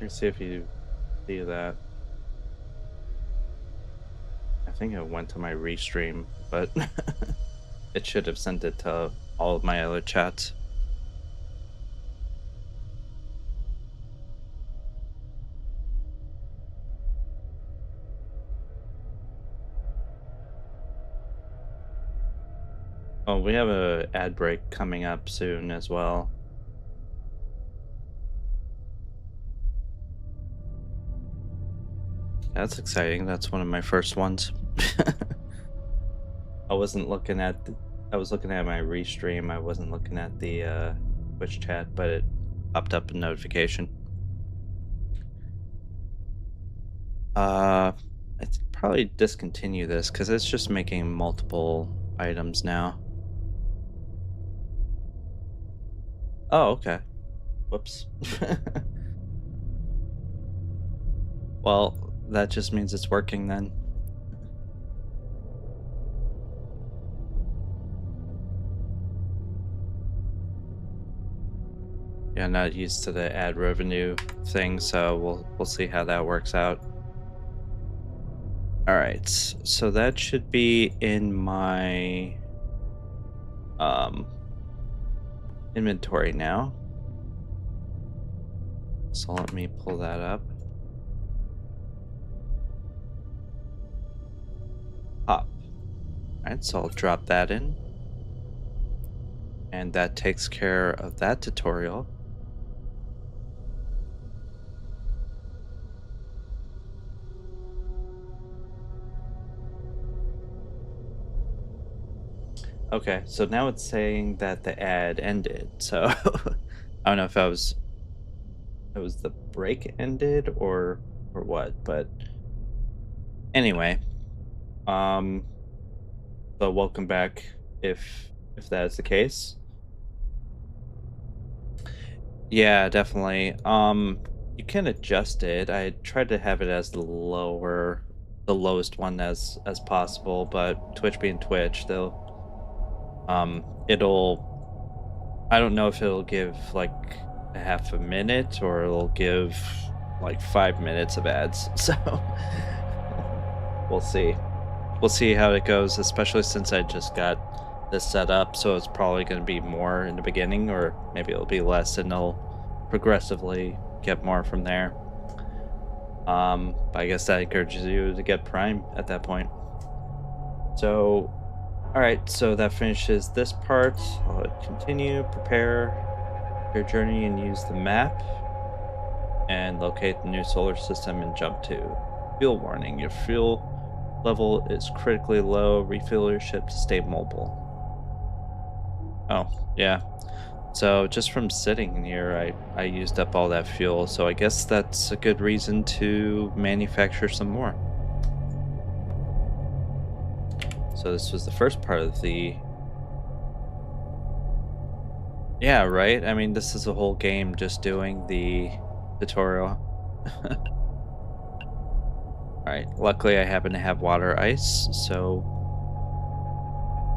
Let's see if you see that. I think it went to my restream, but it should have sent it to all of my other chats. Oh, we have a ad break coming up soon as well. That's exciting. That's one of my first ones. I wasn't looking at I was looking at my restream. I wasn't looking at the Twitch chat, but it popped up a notification. I'd probably discontinue this because it's just making multiple items now. Oh, okay. Whoops. Well, that just means it's working then. Yeah, not used to the ad revenue thing, so we'll see how that works out. All right, so that should be in my inventory now. So let me pull that up. Up. All right, so I'll drop that in. And that takes care of that tutorial. Okay, so now it's saying that the ad ended. So I don't know if it was the break ended or what, but anyway, um so welcome back if that is the case. Yeah, definitely. You can adjust it. I tried to have it as the lowest one as possible, but Twitch being Twitch, it'll I don't know if it'll give like a half a minute or it'll give like 5 minutes of ads. So we'll see. We'll see how it goes, especially since I just got this set up. So it's probably going to be more in the beginning, or maybe it'll be less, and they'll progressively get more from there. But I guess that encourages you to get Prime at that point. So, all right. So that finishes this part. I'll hit continue, prepare your journey, and use the map, and locate the new solar system and jump to fuel warning. Your fuel level is critically low. Refill your ship to stay mobile. Oh, yeah. So just from sitting here, I used up all that fuel. So I guess that's a good reason to manufacture some more. So this was the first part of the... Yeah, right? I mean, this is a whole game just doing the tutorial. Alright, luckily I happen to have water ice, so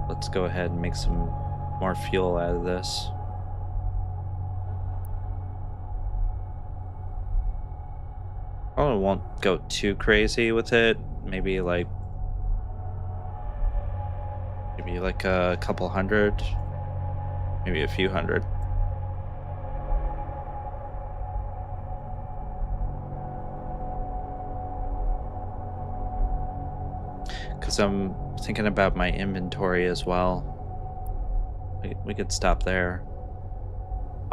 let's go ahead and make some more fuel out of this. Probably won't go too crazy with it. Maybe like a couple hundred, maybe a few hundred. Because I'm thinking about my inventory as well. We could stop there.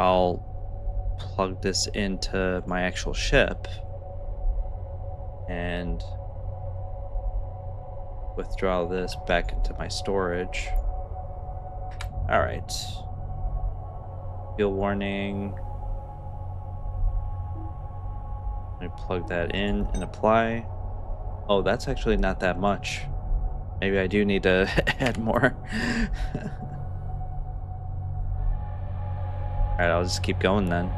I'll plug this into my actual ship. And withdraw this back into my storage. All right. Fuel warning. Let me plug that in and apply. Oh, that's actually not that much. Maybe I do need to add more. All right, I'll just keep going then.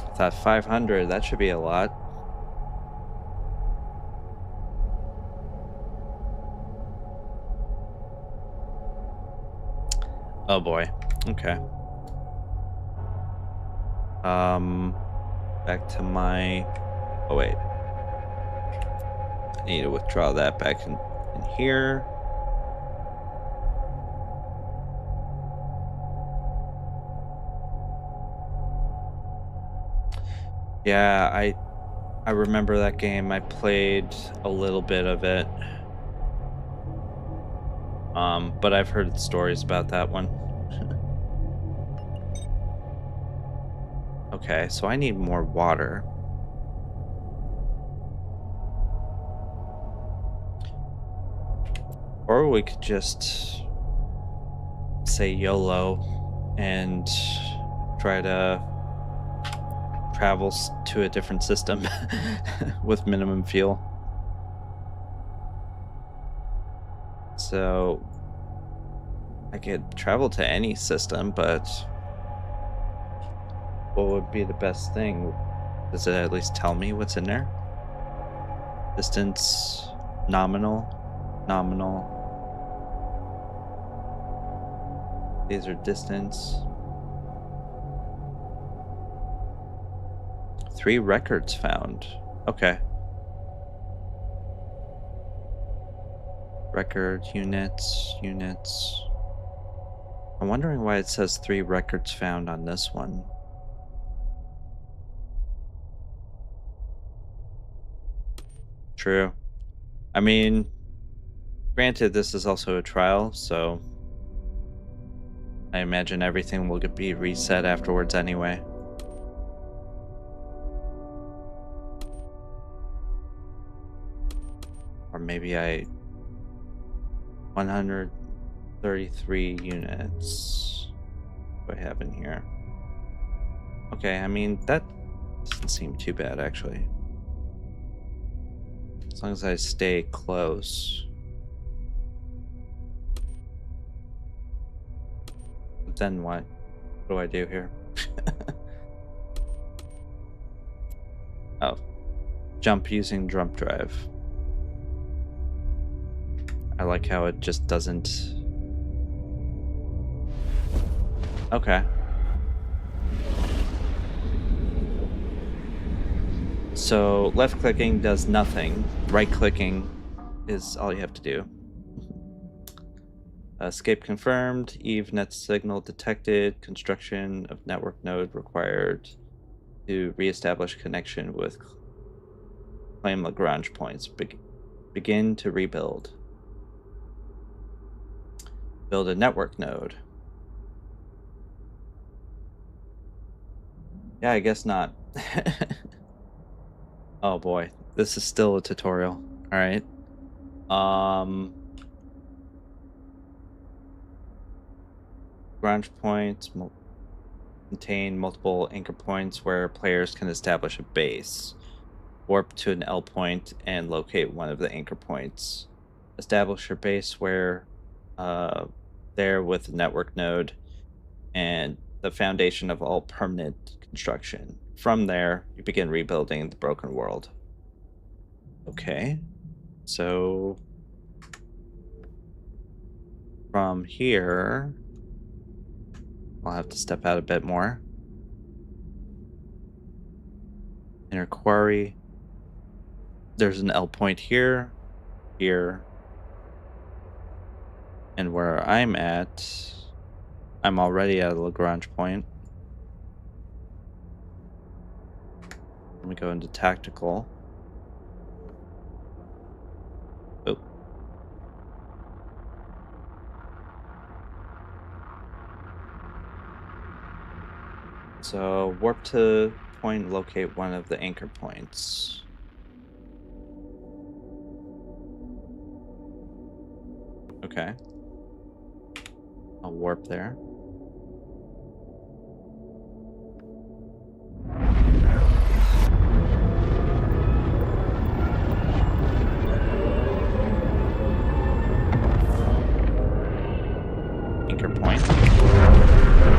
I thought 500, that should be a lot. Oh boy. Okay. Back to my. Oh wait. I need to withdraw that back in here. Yeah, I remember that game. I played a little bit of it. But I've heard stories about that one. Okay, so I need more water. Or we could just say YOLO and try to travel to a different system with minimum fuel. So I could travel to any system, but what would be the best thing? Does it at least tell me what's in there? Distance, nominal. These are distance. 3 records found. Okay. Record units. I'm wondering why it says 3 records found on this one. True. I mean, granted, this is also a trial, so I imagine everything will be reset afterwards anyway. Or maybe 133 units. What do I have in here? Okay, I mean, that doesn't seem too bad, actually. As long as I stay close. But then what? What do I do here? Oh. Jump using jump drive. I like how it just doesn't... Okay. So left clicking does nothing. Right clicking is all you have to do. Escape confirmed. EveNet signal detected. Construction of network node required to reestablish connection with claim Lagrange points. Begin to rebuild. Build a network node. Yeah, I guess not. Oh boy, this is still a tutorial. All right. Lagrange points contain multiple anchor points where players can establish a base. Warp to an L point and locate one of the anchor points. Establish your base where there with the network node and the foundation of all permanent construction. From there, you begin rebuilding the broken world. Okay. So from here, I'll have to step out a bit more. Inner quarry. There's an L point here, here, and where I'm at, I'm already at a Lagrange point. Let me go into tactical. Oh. So warp to point, locate one of the anchor points. Okay. I'll warp there. Anchor point.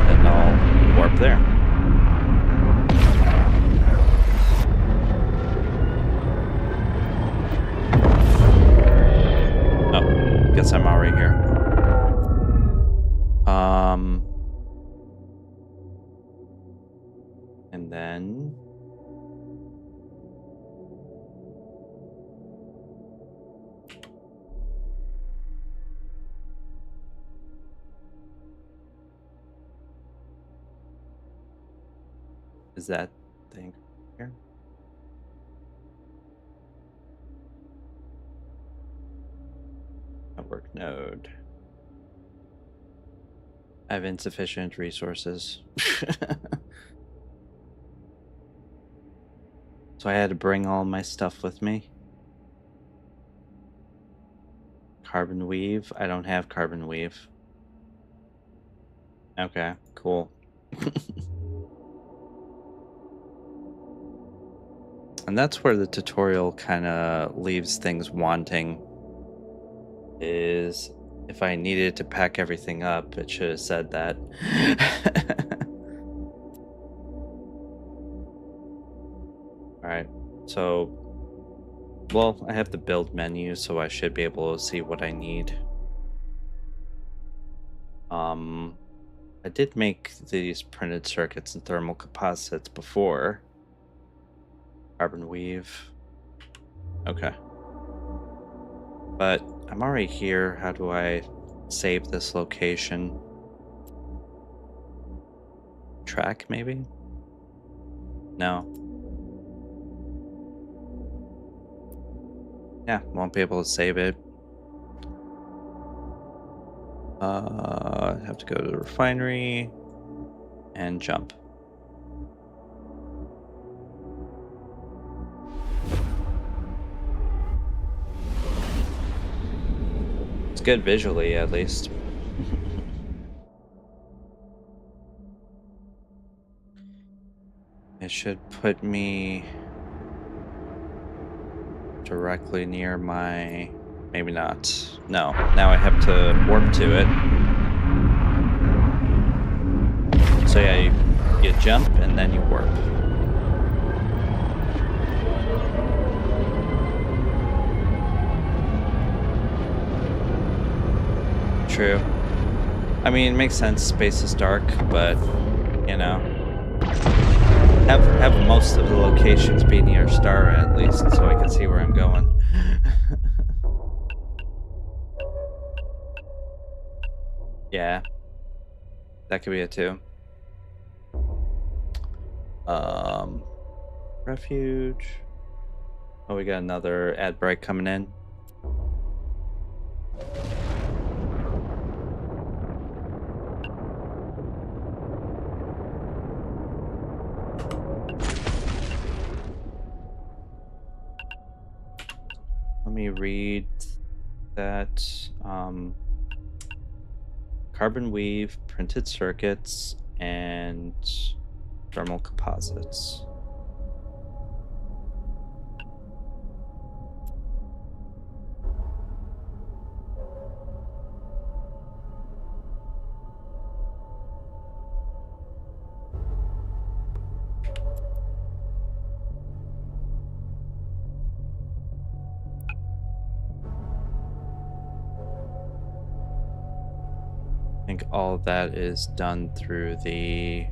And I'll warp there. Oh, guess I'm already here. And then is that thing here? Network node. I have insufficient resources. So I had to bring all my stuff with me. Carbon weave. I don't have carbon weave. Okay, cool. And that's where the tutorial kind of leaves things wanting. Is if I needed to pack everything up, it should have said that. Alright, so, well, I have the build menu, so I should be able to see what I need. I did make these printed circuits and thermal composites before. Carbon weave. Okay. But I'm already here. How do I save this location? Track, maybe? No. Yeah, won't be able to save it. I have to go to the refinery and jump. It's good visually, at least. It should put me directly near my... Maybe not. No, now I have to warp to it. So yeah, you jump and then you warp. True. I mean, it makes sense, space is dark, but, you know, have most of the locations be near a star at least, so I can see where I'm going. Yeah, that could be it too. Refuge. Oh, we got another ad break coming in. Let me read that. Carbon weave, printed circuits, and thermal composites. I think all of that is done through the...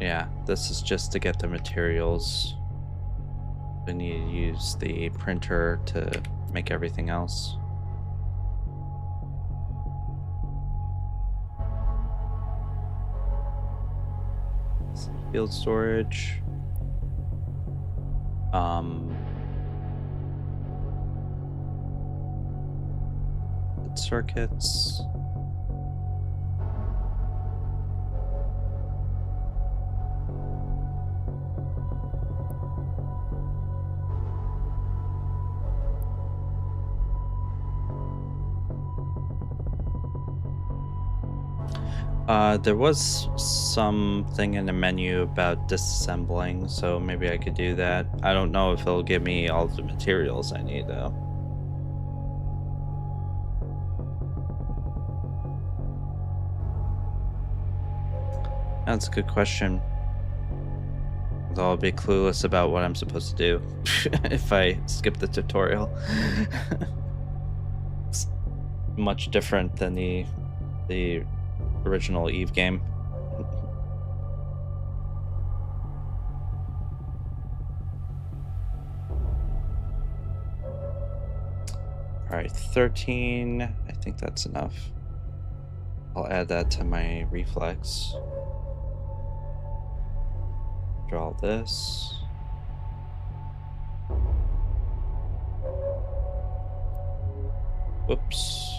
Yeah, this is just to get the materials. We need to use the printer to make everything else. Field storage. Circuits. There was something in the menu about disassembling, so maybe I could do that. I don't know if it'll give me all the materials I need, though. That's a good question. Though I'll be clueless about what I'm supposed to do if I skip the tutorial. It's much different than the original Eve game. All right, 13. I think that's enough. I'll add that to my reflex. Draw this. Whoops.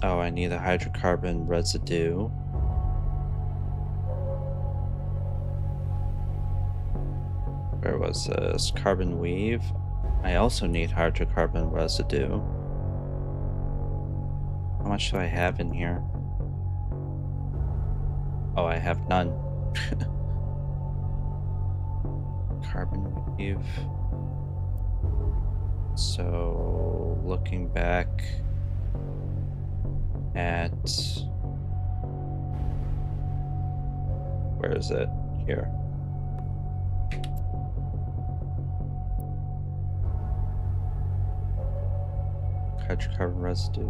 Oh, I need a hydrocarbon residue. Where was this? Carbon weave. I also need hydrocarbon residue. How much do I have in here? Oh, I have none. Carbon weave. So, looking back at... Where is it? Here. Hydrocarbon residue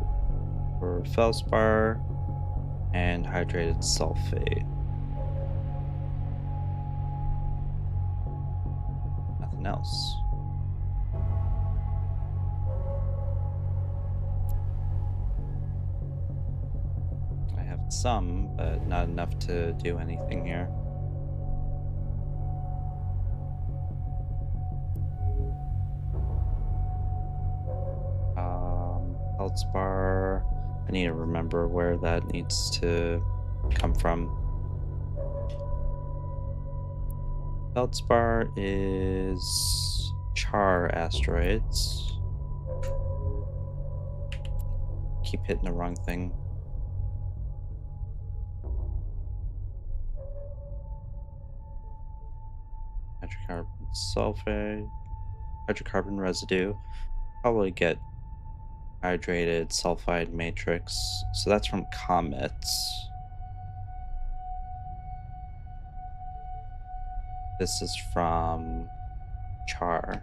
for feldspar and hydrated sulfate. Nothing else. I have some, but not enough to do anything here. Feldspar. I need to remember where that needs to come from. Feldspar is Char asteroids. Keep hitting the wrong thing. Hydrocarbon sulfate, hydrocarbon residue. Probably get hydrated sulfide matrix. So that's from comets. This is from Char.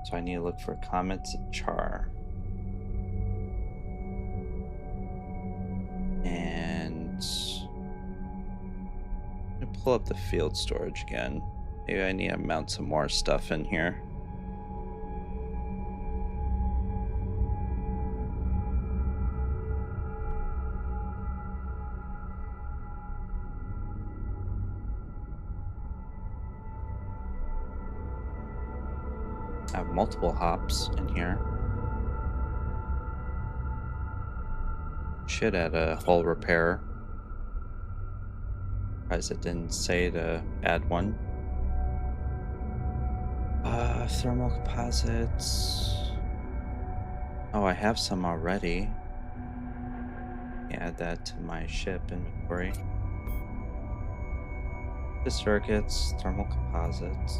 So I need to look for comets and Char. And I'm gonna pull up the field storage again. Maybe I need to mount some more stuff in here. I have multiple hops in here. Should add a hull repair. Surprised it didn't say to add one. Thermal composites. Oh, I have some already. Add that to my ship inventory. The circuits, thermal composites.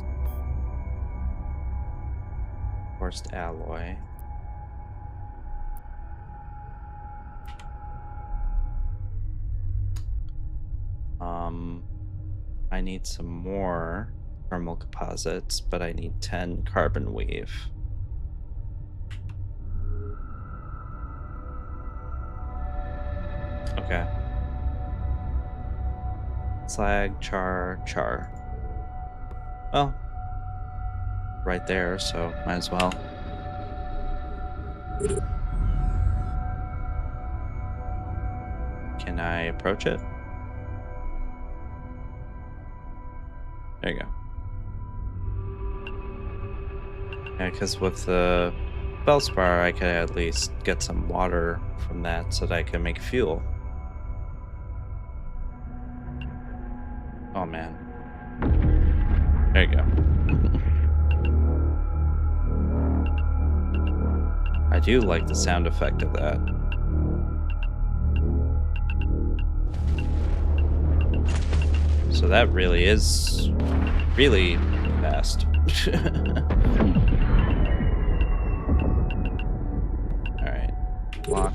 Forced alloy. I need some more thermal composites, but I need 10 carbon weave. Okay. Slag, char, char. Well, right there, so might as well. Can I approach it? There you go. Yeah, because with the feldspar, I could at least get some water from that so that I can make fuel. Oh man. There you go. do like the sound effect of that. So that really is really fast. Alright. Lock.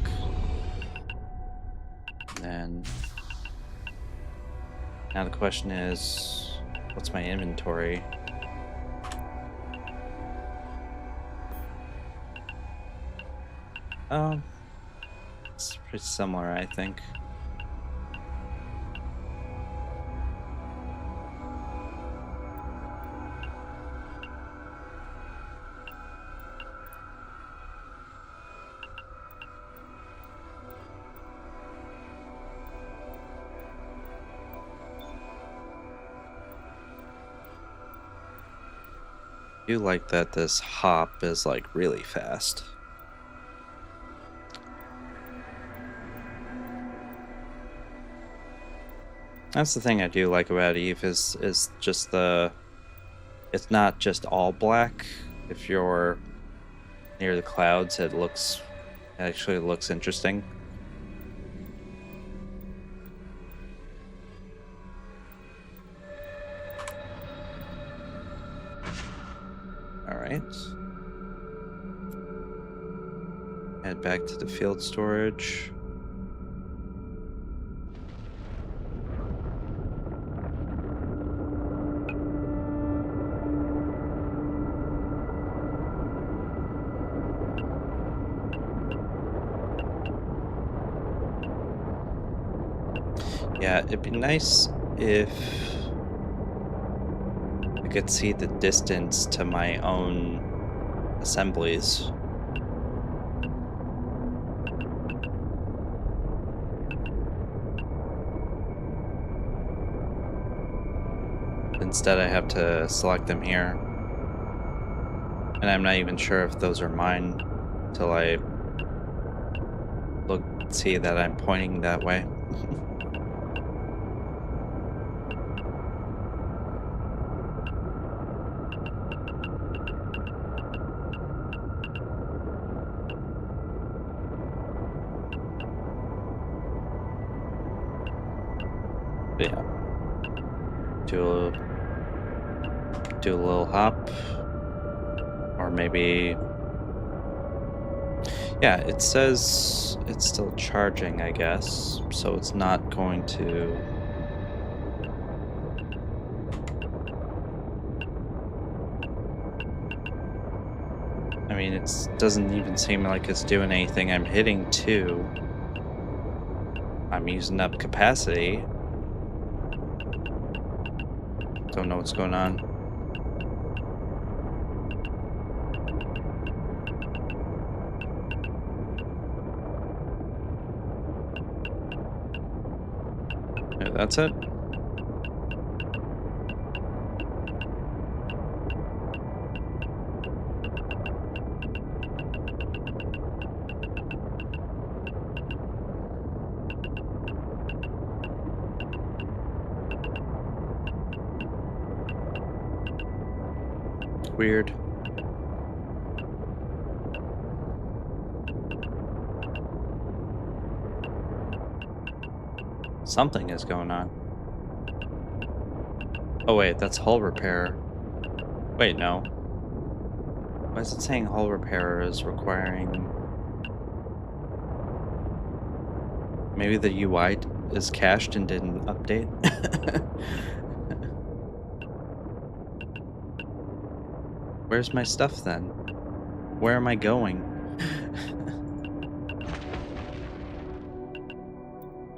And then now the question is, what's my inventory? It's pretty similar, I think. I do like that this hop is like really fast. That's the thing I do like about Eve is just it's not just all black. If you're near the clouds, it actually looks interesting. All right. Head back to the field storage. Yeah, it'd be nice if I could see the distance to my own assemblies. Instead, I have to select them here. And I'm not even sure if those are mine till I see that I'm pointing that way. But yeah. Do a little hop. Or maybe... Yeah, it says it's still charging, I guess. So it's not going to... I mean, it doesn't even seem like it's doing anything. I'm hitting 2. I'm using up capacity. Don't know what's going on. Yeah, that's it. Weird. Something is going on. Oh wait, that's hull repair. Wait, no. Why is it saying hull repair is requiring... Maybe the UI is cached and didn't update? Where's my stuff then? Where am I going?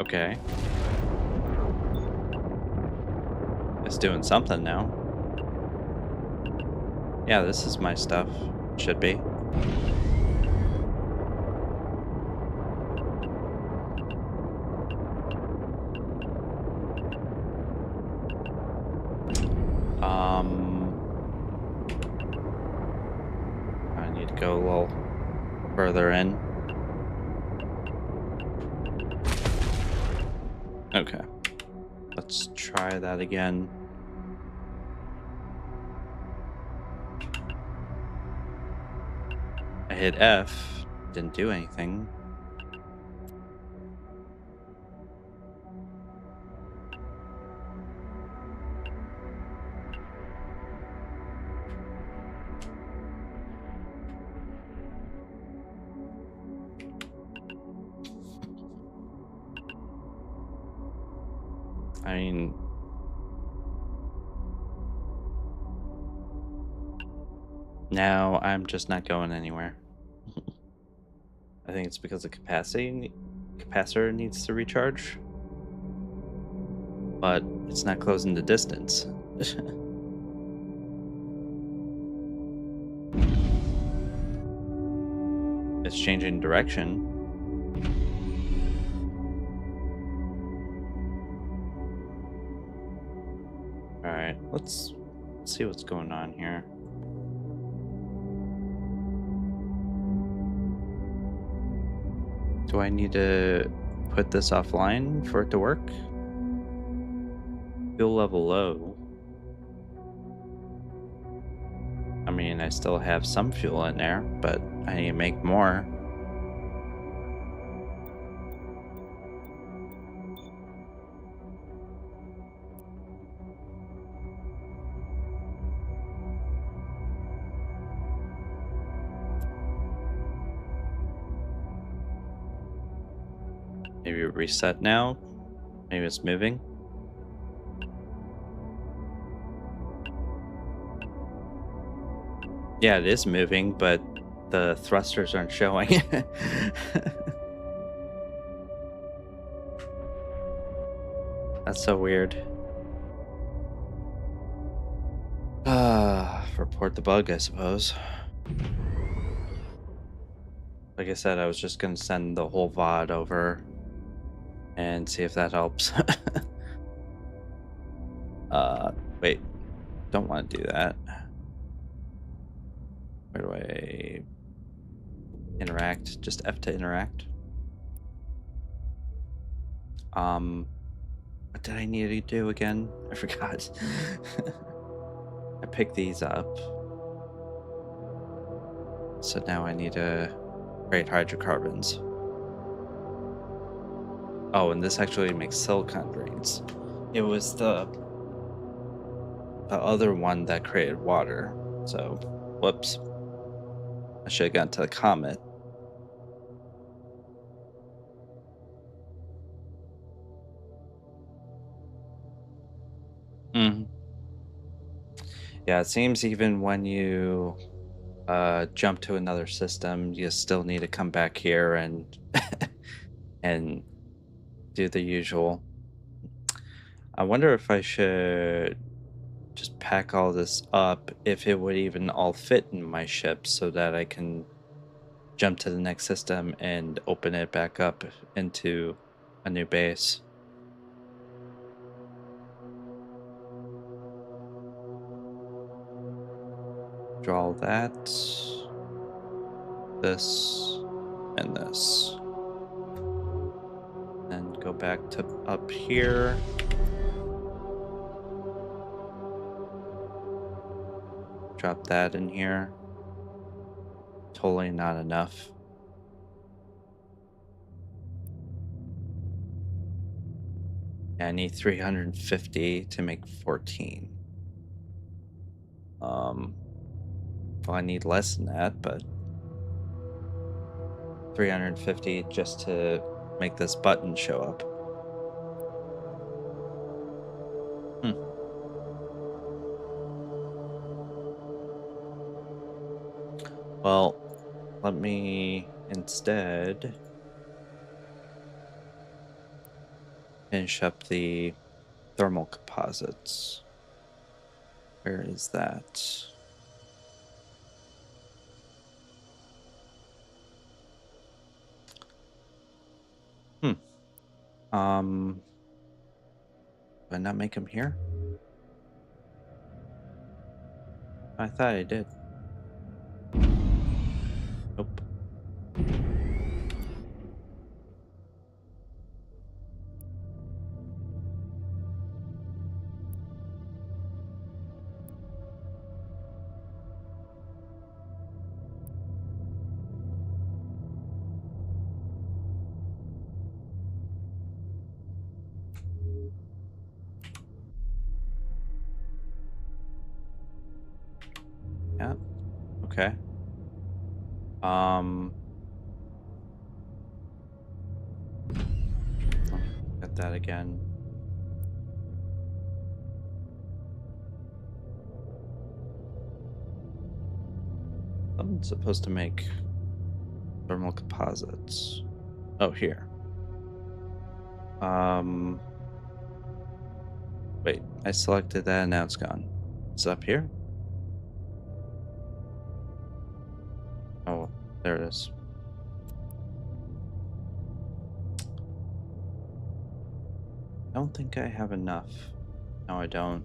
Okay. It's doing something now. Yeah, this is my stuff. Should be. I need to go a little further in. Okay. Let's try that again. I hit F didn't do anything. I mean, now I'm just not going anywhere. I think it's because the capacitor needs to recharge, but it's not closing the distance. It's changing direction. All right, let's see what's going on here. Do I need to put this offline for it to work? Fuel level low. I mean, I still have some fuel in there, but I need to make more. Maybe reset now. Maybe it's moving. Yeah, it is moving, but the thrusters aren't showing. That's so weird. Report the bug, I suppose. Like I said, I was just gonna send the whole VOD over and see if that helps. Wait, don't want to do that. Where do I interact? Just F to interact. What did I need to do again? I forgot. I picked these up. So now I need to create hydrocarbons. Oh, and this actually makes silicon grains. It was the other one that created water. So, whoops. I should have gotten to the comet. Hmm. Yeah, it seems even when you jump to another system, you still need to come back here and and do the usual. I wonder if I should just pack all this up, if it would even all fit in my ship so that I can jump to the next system and open it back up into a new base. Draw that, this, and this. Then go back to up here. Drop that in here. Totally not enough. Yeah, I need 350 to make 14. Well, I need less than that, but 350 just to make this button show up. Hmm. Well, let me instead finish up the thermal composites. Where is that? Hmm. Did I not make them here? I thought I did. Nope. Okay. Um, let me get that again. I'm supposed to make thermal composites. Oh, here. Um, wait, I selected that and now it's gone. It's up here? Oh, there it is. I don't think I have enough. No, I don't.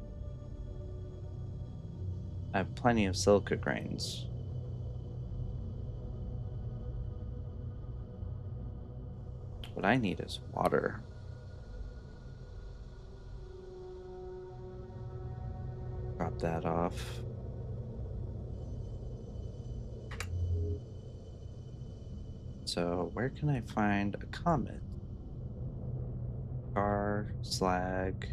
I have plenty of silica grains. What I need is water. Drop that off. So, where can I find a comet? Char, slag,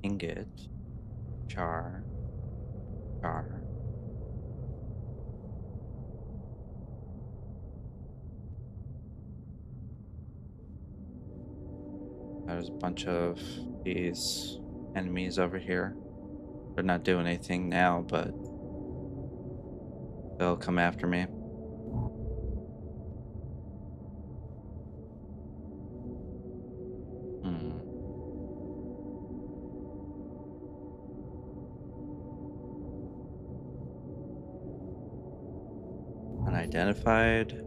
ingot, char, char. There's a bunch of these enemies over here. They're not doing anything now, but they'll come after me. Hmm. Unidentified.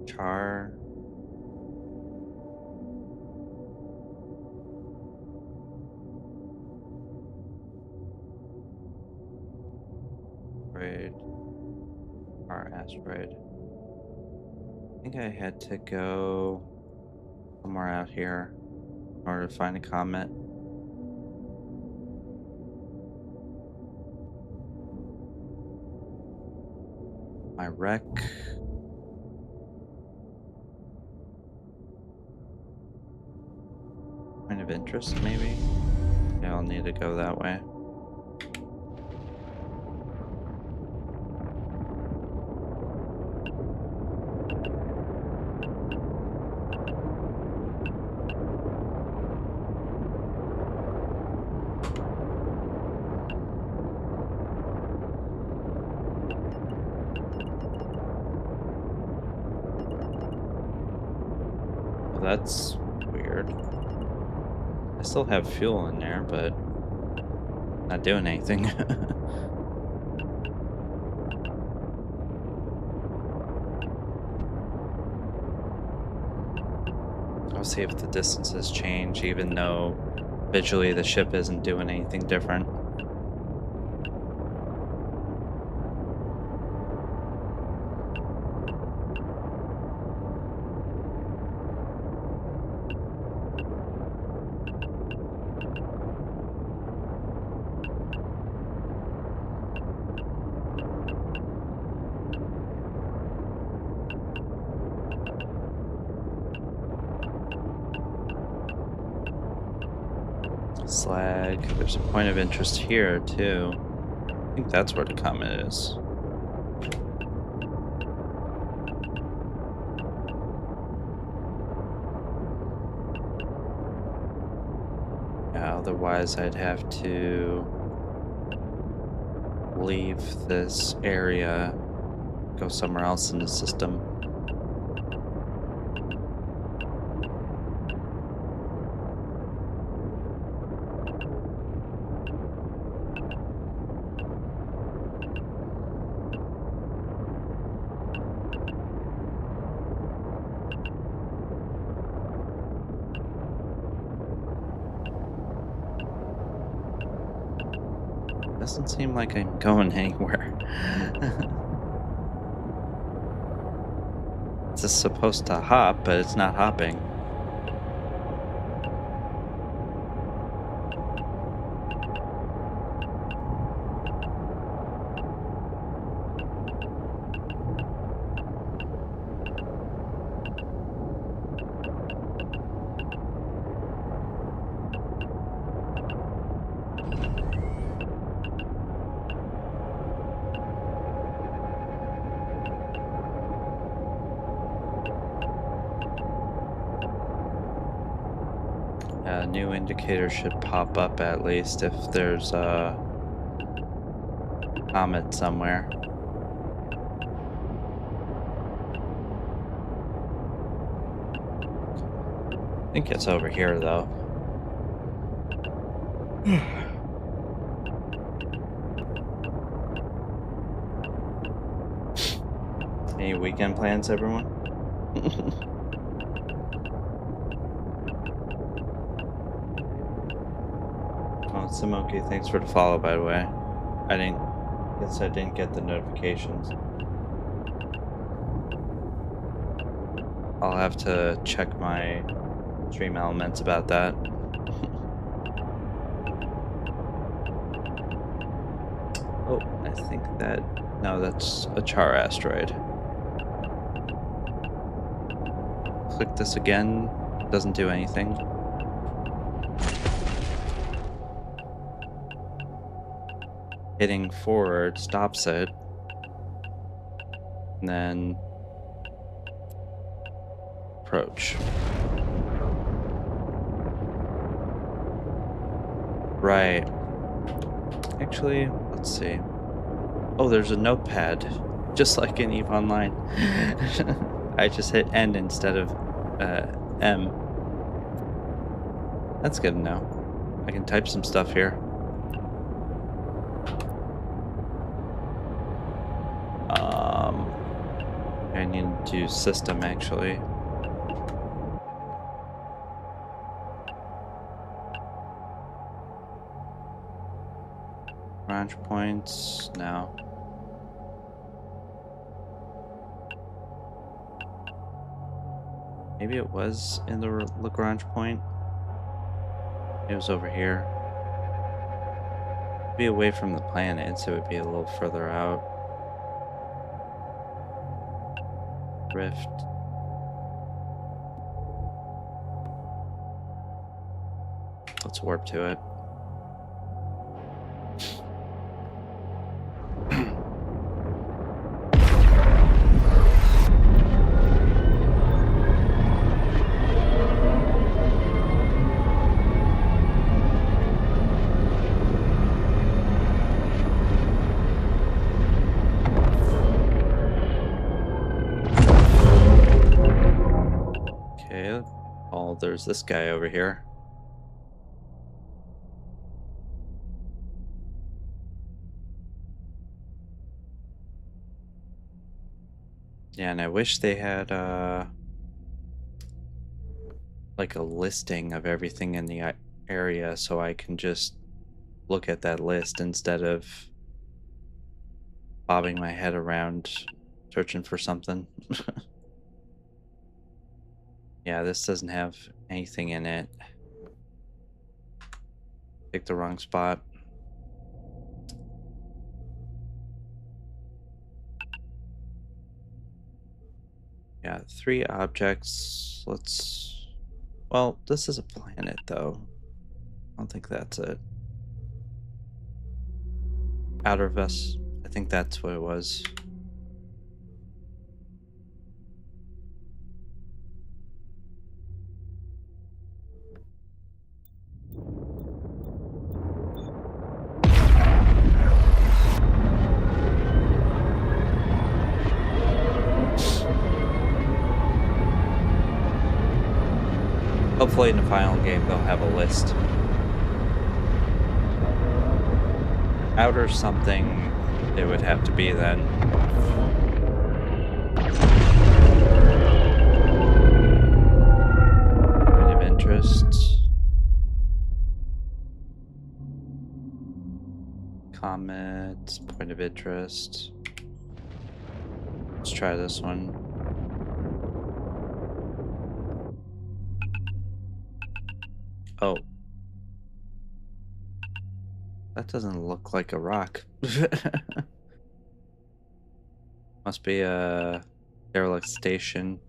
Char. Asteroid. Char asteroid. I think I had to go somewhere out here in order to find a comet. My wreck. Point of interest, maybe? Yeah, I'll need to go that way. Well, that's weird. I still have fuel in there, but not doing anything. I'll see if the distances change, even though visually the ship isn't doing anything different. Slag. There's a point of interest here, too. I think that's where the comet is. Yeah, otherwise I'd have to leave this area, go somewhere else in the system. Doesn't seem like I'm going anywhere. It's just supposed to hop, but it's not hopping. new indicator should pop up at least if there's a comet somewhere. I think it's over here though. Any weekend plans, everyone? Oh, Simoki, thanks for the follow, by the way. Guess I didn't get the notifications. I'll have to check my stream elements about that. Oh, I think that... No, that's a Char asteroid. Click this again. Doesn't do anything. Hitting forward stops it. And then... approach. Right. Actually, let's see. Oh, there's a notepad, just like in EVE Online. I just hit N instead of M. That's good to know. I can type some stuff here. I need to do system actually. Launch points, no. Maybe it was in the Lagrange point. It was over here. Be away from the planet, so it would be a little further out. Rift. Let's warp to it. There's this guy over here. Yeah, and I wish they had like a listing of everything in the area so I can just look at that list instead of bobbing my head around searching for something. Yeah, this doesn't have anything in it. Picked the wrong spot. Yeah, 3 objects. Well, this is a planet though. I don't think that's it. Outer Vest. I think that's what it was. Hopefully in the final game they'll have a list. Outer something it would have to be then. Point of interest. Comet, point of interest. Let's try this one. Oh. That doesn't look like a rock. Must be a derelict station.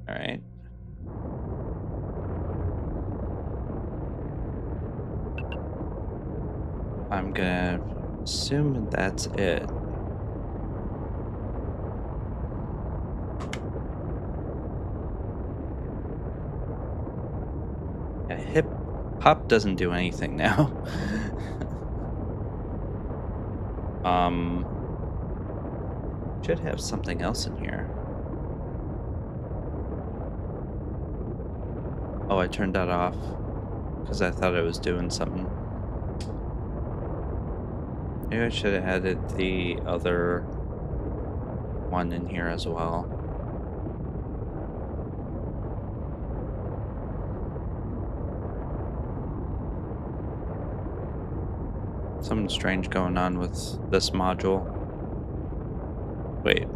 All right. I'm gonna assume that's it. Yeah, hop doesn't do anything now. um, should have something else in here. Oh, I turned that off because I thought it was doing something. Maybe I should have added the other one in here as well. Something strange going on with this module. Wait.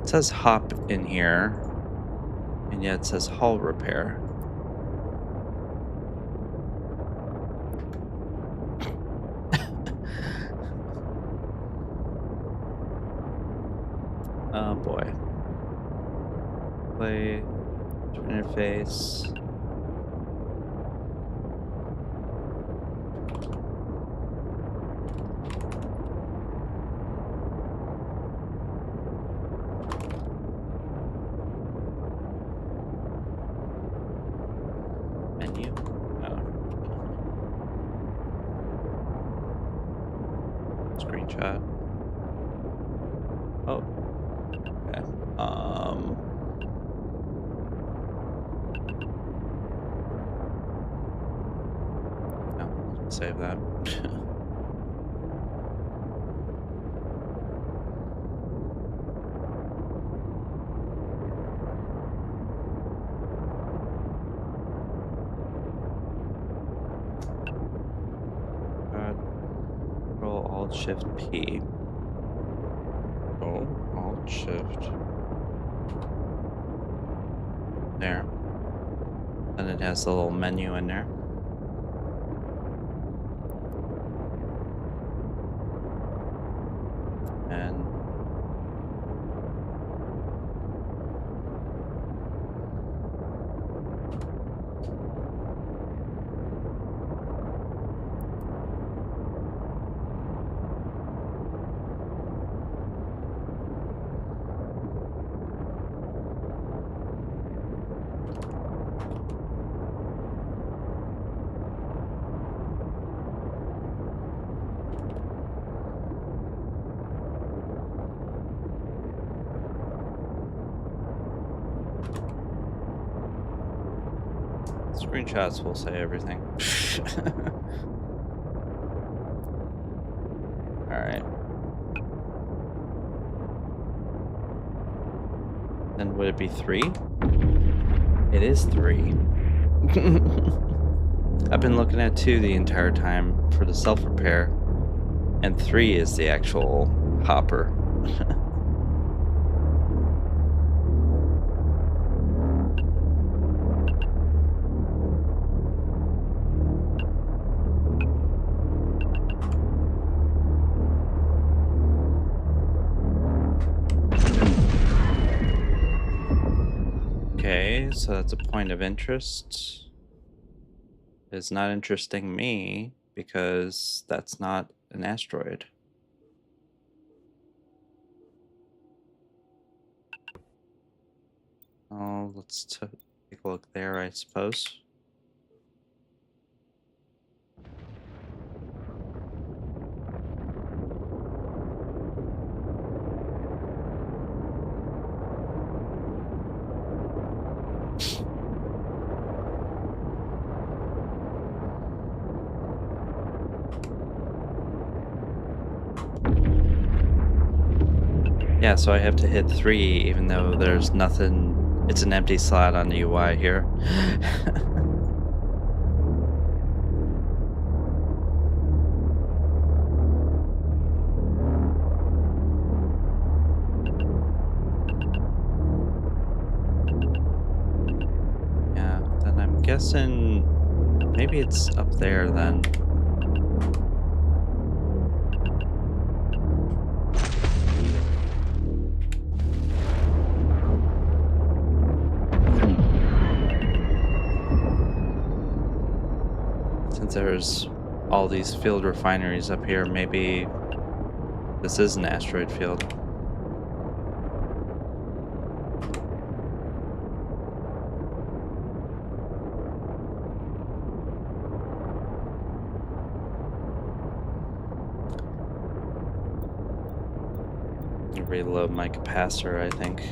It says hop in here, and yet it says hull repair. Oh boy. Play interface. Menu. Oh. Screenshot. Oh. Okay. No, save that. Control Alt Shift P. Oh, Alt Shift. There. And it has a little menu in there. And screenshots will say everything. All right. Then would it be 3? It is 3. I've been looking at 2 the entire time for the self-repair, and 3 is the actual hopper. Okay, so that's a point of interest. It's not interesting me because that's not an asteroid. Oh, let's take a look there, I suppose. Yeah, so I have to hit 3 even though there's nothing. It's an empty slot on the UI here. Yeah, then I'm guessing maybe it's up there then. Since there's all these field refineries up here, maybe this is an asteroid field. reload my capacitor, I think.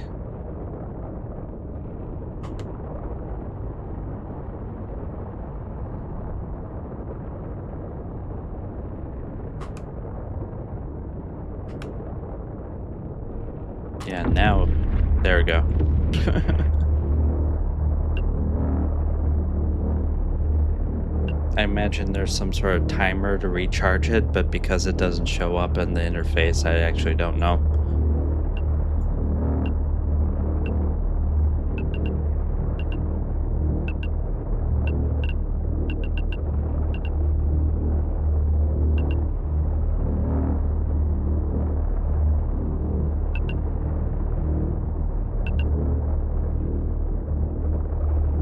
Yeah, now, there we go. I imagine there's some sort of timer to recharge it, but because it doesn't show up in the interface, I actually don't know.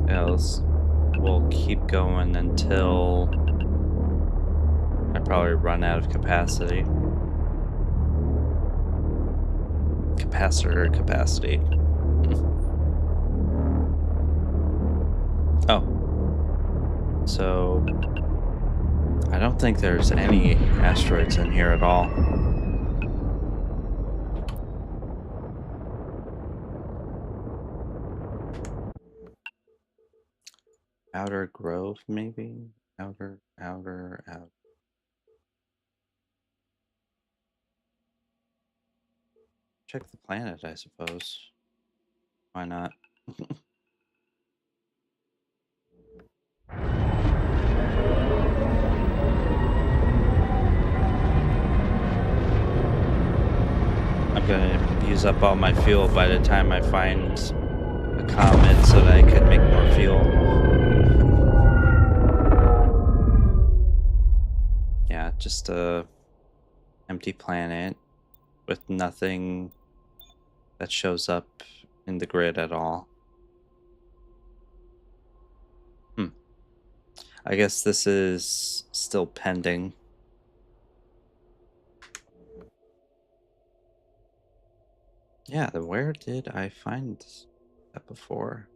Else, we'll keep going until I probably run out of capacity. Capacitor capacity. Oh. So, I don't think there's any asteroids in here at all. Outer Grove, maybe? Outer. Check the planet, I suppose. Why not? I'm gonna use up all my fuel by the time I find a comet so that I can make more fuel. Yeah, just a empty planet with nothing that shows up in the grid at all. I guess this is still pending. Yeah, then where did I find that before?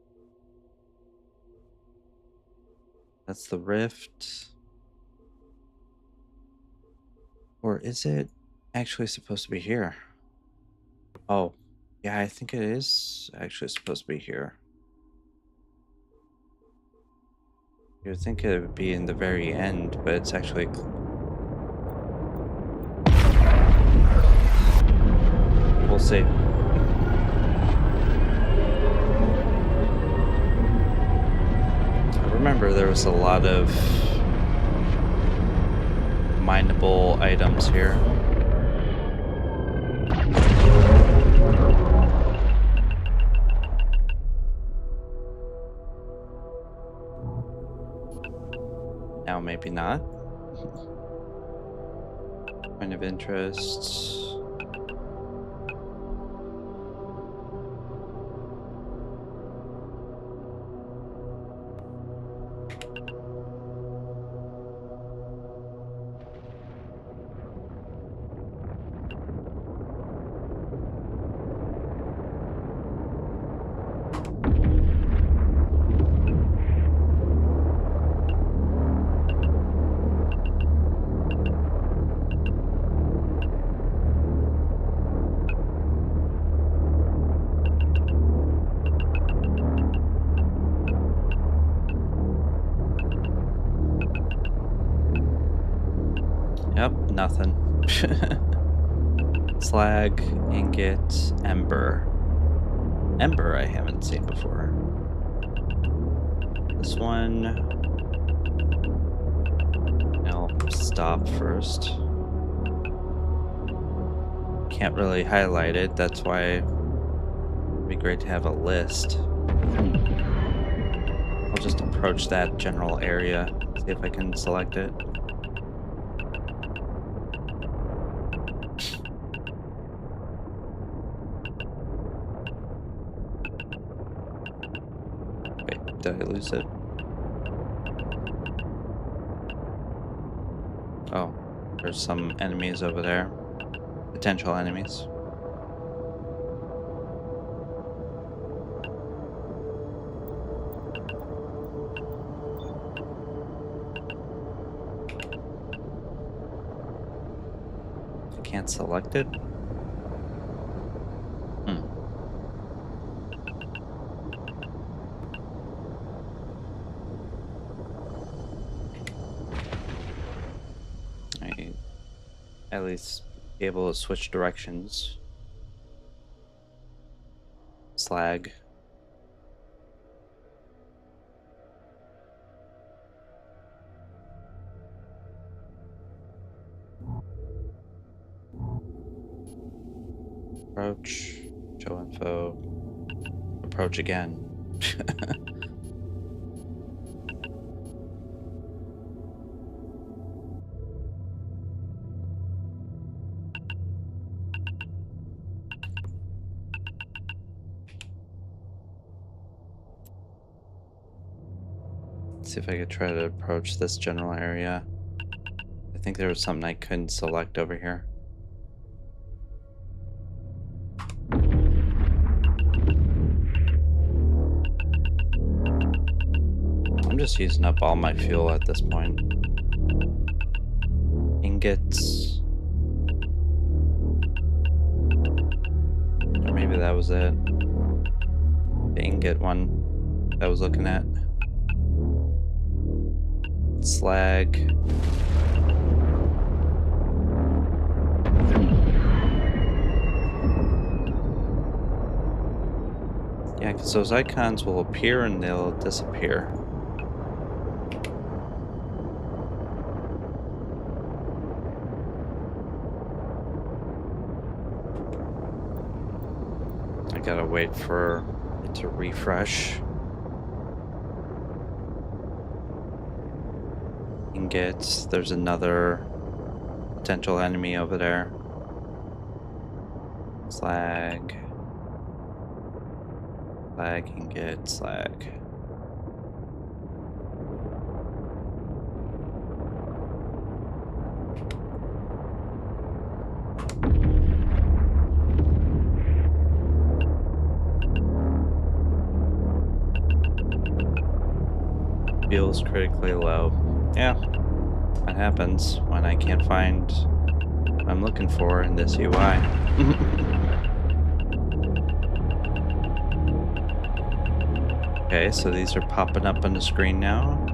That's the rift. Or is it actually supposed to be here? Oh, yeah, I think it is actually supposed to be here. You would think it would be in the very end, but it's actually... We'll see. I remember there was a lot of mineable items here. Now maybe not. Point of interest. Yep, nothing. Slag, ingot, ember. Ember I haven't seen before. This one... I'll stop first. Can't really highlight it, that's why it'd be great to have a list. I'll just approach that general area, see if I can select it. Did I lose it? Oh, there's some enemies over there. Potential enemies. I can't select it. at least be able to switch directions. Slag. Approach. Show info. Approach again. See if I could try to approach this general area. I think there was something I couldn't select over here. I'm just using up all my fuel at this point. Ingots. Or maybe that was it. The ingot one that I was looking at. Slag. Yeah, because those icons will appear and they'll disappear. I gotta wait for it to refresh. Ingots. There's another potential enemy over there. Slag. Slag, ingot, slag. Feels critically low. Yeah, that happens when I can't find what I'm looking for in this UI. Okay, so these are popping up on the screen now.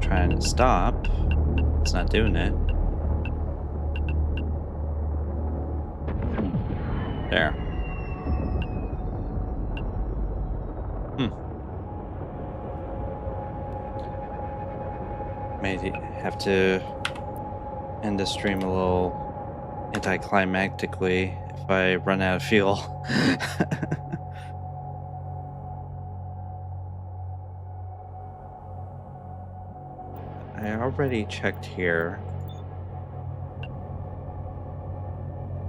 Trying to stop. It's not doing it. There. May have to end the stream a little anticlimactically if I run out of fuel. I already checked here.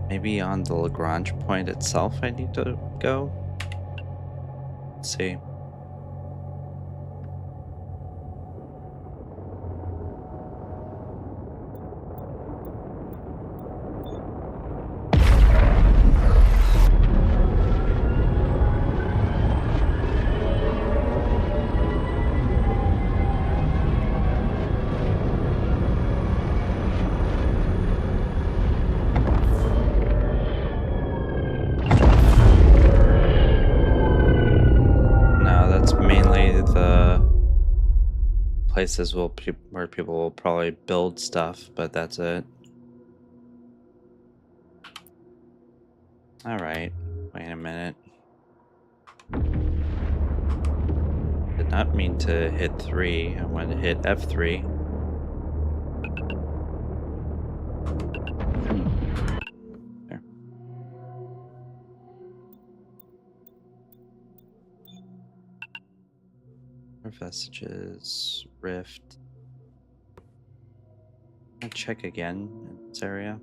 Maybe on the Lagrange point itself I need to go. Let's see. Places where people will probably build stuff, but that's it. All right, wait a minute. Did not mean to hit 3. I wanted to hit F3. There. More vestiges, rift. I'll check again in this area.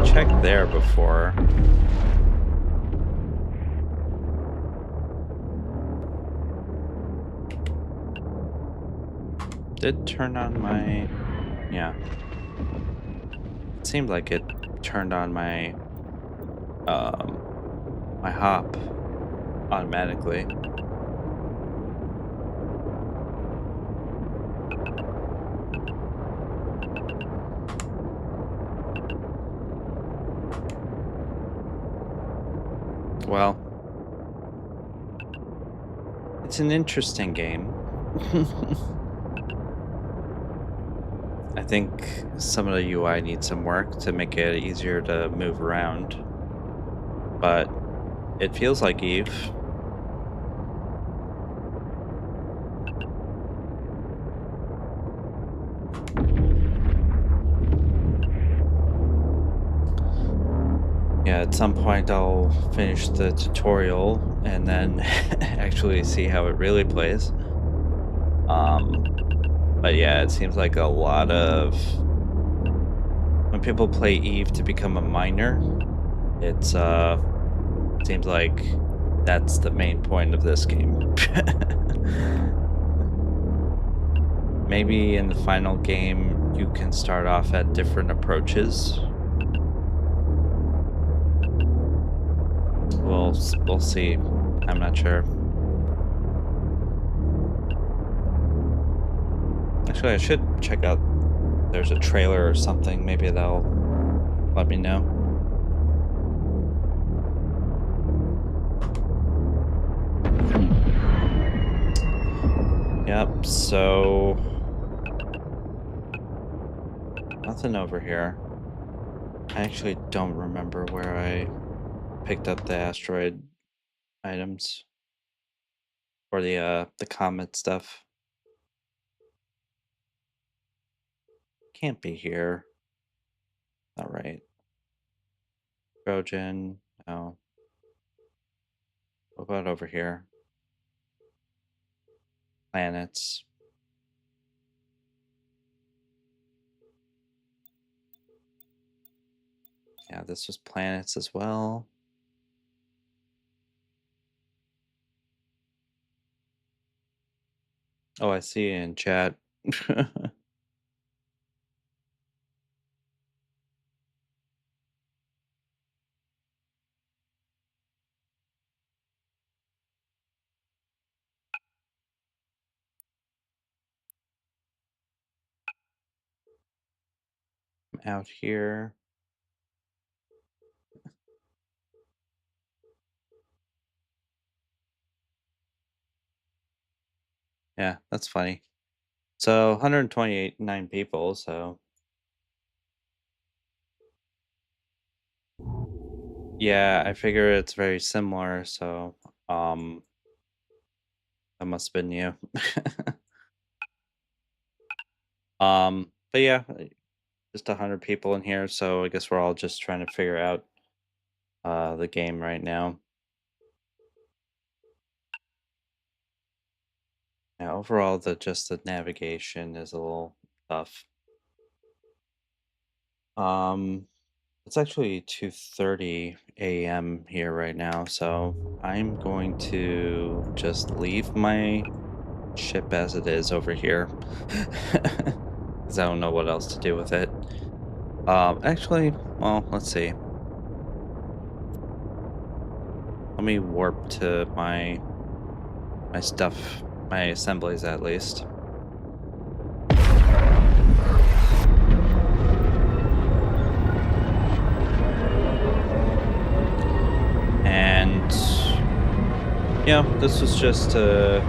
Checked there before. Did turn on my... yeah. It seemed like it turned on my um, my hop automatically. Well, it's an interesting game. I think some of the UI needs some work to make it easier to move around, but it feels like Eve. Yeah, at some point I'll finish the tutorial and then actually see how it really plays. Um, but yeah, it seems like a lot of when people play Eve to become a miner, it's seems like that's the main point of this game. Maybe in the final game you can start off at different approaches. We'll see. I'm not sure. Actually, I should check out. There's a trailer or something. Maybe that'll let me know. Yep. So nothing over here. I actually don't remember where I picked up the asteroid items or the comet stuff. Can't be here. Not right. Trojan. No. What about over here? Planets. Yeah, this was planets as well. Oh, I see in chat. Out here. Yeah, that's funny. So 128 people, so yeah, I figure it's very similar, so um that must have been you. But yeah, just 100 people in here, so I guess we're all just trying to figure out the game right now. Yeah, overall the navigation is a little tough. Um it's actually 2:30 a.m. here right now, so I'm going to just leave my ship as it is over here. Because I don't know what else to do with it. Actually, well, let's see. Let me warp to my stuff, my assemblies at least. And yeah, this was just to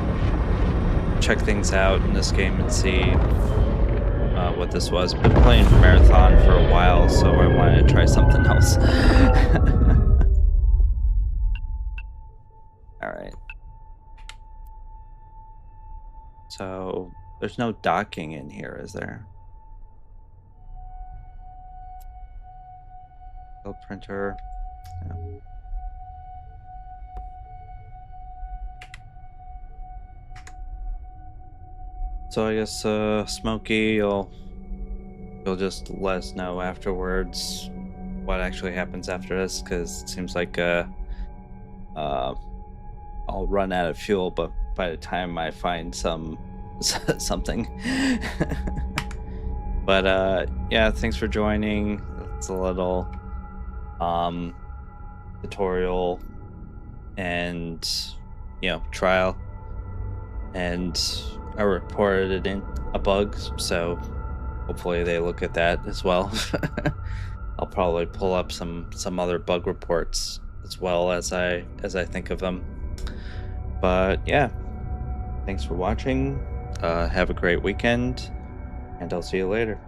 check things out in this game and see what this was. Been playing Marathon for a while, so I wanted to try something else. All right. So there's no docking in here, is there? Build printer. No. So I guess Smokey, you'll just let us know afterwards what actually happens after this, because it seems like uh I'll run out of fuel, but by the time I find some something. But yeah, thanks for joining. It's a little um tutorial and trial, and I reported in a bug, so hopefully they look at that as well. I'll probably pull up some other bug reports as well as I think of them. But yeah, thanks for watching. Have a great weekend, and I'll see you later.